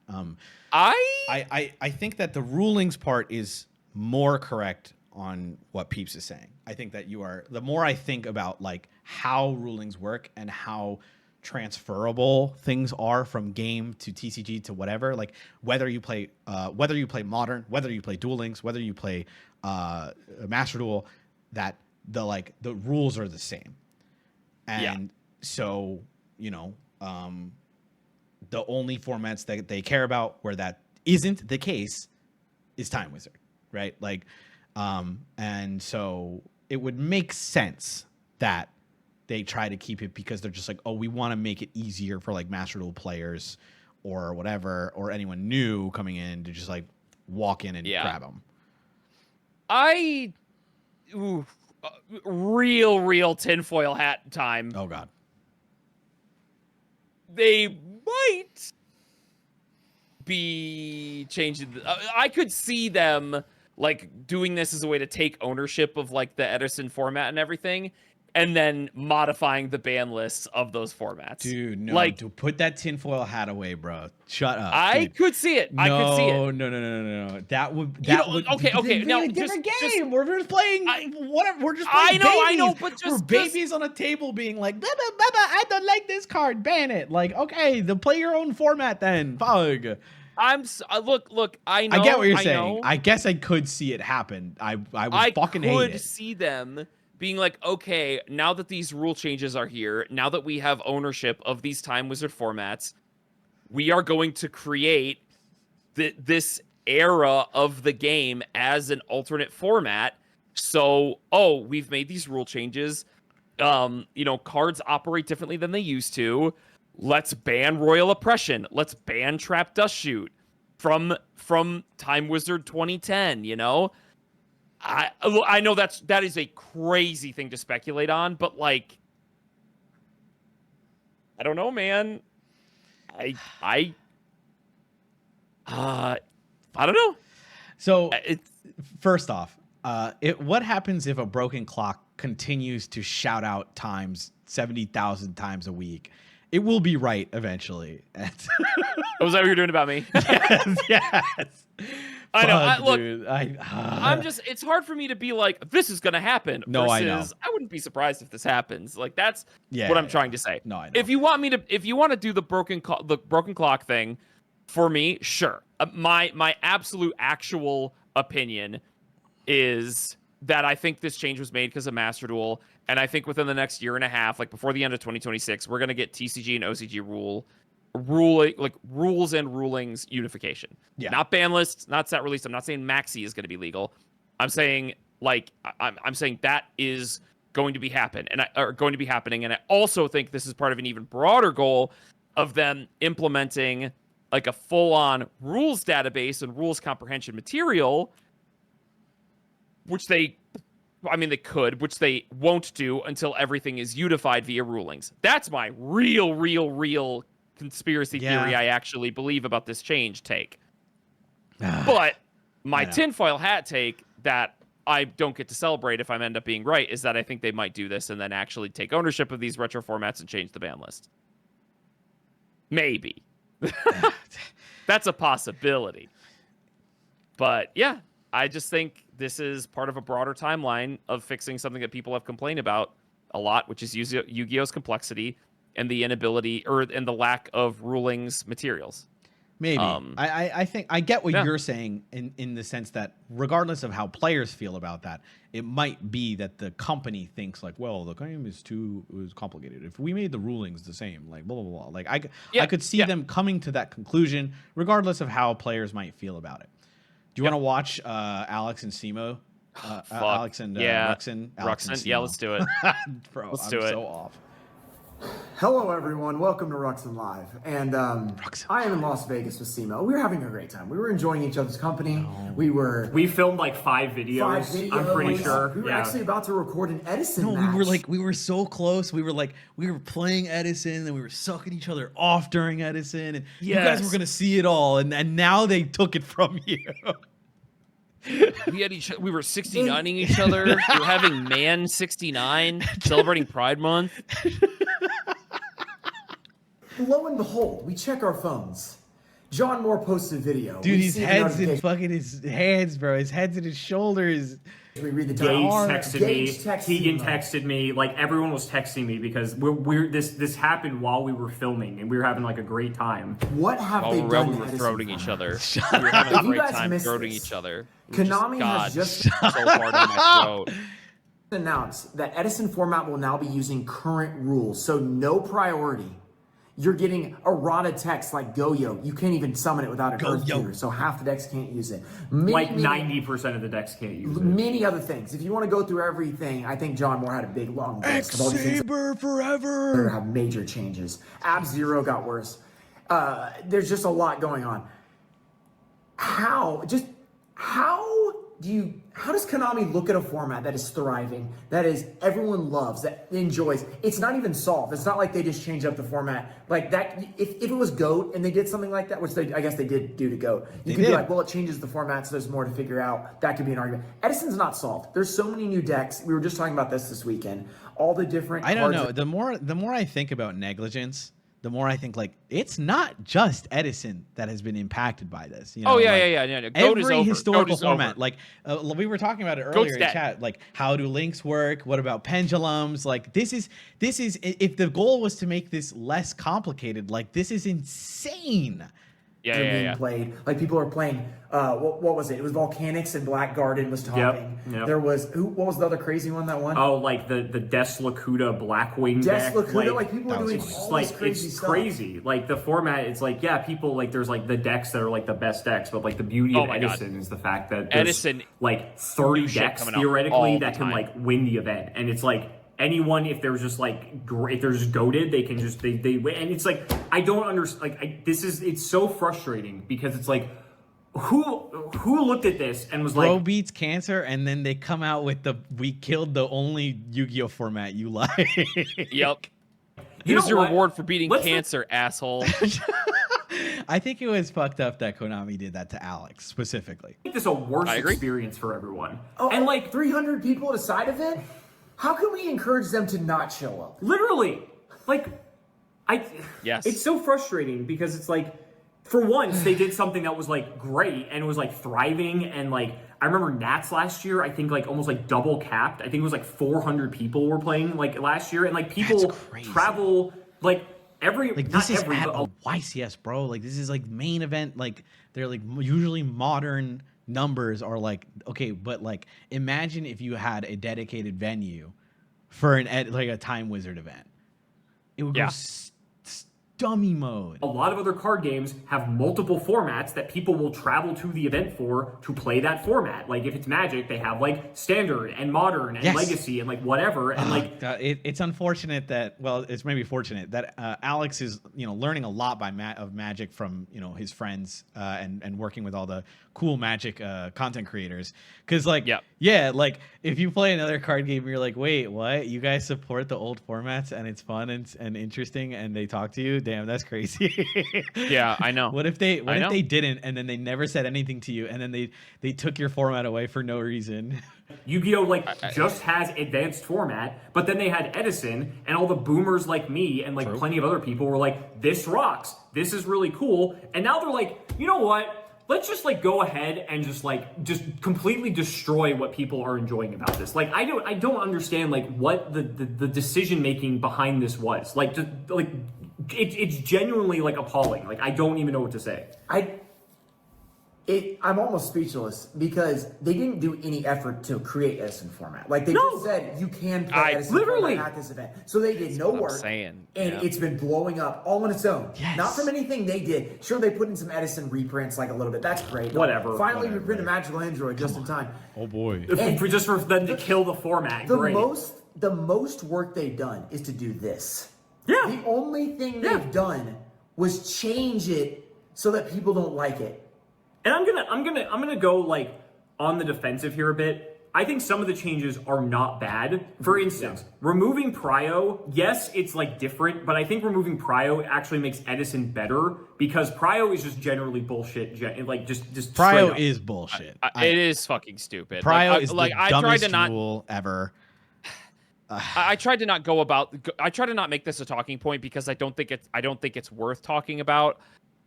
I think that the rulings part is more correct on what Peeps is saying. I think that the more I think about like how rulings work and how transferable things are from game to TCG to whatever, like whether you play modern, whether you play Duel Links, whether you play Master Duel, that the rules are the same. And so, the only formats that they care about where that isn't the case is Time Wizard, right? Like, and so it would make sense that they try to keep it because they're just like, oh, we want to make it easier for like Master Duel players or whatever, or anyone new coming in to just like walk in and grab them. Real tinfoil hat time. Oh God. They might be changing. I could see them like doing this as a way to take ownership of like the Edison format and everything, and then modifying the ban lists of those formats. Dude, no, like, to put that tinfoil hat away, bro. Shut up. I could see it. I could see it. No. That would okay. Now, a different game. We're just playing. We're just playing. I know, but we're babies on a table being like, blah, blah, blah, blah, I don't like this card. Ban it. Like, okay, then play your own format then. Fug. Look. I know. I get what you're saying. I guess I could see it happen. I would fucking hate it. I could see them being like, okay, now that these rule changes are here, now that we have ownership of these Time Wizard formats, we are going to create this era of the game as an alternate format. So, we've made these rule changes. Cards operate differently than they used to. Let's ban Royal Oppression. Let's ban Trap Dust Shoot from Time Wizard 2010, I know that is a crazy thing to speculate on, but like I don't know, man. I don't know. So first off, what happens if a broken clock continues to shout out times 70,000 times a week? It will be right eventually. Was that what you're doing about me? Yes. I know. Fuck, Look, dude. I'm just. It's hard for me to be like, this is gonna happen. No, versus, I know. I wouldn't be surprised if this happens. Like that's Yeah, what I'm yeah. trying to say. No, I know. If you want to do the broken clock thing, for me, sure. My absolute actual opinion is that I think this change was made because of Master Duel, and I think within the next year and a half, like before the end of 2026, we're gonna get TCG and OCG rules and rulings unification. Yeah. Not ban lists, not set release. I'm not saying Maxi is going to be legal. I'm saying I'm saying that is going to be happening, and I also think this is part of an even broader goal of them implementing like a full-on rules database and rules comprehension material, which they could, which they won't do until everything is unified via rulings. That's my real conspiracy theory I actually believe about this change take. But my tinfoil hat take that I don't get to celebrate if I end up being right is that I think they might do this and then actually take ownership of these retro formats and change the ban list. Maybe. That's a possibility. But yeah, I just think this is part of a broader timeline of fixing something that people have complained about a lot, which is Yu-Gi-Oh's complexity and the inability and the lack of rulings materials. Maybe. I think I get what Yeah. you're saying in the sense that regardless of how players feel about that, it might be that the company thinks like, well, the game is complicated. If we made the rulings the same, like blah, blah, blah. Like I could see them coming to that conclusion regardless of how players might feel about it. Do you want to watch Alex and Simo? Alex and Ruxin? Ruxin? Yeah, let's do it. Bro, Let's I'm do it. so off. Hello, everyone. Welcome to Ruxin Live. And Ruxin I am in Las Vegas with Simo. We were having a great time. We were enjoying each other's company. We filmed like 5 videos. I'm pretty sure. We were actually about to record an Edison No, match. we were so close. We were playing Edison and we were sucking each other off during Edison. And you guys were going to see it all. And now they took it from you. We were 69ing each other. We were having Man 69, celebrating Pride Month. Lo and behold, we check our phones. John Moore posted a video. Dude, We his see the head's in notification. fucking his hands, bro. His head's in his shoulders. We read the Gage title. texted Gage me. texted Keegan me. texted me. Like everyone was texting me because this happened while we were filming and we were having like a great time. What have While they we done to were Edison throating format? each other. We were having If a you great guys time missed throating this, each other. Konami has just so hard on my throat. announced that Edison format will now be using current rules, so no priority. You're getting Arata text like Goyo. You can't even summon it without an Earth tutor, so half the decks can't use it. Like 90% of the decks can't use it. Many other things. If you want to go through everything, I think John Moore had a big long list of all these things that Saber are forever. going to have major changes. Ab Zero got worse. There's just a lot going on. How does Konami look at a format that is thriving, that is everyone loves, that enjoys? It's not even solved. It's not like they just changed up the format like that. If it was GOAT and they did something like that, which I guess they did do to GOAT, you could be like, well, it changes the format, so there's more to figure out. That could be an argument. Edison's not solved. There's so many new decks. We were just talking about this weekend. All the different. I don't cards know. The more I think about negligence, the more I think like it's not just Edison that has been impacted by this. You know, Oh, yeah. Every GOAT is over. historical GOAT is format, over. like we were talking about it GOAT's earlier in dead. chat. Like, how do links work? What about pendulums? Like, this is if the goal was to make this less complicated, like this is insane. being played. Like people are playing. What was it? It was Volcanics and Black Garden was topping. Yep. There was what was the other crazy one that won? Oh, like the Des Lakuta Blackwing deck. Des Lakuta, like people are doing it's all like this crazy it's stuff. crazy. Like the format, it's like people like there's like the decks that are like the best decks, but like the beauty Oh of my God. Edison is the fact that there's Edison, like 30 new shit decks coming out theoretically all that the can time. like win the event, and it's like anyone if they're just like if they're just goated, they can just they win, and it's like I don't understand. Like it's so frustrating because it's like. Who looked at this and was Bro like, beats cancer, and then they come out with we killed the only Yu-Gi-Oh format you like. Yep. You Here's know your what? reward for beating Let's- cancer, asshole. I think it was fucked up that Konami did that to Alex specifically. make this a worse I agree. experience for everyone? Oh, and like 300 people at a side event. How can we encourage them to not show up? literally, like Yes. it's so frustrating because it's like for once they did something that was like great and it was like thriving, and like I remember Nats last year, I think like almost like double capped. I think it was like 400 people were playing like last year, and like people travel like every Like not this is every at but a YCS, bro. Like this is like main event. Like they're like usually modern numbers are like okay, but like imagine if you had a dedicated venue for like a Time Wizard event. It would go dummy mode. a lot of other card games have multiple formats that people will travel to the event for to play that format. Like if it's Magic, they have like standard and modern and legacy and like whatever. And like it's unfortunate that, well, it's maybe fortunate that Alex is learning a lot of Magic from his friends and working with all the cool Magic content creators. Because like like if you play another card game, you're like, wait, what? You guys support the old formats and it's fun and interesting and they talk to you? Damn, that's crazy. Yeah, I know. What if they didn't and then they never said anything to you and then they took your format away for no reason? Yu-Gi-Oh! Just has advanced format, but then they had Edison, and all the boomers like me and like plenty of other people were like, this rocks, this is really cool, and now they're like, you know what? Let's just like go ahead and just completely destroy what people are enjoying about this. Like I don't understand like what the decision making behind this was. It's genuinely like appalling. Like I don't even know what to say. I'm almost speechless because they didn't do any effort to create Edison format. Like they just said you can play Edison format at this event. So they did no work. And it's been blowing up all on its own. Yes. Not from anything they did. Sure, they put in some Edison reprints like a little bit. That's great. Finally reprinted Magical Android just in time. Oh boy. Just for them to kill the format. The most work they've done is to do this. Yeah. The only thing they've done was change it so that people don't like it. And I'm gonna go like on the defensive here a bit. I think some of the changes are not bad. For instance, removing Prio, yes, it's like different, but I think removing Prio actually makes Edison better because Prio is just generally bullshit. Just Prio is bullshit. It is fucking stupid. Prio is the dumbest rule ever. I tried to not go about. I try to not make this a talking point because I don't think it's worth talking about.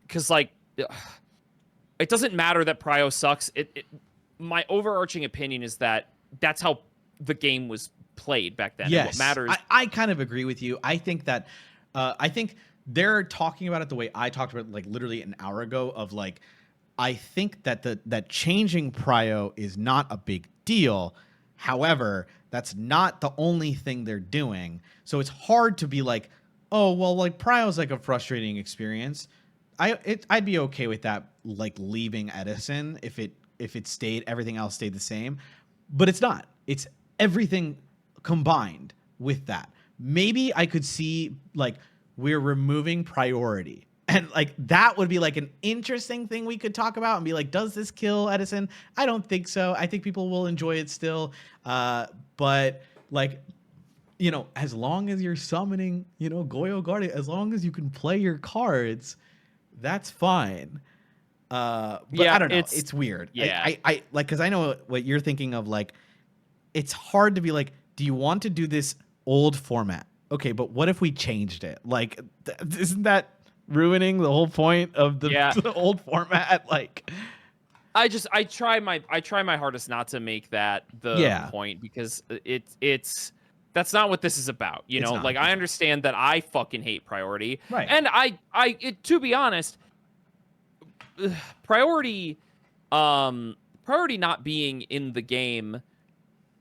Because like, it doesn't matter that Prio sucks. My overarching opinion is that that's how the game was played back then. Yes, and what matters. I kind of agree with you. I think that I think they're talking about it the way I talked about it, like literally an hour ago. Of like, I think that that changing Prio is not a big deal. However, that's not the only thing they're doing. So it's hard to be like, oh well, like Prio's like a frustrating experience. I'd be okay with that, like leaving Edison if it stayed, everything else stayed the same, but it's not. It's everything combined with that. Maybe I could see like we're removing priority, and like that would be like an interesting thing we could talk about and be like, does this kill Edison? I don't think so. I think people will enjoy it still, but like. As long as you're summoning, Goyo Guardian, as long as you can play your cards, that's fine. But I don't know. It's weird. Yeah. I like, because I know what you're thinking of. Like, it's hard to be like, do you want to do this old format? Okay, but what if we changed it? Like, isn't that ruining the whole point of the old format? Like, I try my hardest not to make that the point because it's. That's not what this is about, Like I understand that I fucking hate priority, right? And to be honest, priority not being in the game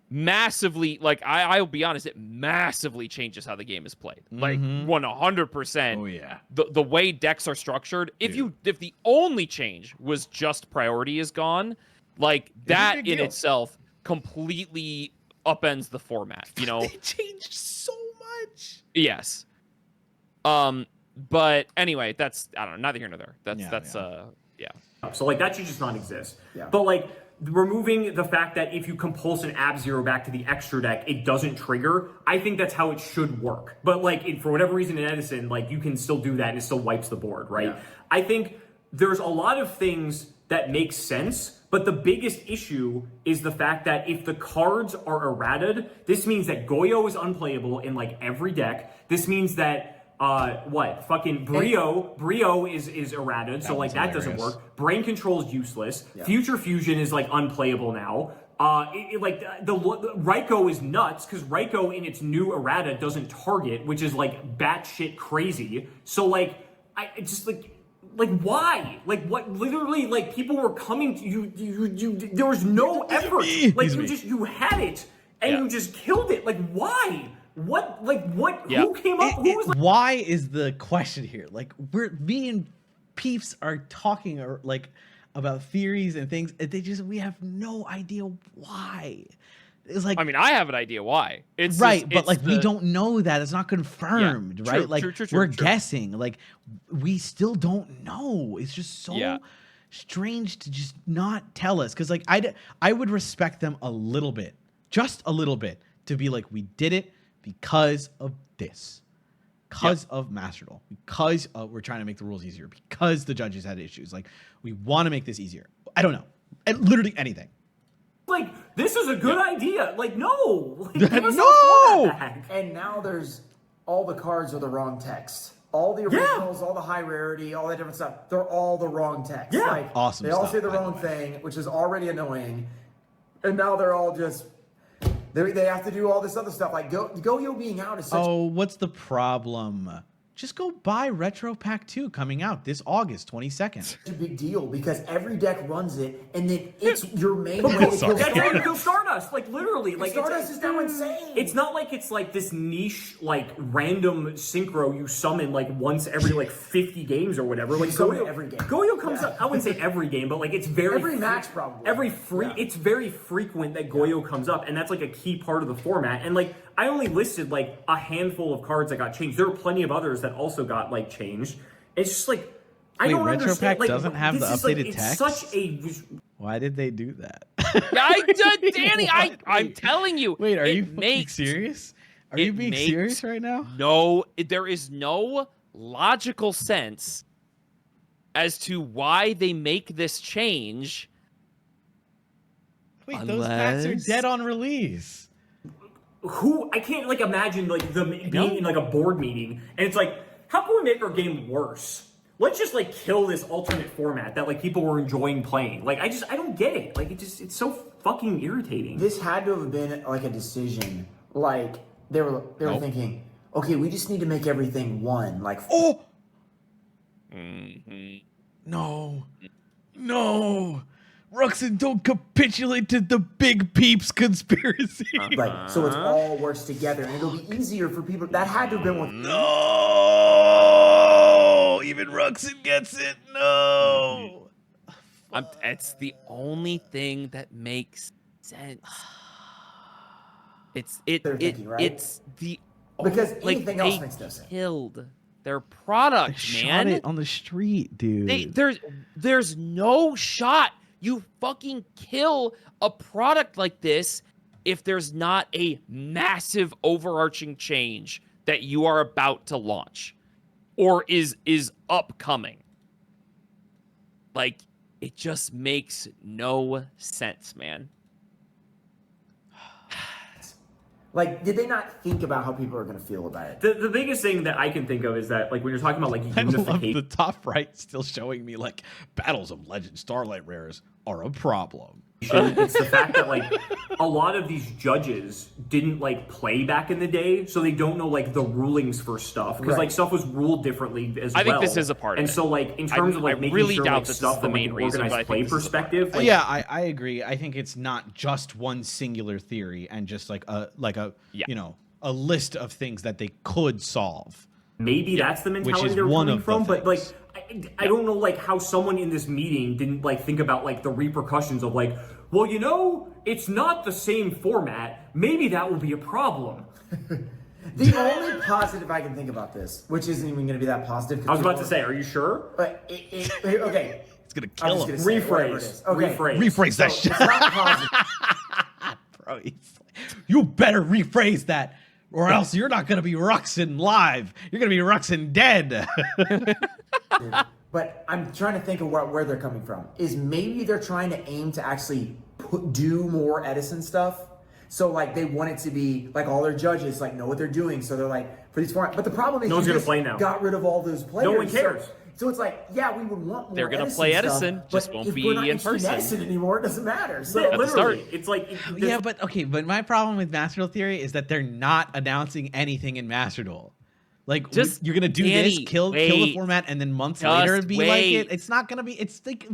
massively, like I'll be honest, it massively changes how the game is played, like 100%. Oh yeah, the way decks are structured. If the only change was just priority is gone, like that in itself completely upends the format, They changed so much. Yes. But anyway, that's, I don't know, neither here nor there. That's So like that should just not exist. Yeah. But like removing the fact that if you compulse an Ab Zero back to the extra deck, it doesn't trigger. I think that's how it should work. But like for whatever reason in Edison, like you can still do that and it still wipes the board, right? Yeah. I think there's a lot of things that make sense, but the biggest issue is the fact that if the cards are errated, this means that Goyo is unplayable in like every deck. This means that what? Fucking Brio is errata, so like that doesn't work. Brain control is useless. Yeah. Future Fusion is like unplayable now. The Raiko is nuts because Raiko in its new errata doesn't target, which is like batshit crazy. So like, it's just like why? Like what? Literally, like people were coming to you. There was no effort. Like you had it and you just killed it. Like why? What? Like what? Yeah. Who came up? Who was like? Why is the question here? Like me and Peeps are talking like about theories and things. And we have no idea why. It's like, I mean, I have an idea why. It's right, just, but like we don't know that. It's not confirmed, right? True, like true, we're guessing. Like we still don't know. It's just so strange to just not tell us. Because like I would respect them a little bit, just a little bit, to be like, we did it because of this, because of Master Duel, because we're trying to make the rules easier, because the judges had issues. Like we want to make this easier. I don't know, and literally anything. Like, this is a good idea. Like, no. Like, no. And now there's all the cards are the wrong text. All the originals, all the high rarity, all that different stuff. They're all the wrong text. Yeah. Like, awesome. They all say the wrong thing, which is already annoying. And now they're all just they have to do all this other stuff. Like Goyo being out is such. Oh, what's the problem? Just go buy Retro Pack 2 coming out this August 22nd. It's a big deal because every deck runs it, and then it's your main way to kill Stardust. That's how you kill Stardust. Like literally, like Stardust is now insane. It's not like it's like this niche, like random synchro you summon like once every like 50 games or whatever. Like Goyo, every game. Goyo comes up. I wouldn't say every game, but like it's very every match probably. It's very frequent that Goyo comes up, and that's like a key part of the format. And like I only listed like a handful of cards that got changed. There were plenty of others that also got like changed. It's just like I don't Retro understand. Pack Like, doesn't have the updated it's text. Such a Why did they do that? Danny, I'm telling you. Wait, are you being serious? Are you being serious right now? No, there is no logical sense as to why they make this change. Wait, those packs are dead on release. I can't like imagine like them being in like a board meeting and it's like, how can we make our game worse? Let's just like kill this alternate format that like people were enjoying playing. Like I don't get it. Like it's so fucking irritating. This had to have been like a decision. Like they were thinking, okay, we just need to make everything one. Like No. Ruxin, don't capitulate to the big Peeps conspiracy. Like, so it's all works together, and it'll be easier for people. That had to have been what. No, even Ruxin gets it. No, it's the only thing that makes sense. It's thinking, right? It's the because like anything else makes no sense. Killed their product, they man. Shot it on the street, dude. There's no shot. You fucking kill a product like this if there's not a massive overarching change that you are about to launch or is upcoming. Like, it just makes no sense, man. Like, did they not think about how people are going to feel about it? The biggest thing that I can think of is that, like, when you're talking about, like, I love unification... the top right still showing me, like, Battles of Legend Starlight Rares are a problem. It's the fact that, like, a lot of these judges didn't, like, play back in the day, so they don't know, like, the rulings for stuff. Because, like, stuff was ruled differently as well. I think this is a part of it. And so, like, in terms of, like, making really sure, doubt like, this stuff is the from, like, main an reason, organized but I play think this is a part of it. perspective... Like, Yeah, I agree. I think it's not just one singular theory and just, like, a you know, a list of things that they could solve. Maybe that's the mentality they're coming from, but like I don't know like how someone in this meeting didn't like think about like the repercussions of like, well, you know, it's not the same format. Maybe that will be a problem. The only positive I can think about this, which isn't even going to be that positive. I was about to say, are you sure? But okay, it's gonna kill him. Rephrase. Okay. Rephrase that shit. It's not positive. Bro, you better rephrase that, or else you're not gonna be Ruxin live. You're gonna be Ruxin dead. But I'm trying to think of where they're coming from. Is maybe they're trying to aim to actually do more Edison stuff? So like they want it to be like all their judges like know what they're doing. So they're like for these format. But the problem is No one's you gonna just play now. got rid of all those players. No one cares. So it's like, yeah, we would want more. They're gonna Edison play stuff, Edison, but just won't if be we're not in interested person. Edison anymore, it doesn't matter. So Yeah, the start. literally, it's like Yeah, but okay, but my problem with Master Duel Theory is that they're not announcing anything in Master Duel. Like, Just, you're gonna do Danny, this, kill the wait. format, and then months Just later it'd be like wait. it. It's not gonna be. It's like,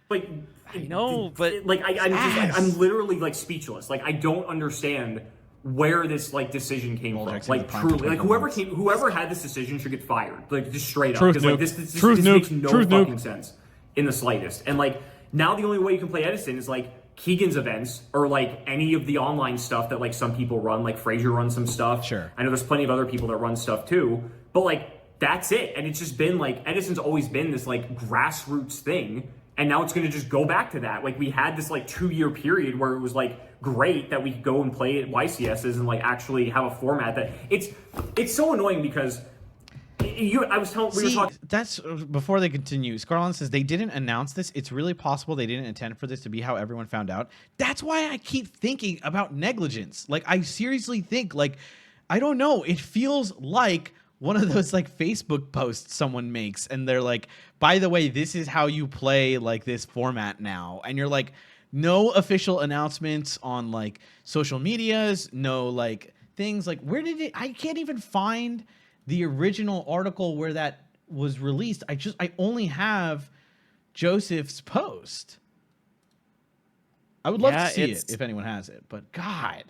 like I know, but like I'm just ass. I'm literally like speechless. Like I don't understand where this like decision came from. Jackson Like is prime for truly, like 24 months. whoever had this decision should get fired. Like just straight up. Truth 'Cause, like nuke. this Truth nuke. makes no Truth fucking nuke. sense in the slightest. And like now the only way you can play Edison is like Keegan's events or like any of the online stuff that like some people run. Like Frazier runs some stuff. Sure. I know there's plenty of other people that run stuff too. But like that's it. And it's just been like Edison's always been this like grassroots thing. And now it's going to just go back to that. Like we had this like 2-year period where it was like great that we could go and play at YCSs and like actually have a format that it's so annoying because I was telling we were talking. That's before they continue. Scarlett says they didn't announce this. It's really possible they didn't intend for this to be how everyone found out. That's why I keep thinking about negligence. Like I seriously think like I don't know. It feels like one of those like Facebook posts someone makes and they're like, by the way, this is how you play like this format now. And you're like, no official announcements on like social medias, no like things like where did it, I can't even find the original article where that was released. I only have Joseph's post. I would love to see it if anyone has it, but God.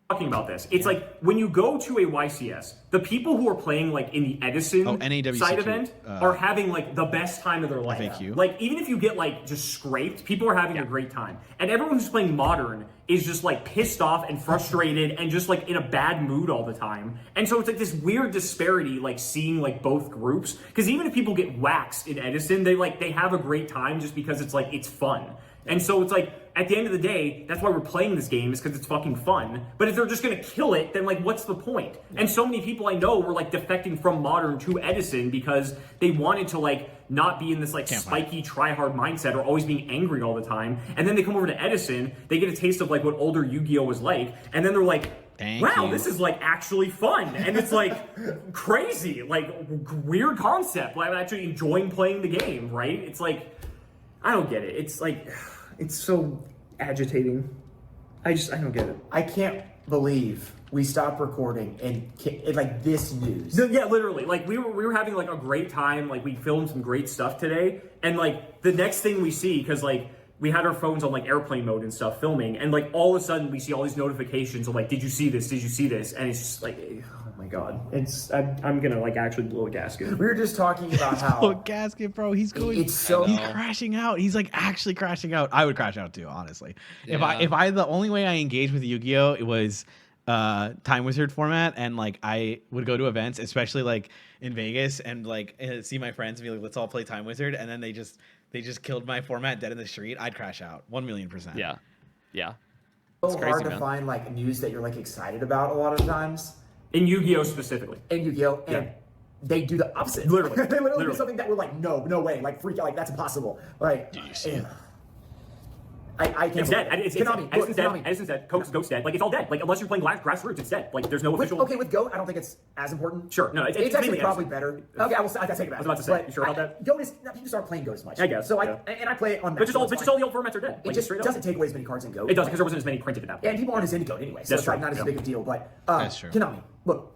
Talking about this. It's like when you go to a YCS, the people who are playing like in the Edison NAWCQ, side event are having like the best time of their life. FAQ. Like even if you get like just scraped, people are having a great time. And everyone who's playing modern is just like pissed off and frustrated and just like in a bad mood all the time. And so it's like this weird disparity like seeing like both groups. Because even if people get waxed in Edison, they have a great time just because it's like it's fun. And so it's like, at the end of the day, that's why we're playing this game, is because it's fucking fun. But if they're just going to kill it, then, like, what's the point? And so many people I know were, like, defecting from Modern to Edison because they wanted to, like, not be in this, like, spiky, try-hard mindset or always being angry all the time. And then they come over to Edison, they get a taste of, like, what older Yu-Gi-Oh! Was like, and then they're like, wow, this is, like, actually fun. And it's, like, crazy, like, weird concept. Like, I'm actually enjoying playing the game, right? It's, like, I don't get it. It's, like... It's so agitating. I don't get it. I can't believe we stopped recording and like this news. Yeah, literally. Like we were having like a great time. Like we filmed some great stuff today, and like the next thing we see, because like we had our phones on like airplane mode and stuff filming, and like all of a sudden we see all these notifications of like, did you see this? Did you see this? And it's just like, oh my god, I'm gonna like actually blow a gasket. We were just talking about how Oh, gasket, bro. He's going. It's so- He's crashing out. He's like actually crashing out. I would crash out too, honestly. If I the only way I engaged with Yu-Gi-Oh, it was Time Wizard format, and like I would go to events, especially like in Vegas, and like see my friends and be like, let's all play Time Wizard, and then they just killed my format dead in the street. I'd crash out 1,000,000%. Yeah. so crazy, hard to man. find like news that you're like excited about a lot of times In Yu-Gi-Oh specifically. in Yu-Gi-Oh, and they do the opposite. Literally. They literally do Literally. something that we're like, no way, like freak out, like that's impossible. Like, Do you see it? I can't. It's dead. believe it. It's Konami, look, Edison's dead. Konami. Edison's dead. Goat's dead. Like it's all dead. Like unless you're playing grassroots, it's dead. Like there's no official. With Goat, I don't think it's as important. Sure. No, it's It's actually mainly probably Edison. better. Okay, I take it back. I was about to say, But you sure about that? Goat is people just aren't playing Goat as much. I guess, So yeah. I play it on. But just all it's the fine. old formats are dead. It Like, just straight up. doesn't take away as many cards in Goat. It does because there wasn't as many printed at that point. And people aren't as into Goat anyway, so That's it's like true, not as yeah. big a deal. But That's true. Konami, look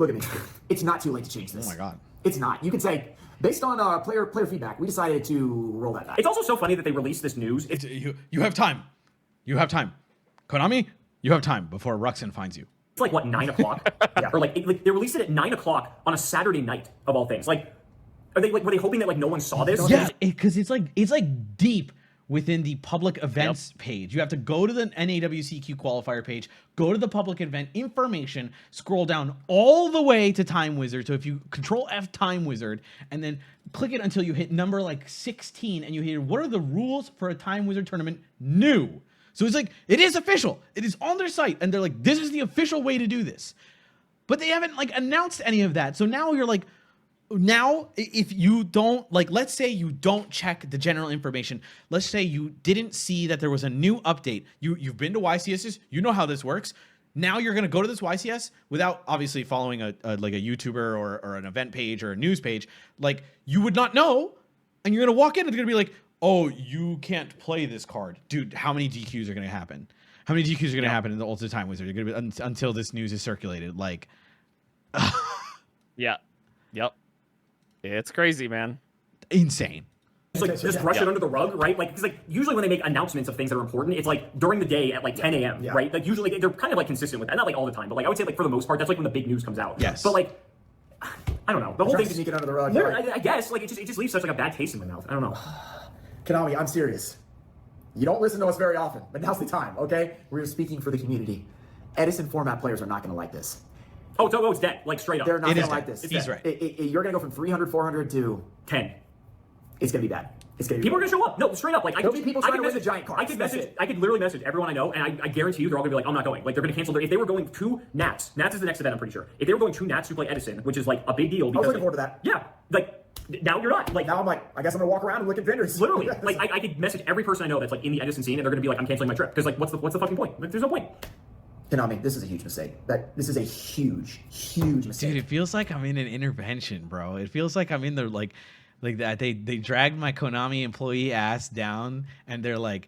at me. It's not too late to change this. Oh my God. It's not. You can say based on player feedback, we decided to roll that back. It's also so funny that they released this news. It's You have time. You have time. Konami, you have time before Ruxin finds you. like what 9 o'clock, or like they released it at 9 o'clock on a Saturday night of all things. Like, were they hoping that like no one saw this? Yeah, because it's like deep within the public events page. You have to go to the NAWCQ qualifier page, go to the public event information, scroll down all the way to Time Wizard. So if you Control F Time Wizard and then click it until you hit number like 16 and you hear what are the rules for a Time Wizard tournament new. So it's like, it is official. It is on their site. And they're like, this is the official way to do this. But they haven't like announced any of that. So now you're like, now if you don't, like, let's say you don't check the general information. Let's say you didn't see that there was a new update. You've been to YCSs, you know how this works. Now you're gonna go to this YCS without obviously following a like a YouTuber or an event page or a news page. Like, you would not know, and you're gonna walk in and it's gonna be like, oh, you can't play this card. Dude, how many DQs are gonna happen? How many DQs are gonna happen in the Ultimate Time Wizard? You're gonna be until this news is circulated. Like, Yeah. Yep. It's crazy, man. insane. It's like just brush it under the rug, right? Like, because like usually when they make announcements of things that are important, it's like during the day at like 10 a.m., right? Like usually they're kind of like consistent with that, not like all the time, but like I would say like for the most part, that's like when the big news comes out. Yes. But like, I don't know, the whole Trying thing to sneak it under the rug. Yeah, Right. I guess like it just leaves such like a bad taste in my mouth. I don't know. Konami, I'm serious. You don't listen to us very often, but now's the time, okay? We're speaking for the community. Edison format players are not going to like this. Oh, it's dead, like straight up. They're not It going is to like dead. this. He's right. You're going to go from 300, 400 to 10. it's going to be bad. It's going to be People are gonna show up. No, straight up. Like There'll be people I trying could to win the message- giant cards. I could That's message. it. I could literally message everyone I know, and I guarantee you they're all gonna be like, I'm not going. Like they're gonna cancel. If they were going to Nats is the next event. I'm pretty sure. If they were going to Nats to play Edison, which is like a big deal. Because, looking like, forward to that. Yeah. Like now you're not. Like Now I'm like, I guess I'm going to walk around and look at vendors. literally. Like I could message every person I know that's like in the Edison scene, and they're gonna be like, I'm canceling my trip because like what's the fucking point? Like there's no point. Konami, this is a huge mistake. This is a huge mistake. Dude, it feels like I'm in an intervention, bro. It feels like I'm in the like that. They dragged my Konami employee ass down, and they're like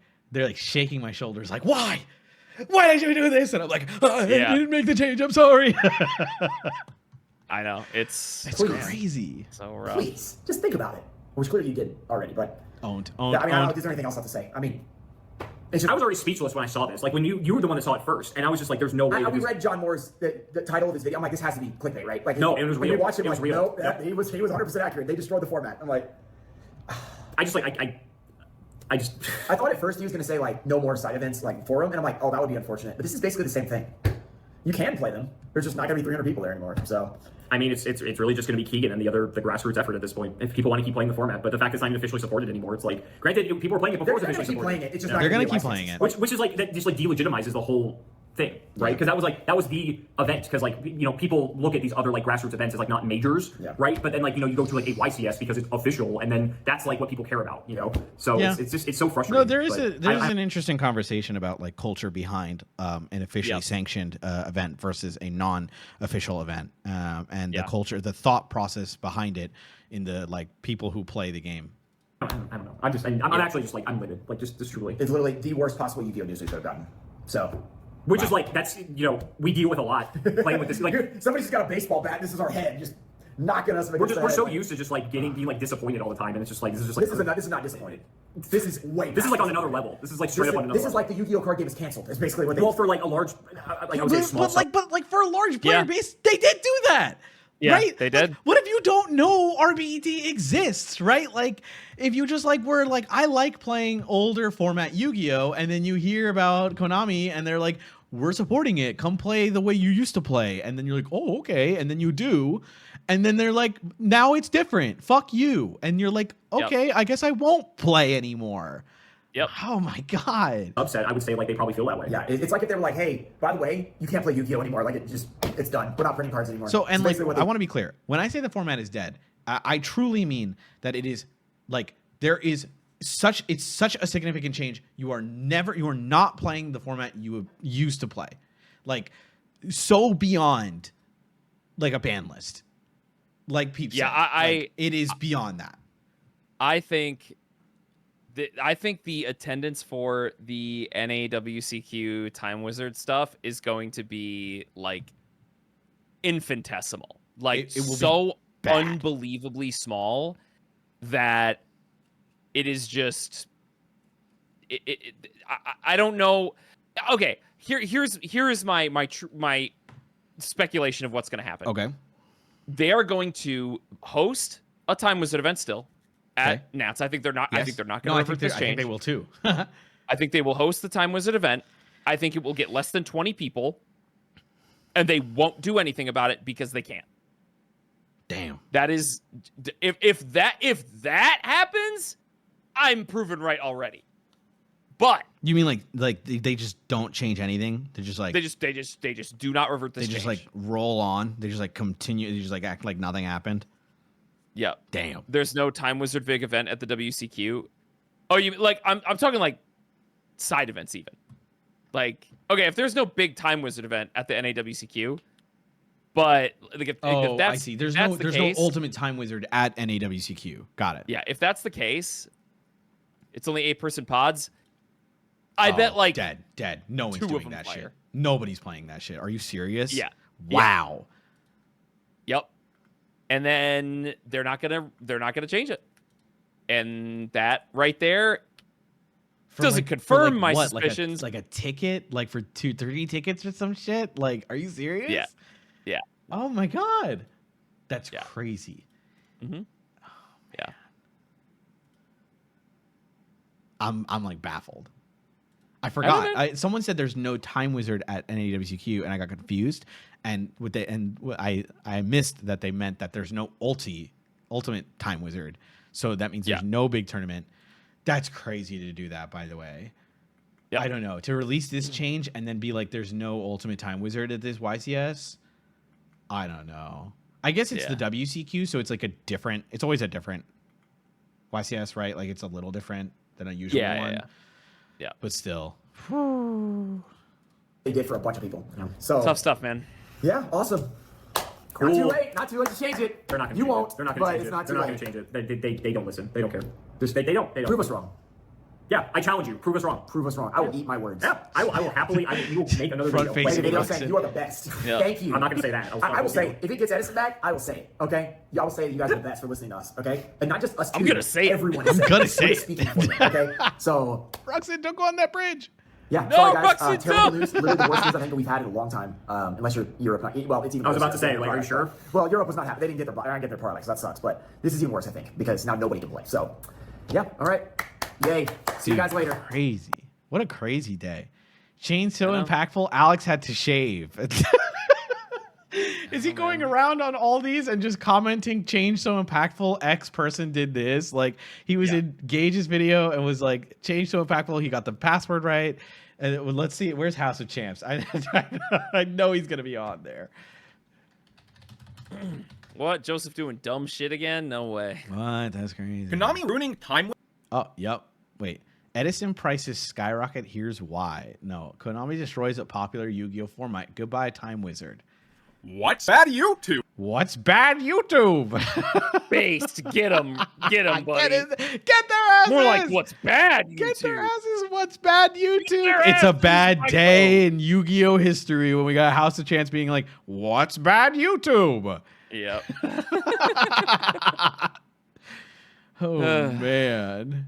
shaking my shoulders, like, why did you do this? And I'm like, I didn't make the change. I'm sorry. I know. It's Please. Crazy. so rough. Please, just think about it. Which clearly you did already, but Owned. I mean, I don't know owned. if there's anything else I have to say. I mean, it's just, I was already speechless when I saw this. Like when you were the one that saw it first, and I was just like, there's no way. I that this- read John Moore's the title of his video. I'm like, this has to be clickbait, right? Like, No, it was when real. you watch it, It was like, real. no, Yep. he was 100% accurate. They destroyed the format. I'm like, I just like I just. I thought at first he was going to say like no more side events like for him, and I'm like, oh, that would be unfortunate. But this is basically the same thing. You can play them. There's just not going to be 300 people there anymore. So I mean, it's really just going to be Keegan and the grassroots effort at this point. If people want to keep playing the format, but the fact it's not even officially supported anymore, it's like, granted, people were playing it before it they're was going to officially keep supported. playing it. It's just Yeah. not They're gonna gonna be keep licensed. playing it. Which is like that just like delegitimizes the whole thing, right? Because that was the event. Because like people look at these other like grassroots events as like not majors, Yeah. right? But then like you go to like a YCS because it's official, and then that's like what people care about, So Yeah. it's so frustrating. No, there's but an interesting conversation about like culture behind an officially sanctioned event versus a non-official event, and the culture, the thought process behind it in the like people who play the game. I don't know. I'm actually just like I'm livid. Like just truly. It's literally the worst possible Yu-Gi-Oh news we could have gotten. So Which is like that's we deal with a lot playing with this. Like somebody's just got a baseball bat. This is our head, just knocking us. we're so used to just like being like disappointed all the time, and it's just like this is not disappointed. This is way. This is like on another level. This is like straight up on another This is level. like the Yu-Gi-Oh card game is canceled. That's basically what they. Well, for like a large, like I would say small. But for a large player Yeah. base, they did do that. Yeah, right? they did. Like, what if you don't know RBET exists, right? Like, if you just like were like, I like playing older format Yu-Gi-Oh, and then you hear about Konami, and they're like, we're supporting it. Come play the way you used to play, and then you're like, oh, okay, and then you do, and then they're like, now it's different. Fuck you, and you're like, okay, I guess I won't play anymore. Yep. Oh my god. Upset, I would say like they probably feel that way. Yeah, it's like if they were like, hey, by the way, you can't play Yu-Gi-Oh anymore. Like it's done. We're not printing cards anymore. So, and It's like, basically what I they- want to be clear. When I say the format is dead, I truly mean that it is like it's such a significant change. You are not playing the format you used to play, like so beyond like a ban list, like Peeps. Yeah, said. It is beyond that. I think the attendance for the NAWCQ Time Wizard stuff is going to be like infinitesimal, like It will be so bad. unbelievably small that it is just. I don't know. Okay, here's my speculation of what's going to happen. Okay. They are going to host a Time Wizard event still at Nats. I think they're not. I think they're not going to revert this change. I think they will too. I think they will host the Time Wizard event. I think it will get less than 20 people, and they won't do anything about it because they can't. Damn. That is, if that happens, I'm proven right already. But You mean like they just don't change anything? They're just like they just do not revert this they change. just like roll on. They just like continue. They just like act like nothing happened. Yeah. Damn. There's no Time Wizard Big event at the WCQ. Oh, you like I'm talking like side events even. Like, okay, if there's no big Time Wizard event at the NAWCQ, but like if that's, I see. There's no Ultimate Time Wizard at NAWCQ. Got it. Yeah, if that's the case, it's only 8-person pods. I bet like dead. No one's 2 of doing them that fire. shit. Nobody's playing that shit. Are you serious? Yeah. Wow. Yep. And then they're not gonna change it. And that right there doesn't confirm my suspicions. Like a ticket, like for 2-3 tickets or some shit. Like, are you serious? Yeah. Yeah. Oh my god, that's crazy. Mm-hmm. Yeah. I'm like baffled. I forgot. Someone said there's no Time Wizard at NAWCQ, and I got confused. And I missed that they meant that there's no Ultimate Time Wizard. So that means there's no big tournament. That's crazy to do that, by the way. Yeah. I don't know. To release this change and then be like, there's no Ultimate Time Wizard at this YCS. I don't know. I guess it's the WCQ, so it's like it's always a different YCS, right? Like it's a little different than a usual one. Yeah. But still. They did for a bunch of people. So tough stuff, man. Yeah, awesome. Cool. Not too late to change it. They're not going to You change won't. it. They're not but going to change it's it. not They're too not late. going to change it. They don't listen. They don't care. They don't. Prove us wrong. Yeah, I challenge you. Prove us wrong. Prove us wrong. I will eat my words. Yeah, I will happily. We will make another Front video. face Make a video Listen. saying you are the best. Yeah. Thank you. I'm not going to say that. I will say, if it gets Edison back, I will say it. Okay? I will say that you guys are the best for listening to us. Okay? And not just us two. I'm gonna say it. Everyone is gonna We're say just speaking for them, okay? So, Roxanne, don't go on that bridge. yeah. No, sorry, guys. Roxy, Terrible no. news. Literally the worst news I think that we've had in a long time. Unless you're Europe. Well, it's even I was worse. about to say, like, are you sure? Well, Europe was not happy. They didn't get their parlay, so that sucks. But this is even worse, I think, because now nobody can play. So, yeah. All right. Yay. See you guys later. Crazy. What a crazy day. Chain so impactful, Alex had to shave. Is he going around on all these and just commenting change so impactful, X person did this? Like he was in Gage's video and was like, change so impactful, he got the password right. And let's see, where's House of Champs? I know he's gonna be on there. What? Joseph doing dumb shit again? No way. What? That's crazy. Konami ruining time. Oh, yep. Wait. Edison prices skyrocket. Here's why. No. Konami destroys a popular Yu-Gi-Oh format. Goodbye, Time Wizard. What's bad YouTube? What's bad YouTube? Based. Get them, buddy. Get their asses. More like what's bad YouTube. Get their asses. What's bad YouTube? It's a bad day in Yu-Gi-Oh history when we got House of Chance being like, what's bad YouTube? Yep. Oh, man.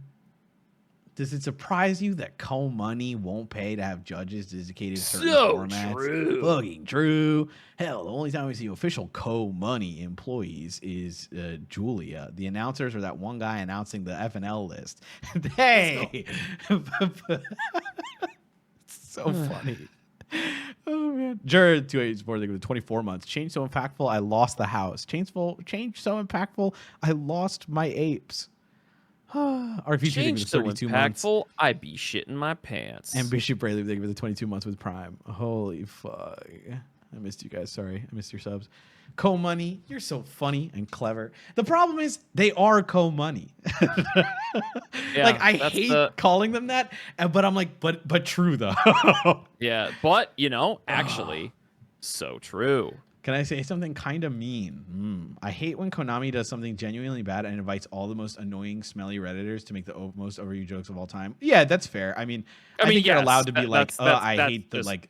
Does it surprise you that Money won't pay to have judges dedicated to certain formats? True. Fucking true. Hell, the only time we see official Money employees is Julia. The announcers are that one guy announcing the FNL list. Hey! So funny. Oh, man. Jared, 284, with 24 months. Change so impactful, I lost the house. Change so impactful, I lost my apes. Our feature Change with so 32 months. impactful, I be shitting my pants. And Bishop Braley with the 22 months with Prime. Holy fuck. I missed you guys. Sorry. I missed your subs. Money, you're so funny and clever. The problem is they are Money. Yeah, like I hate calling them that, but I'm like, but true though. Yeah, but actually, so true. Can I say something kind of mean? I hate when Konami does something genuinely bad and invites all the most annoying, smelly Redditors to make the most overused jokes of all time. Yeah, that's fair. I mean, I think you're allowed to be like, I hate the like.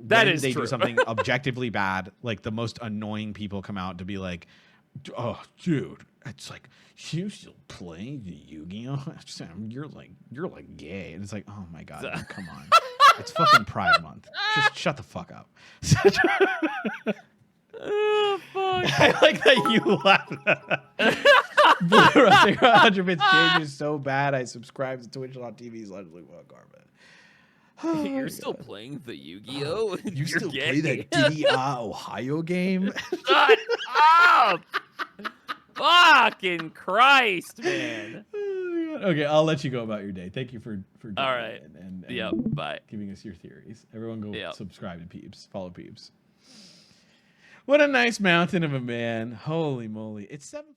That when is they true. do something objectively bad, like the most annoying people come out to be like, oh, dude, it's like you still play the Yu-Gi-Oh? You're like gay, and it's like, oh my god, dude, come on, it's fucking Pride Month. Just shut the fuck up. Oh, fuck. I like that you laugh. Blue Rising 100 bits change is so bad. I subscribe to Twitch.tv/LukeWildGarbage. You're still playing the Yu-Gi-Oh? You You're still gay. play that DDR Ohio game? Shut up! Fucking Christ, man. Okay, I'll let you go about your day. Thank you for All right. and Yep, bye. giving us your theories. Everyone go Yep. subscribe to Peeps. Follow Peeps. What a nice mountain of a man. Holy moly. It's 7